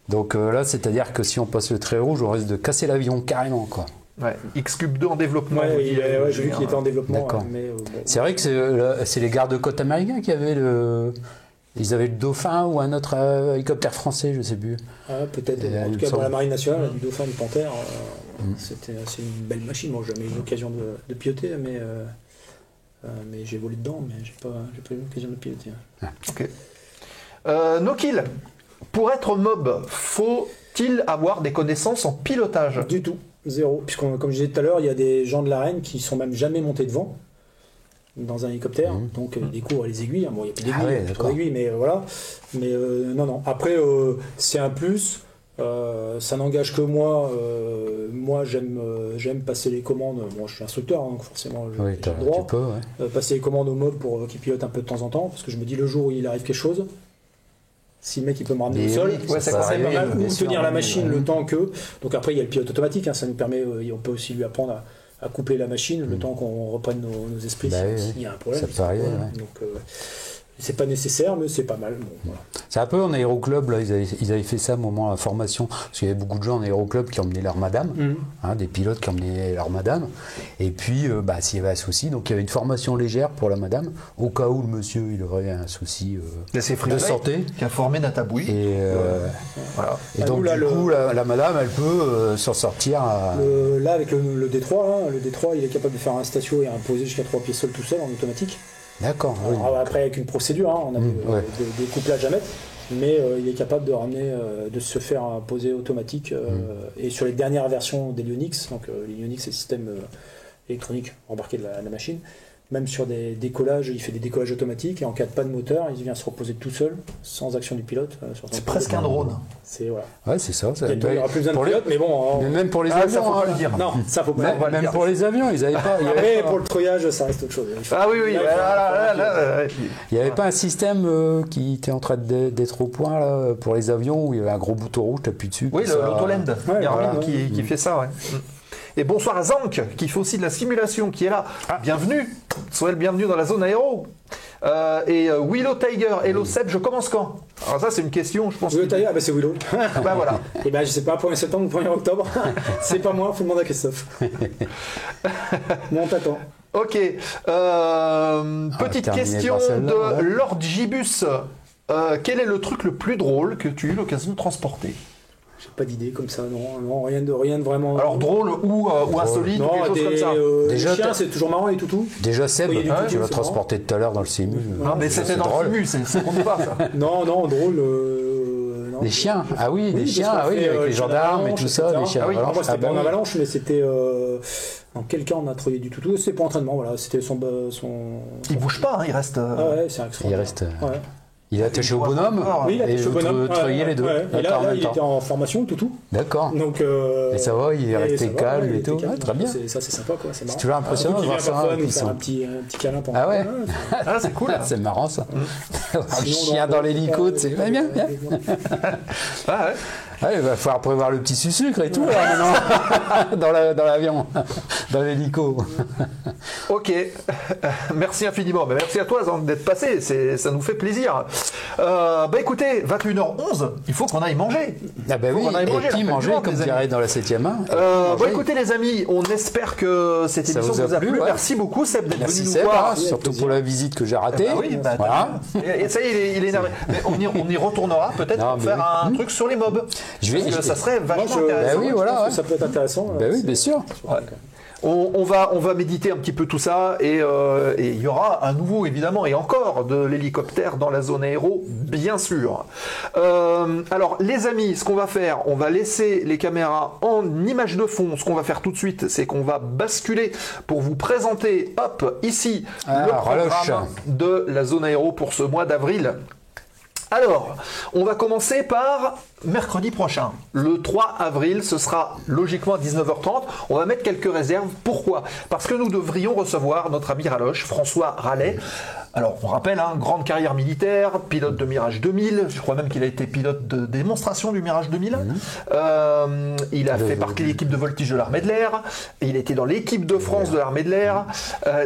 Donc là, c'est-à-dire que si on passe le trait rouge, on risque de casser l'avion carrément, quoi. Ouais. X-Cube 2 en développement. Ouais, vous dites, j'ai vu qu'il était en développement. D'accord. Mais, bon. C'est vrai que c'est les gardes-côtes américains qui avaient ils avaient le Dauphin ou un autre hélicoptère français, je sais plus. Ah, peut-être. Et, En il tout me cas, dans semble. la marine nationale, du dauphin, du panthère, c'est une belle machine. Moi, j'ai jamais eu l'occasion de piloter, mais j'ai volé dedans, mais j'ai pas eu l'occasion de piloter. Ok. No Kill. Pour être mob, faut-il avoir des connaissances en pilotage? Du tout, zéro. Puisque, comme je disais tout à l'heure, il y a des gens de l'arène qui sont même jamais montés devant dans un hélicoptère, donc ils découvrent les aiguilles. Bon, il n'y a plus d'aiguilles, Ah ouais, il y a plus trop d'accord. d'aiguilles, mais voilà. Mais non. Après, c'est un plus. Ça n'engage que moi. Moi, j'aime passer les commandes. Bon, je suis instructeur, hein, donc forcément, Oui, j'ai le droit. tu peux, ouais. Passer les commandes au mob pour qu'il pilote un peu de temps en temps, parce que je me dis le jour où il arrive quelque chose, si le mec il peut me ramener Mais au sol, oui, ça ça peut serait pas arriver, mal, bien ou sûr, tenir la oui, machine oui. le temps que. Donc après il y a le pilote automatique, hein, ça nous permet, on peut aussi lui apprendre à coupler la machine le temps qu'on reprenne nos esprits Bah oui, s'il y a un problème. ça peut arriver, Voilà. ouais. Donc c'est pas nécessaire, mais c'est pas mal. Bon, voilà. C'est un peu en aéroclub, là, ils avaient fait ça au moment de la formation, parce qu'il y avait beaucoup de gens en aéroclub qui emmenaient leur madame, des pilotes qui emmenaient leur madame, et puis s'il y avait un souci, donc il y avait une formation légère pour la madame, au cas où le monsieur il aurait un souci C'est de Free santé. qui a formé Natabouille. Et, Voilà. et Ah, donc nous, là, du coup, la madame, elle peut s'en sortir à... Là avec le D3, le D3 il est capable de faire un statio et un posé jusqu'à 3 pieds seuls tout seul en automatique. D'accord, oui. Alors, après avec une procédure, hein, on a ouais. des couplages à mettre, mais il est capable de ramener, de se faire un posé automatique. Et sur les dernières versions des Lyonix, donc les Lyonix c'est le système électronique embarqué de la machine, même sur des décollages, il fait des décollages automatiques et en cas de panne moteur, il vient se reposer tout seul, sans action du pilote. C'est presque un drone. C'est voilà. Ouais, c'est ça. Il n'y aura plus besoin de pour les- pilote, mais bon. Mais même pour les Ah, ça avions, faut pas hein. le dire. Non, ça faut pas. Même, on va le même dire. pour les avions, ils avaient pas... Il y avait Après, pas- pour le treuillage, ça reste autre chose. Il faut- Ah oui, Là, il faut- là. Il n'y avait pas un système qui était en train d'être au point là, pour les avions où il y avait un gros bouton rouge, tu appuies dessus. Oui, puis ça- l'Autolend. Ouais, Garmin voilà. qui fait ça, ouais. Et bonsoir à Zank, qui fait aussi de la simulation, qui est là. Bienvenue. Soyez le bienvenu dans la zone aéro. Et Willow Tiger, Hello Seb, je commence quand? Alors ça, c'est une question, je pense. Willow Tiger, c'est Willow. Bah voilà. Et ben je sais pas, 1er septembre ou 1er octobre. C'est pas moi, faut demander à Christophe. Bon, on t'attend. Ok. Petite terminer question par celle-là, de ouais. Lord Gibus. Quel est le truc le plus drôle que tu as eu l'occasion de transporter? J'ai pas d'idée comme ça, non, rien de vraiment. Alors drôle ou insolite ou non, quelque chose comme ça? Déjà, les chiens, t'as- c'est toujours marrant, les toutous. Déjà, Seb, Oui, il y a du tu tout, l'as c'est transporté tout à l'heure dans le CMU. Non, mais c'était dans drôle. le simu, ça compte pas ça. Non, drôle. Non. Les chiens, ah oui, les parce chiens, qu'on ah oui, fait, avec les chiens gendarmes et d'avalanche, tout ça, etc. les chiens Ah oui, d'avalanche. moi, c'était Ah bah pas en oui. avalanche, mais c'était. Dans quel cas on a trouvé du toutou? C'était pour entraînement, voilà. C'était son. Il bouge pas, hein, il reste. Ah ouais, c'est extraordinaire. Il reste. Ouais. Il est attaché au bonhomme Oui, il a et touché au vous bonhomme. travaillez les deux. Ouais. Et D'accord, en là, même il temps. était en formation, toutou. D'accord. Donc, Et ça va, il est et resté ça va, calme ouais, il et était tout. calme. Ouais, très bien. Ça, c'est sympa, quoi. C'est marrant. toujours impressionnant de Qui voir vient ça, parfois nous qu'ils faire sont- un petit câlin pendant. Ah ouais. Ah, c'est cool. C'est marrant ça. Un Sinon, chien dans l'hélico, tu sais. Ouais, bien, bien. Ah ouais. Ah, il va falloir prévoir le petit sucre et tout là, maintenant, dans l'avion, dans l'hélico. Ok, merci infiniment. Ben, merci à toi d'être passé, ça nous fait plaisir. Écoutez, 21h11, il faut qu'on aille manger. Ah ben oui, et puis manger, comme dirait dans la 7e main. Écoutez les amis, on espère que cette émission vous a plu. Ouais. Merci beaucoup Seb d'être venu nous Seb, voir. surtout pour la visite que j'ai ratée. Voilà. Et ça y est, il est énervé. Mais on y retournera peut-être pour faire un truc sur les mobs. Parce que ça serait vachement intéressant. Je pense que ça peut être intéressant. Oui, bien sûr. Ouais. On va méditer un petit peu tout ça et il y aura à nouveau évidemment et encore de l'hélicoptère dans la zone aéro, bien sûr. Alors les amis, ce qu'on va faire, on va laisser les caméras en image de fond. Ce qu'on va faire tout de suite, c'est qu'on va basculer pour vous présenter, hop, ici, le programme de la zone aéro pour ce mois d'avril. Alors, on va commencer par mercredi prochain. Le 3 avril, ce sera logiquement à 19h30. On va mettre quelques réserves. Pourquoi ? Parce que nous devrions recevoir notre ami Raloche, François Rallet. Alors, on rappelle, grande carrière militaire, pilote de Mirage 2000. Je crois même qu'il a été pilote de démonstration du Mirage 2000. Il a fait partie de l'équipe de voltige de l'armée de l'air. Il était dans l'équipe de France de l'armée de l'air.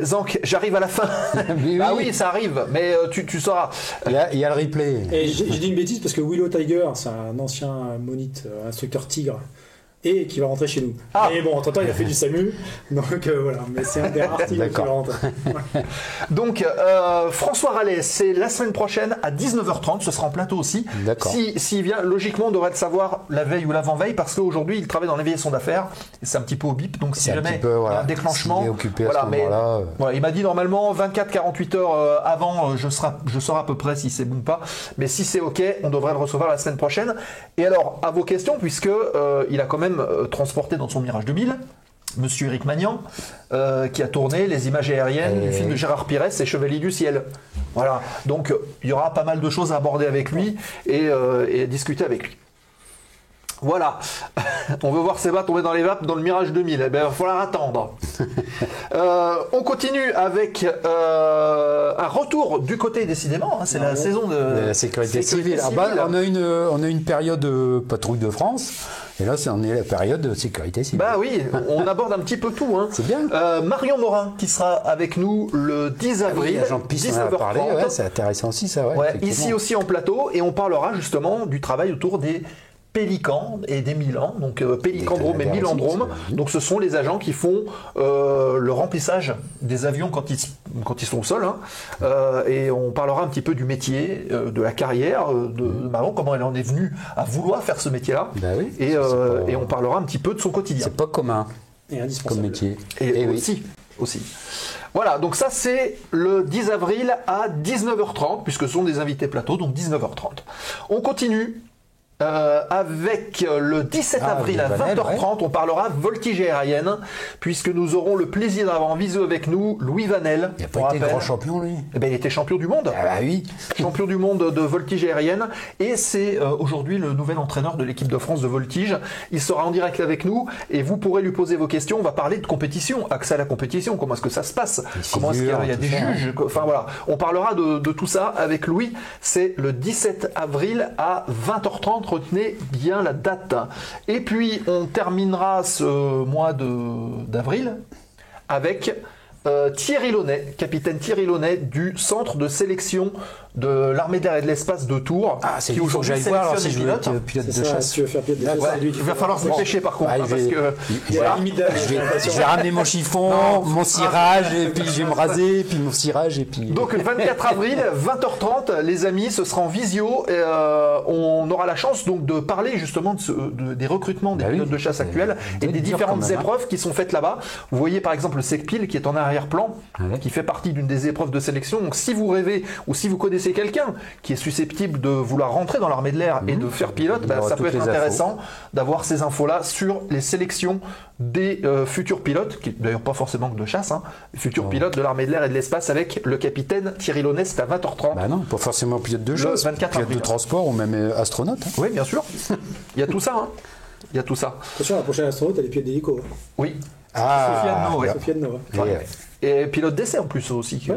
Zank, j'arrive à la fin. Ah oui, ça arrive, mais tu sauras. Il y a le replay. Et j'ai dit une bêtise parce que Willow Tiger, c'est un ancien monite, instructeur tigre, et qui va rentrer chez nous. Mais bon, entre-temps, il a fait du SAMU, donc voilà, mais c'est un des rares tigres qui va rentrer. Donc, François Rallet, c'est la semaine prochaine à 19h30, ce sera en plateau aussi. S'il vient, logiquement, on devrait le savoir la veille ou l'avant-veille, parce qu'aujourd'hui, il travaille dans l'aviation d'affaires, et c'est un petit peu au bip, donc si jamais il y a un déclenchement, il est occupé à ce moment-là. Voilà, il m'a dit normalement 24-48 heures avant, je saurai à peu près si c'est bon ou pas, mais si c'est ok, on devrait le recevoir la semaine prochaine. Et alors, à vos questions, puisque il a quand même transporté dans son Mirage 2000 Monsieur Éric Magnan, qui a tourné les images aériennes du film de Gérard Pires et Chevalier du Ciel. Voilà, donc il y aura pas mal de choses à aborder avec lui et à discuter avec lui. Voilà, on veut voir Seba tomber dans les vapes dans le Mirage 2000, il va falloir attendre. On continue avec un retour du côté, décidément, c'est la saison de la sécurité civile. On a une période patrouille de France, et là on est la période de sécurité civile. Bah oui, on aborde un petit peu tout. C'est bien. Marion Morin qui sera avec nous le 10 avril, Jean-Pierre en a parlé, c'est intéressant aussi ça. Ici aussi en plateau, et on parlera justement du travail autour des Pélicans et des Milans, donc Pélicandrome et Milandrome. Donc ce sont les agents qui font le remplissage des avions quand ils sont au sol. Et on parlera un petit peu du métier, de la carrière de Marion, comment elle en est venue à vouloir faire ce métier-là. Et on parlera un petit peu de son quotidien. C'est pas commun comme métier. Et aussi. Voilà, donc ça c'est le 10 avril à 19h30, puisque ce sont des invités plateau, donc 19h30. On continue. Avec le 17 avril à 20h30, on parlera voltige aérienne, puisque nous aurons le plaisir d'avoir en visio avec nous Louis Vanel. Il n'a pas été grand champion, lui. Il était champion du monde. Ah bah oui. Champion du monde de voltige aérienne. Et c'est aujourd'hui le nouvel entraîneur de l'équipe de France de voltige. Il sera en direct avec nous et vous pourrez lui poser vos questions. On va parler de compétition, accès à la compétition, comment est-ce que ça se passe, comment est-ce qu'il y a des juges. Enfin voilà, on parlera de tout ça avec Louis. C'est le 17 avril à 20h30. Retenez bien la date. Et puis, on terminera ce mois d'avril avec Thierry Launay, capitaine Thierry Launay du centre de sélection de l'armée de l'air et de l'espace de Tours. C'est qui aujourd'hui j'aille voir alors si je veux être pilote de chasse. Si tu veux faire pilote de chasse, il va falloir se dépêcher par contre. Je vais ramener mon chiffon, mon cirage, et puis je vais me raser, et puis mon cirage, et puis... Donc 24 avril, 20h30, les amis, ce sera en visio. Et, on aura la chance donc de parler justement des recrutements des pilotes de chasse actuels et des différentes épreuves qui sont faites là-bas. Vous voyez par exemple le SECPIL qui est en arrière-plan, qui fait partie d'une des épreuves de sélection. Donc si vous rêvez ou si vous connaissez quelqu'un qui est susceptible de vouloir rentrer dans l'armée de l'air et de faire pilote, ça peut être intéressant d'avoir ces infos-là sur les sélections des futurs pilotes, qui d'ailleurs pas forcément que de chasse, futurs pilotes de l'armée de l'air et de l'espace avec le capitaine Thierry Launay, c'est à 20h30. Bah non, pas forcément pilote de chasse, pilote de transport ou même astronaute. Oui, bien sûr. Il y a tout ça. Il y a tout ça. Attention, la prochaine astronaute, elle est pilote d'hélico. Oui. Sophia Nova. Et pilote d'essai en plus aussi.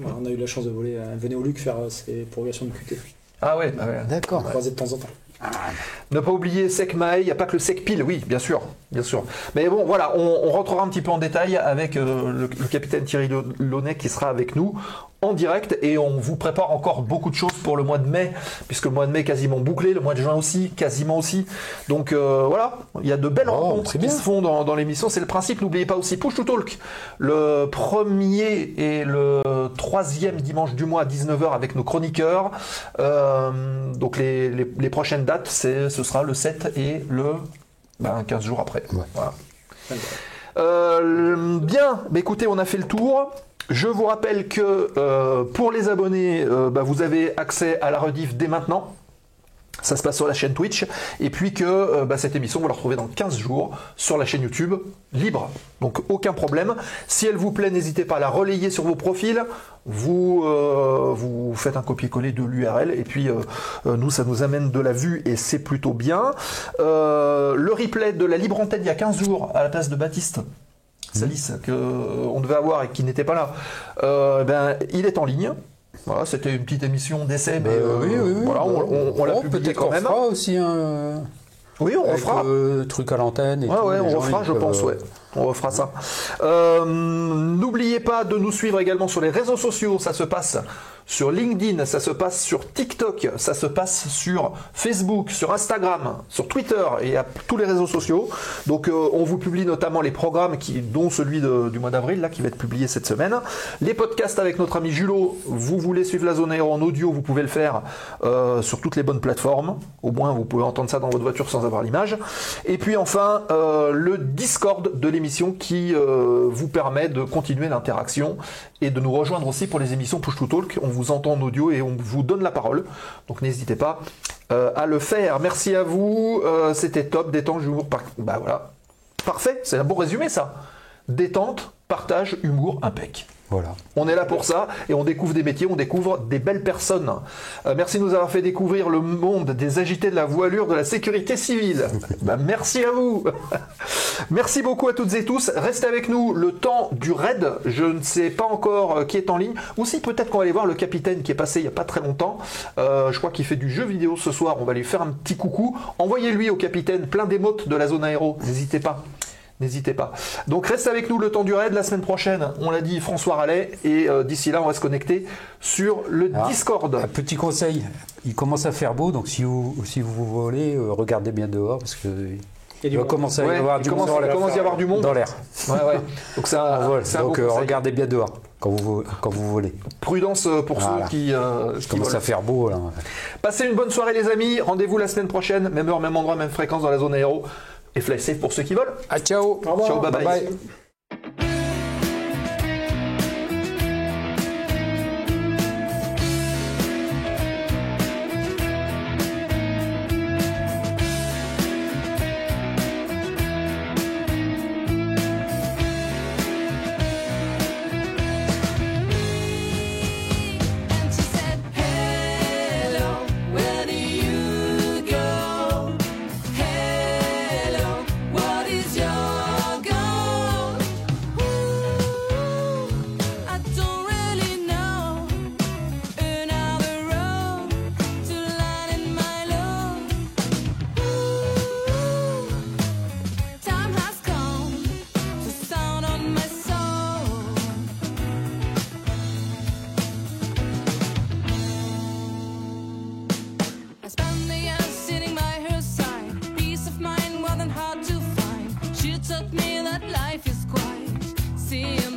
On a eu la chance de voler. Elle venait au Luc faire ses progressions de QT. Ah ouais. D'accord. On croisait de temps en temps. Ne pas oublier SecMae, il n'y a pas que le SecPil, oui, bien sûr. Mais bon, voilà, on rentrera un petit peu en détail avec le capitaine Thierry Launay qui sera avec nous en direct et on vous prépare encore beaucoup de choses pour le mois de mai, puisque le mois de mai est quasiment bouclé, le mois de juin aussi, quasiment aussi. Donc voilà, il y a de belles rencontres qui se font dans l'émission, c'est le principe. N'oubliez pas aussi Push to Talk, le 1er et le 3e dimanche du mois à 19h avec nos chroniqueurs. Donc les prochaines dates, ce sera le 7 et le 15 jours après. Ouais. Voilà. Bien, écoutez, on a fait le tour. Je vous rappelle que pour les abonnés, vous avez accès à la rediff dès maintenant. Ça se passe sur la chaîne Twitch. Et puis que cette émission, vous la retrouvez dans 15 jours sur la chaîne YouTube, libre. Donc aucun problème. Si elle vous plaît, n'hésitez pas à la relayer sur vos profils. Vous faites un copier-coller de l'URL. Et puis nous, ça nous amène de la vue et c'est plutôt bien. Le replay de la libre antenne il y a 15 jours à la place de Baptiste Salis, qu'on devait avoir et qui n'était pas là, il est en ligne. Voilà, c'était une petite émission d'essai, mais oui. voilà, on l'a publié quand même. On fera aussi un refera. Truc à l'antenne. Et on refera, je pense, on refera ça. N'oubliez pas de nous suivre également sur les réseaux sociaux, ça se passe sur LinkedIn, ça se passe sur TikTok, ça se passe sur Facebook, sur Instagram, sur Twitter et à tous les réseaux sociaux. Donc on vous publie notamment les programmes dont celui du mois d'avril là qui va être publié cette semaine. Les podcasts avec notre ami Julot, vous voulez suivre la zone aéro en audio, vous pouvez le faire sur toutes les bonnes plateformes. Au moins vous pouvez entendre ça dans votre voiture sans avoir l'image. Et puis enfin le Discord de l'émission qui vous permet de continuer l'interaction et de nous rejoindre aussi pour les émissions Push to Talk. On vous entend en audio et on vous donne la parole. Donc n'hésitez pas à le faire. Merci à vous. C'était top. Détente, humour. Voilà. Parfait. C'est un bon résumé ça. Détente, partage, humour, impec. Voilà. On est là pour ça et on découvre des métiers, on découvre des belles personnes. Merci de nous avoir fait découvrir le monde des agités de la voilure de la sécurité civile. Merci à vous. Merci beaucoup à toutes et tous. Restez avec nous le temps du raid. Je ne sais pas encore qui est en ligne. Ou si peut-être qu'on va aller voir le capitaine qui est passé il n'y a pas très longtemps. Je crois qu'il fait du jeu vidéo ce soir. On va lui faire un petit coucou. Envoyez-lui au capitaine plein d'émotes de la zone aéro. N'hésitez pas. Donc restez avec nous le temps du raid. La semaine prochaine, on l'a dit, François Rallet. Et d'ici là, on va se connecter sur le Discord. Un petit conseil, il commence à faire beau, donc si vous volez, regardez bien dehors parce que il va commencer à y avoir du monde. Il commence à y avoir du monde dans l'air. Ouais. Donc donc regardez bien dehors quand vous volez. Prudence pour ceux qui commence à faire beau là. Passez une bonne soirée les amis. Rendez-vous la semaine prochaine, même heure, même endroit, même fréquence dans la zone aéro. Et fly safe pour ceux qui volent. Ciao. Au revoir. Ciao, bye bye. Took me that life is quite simple.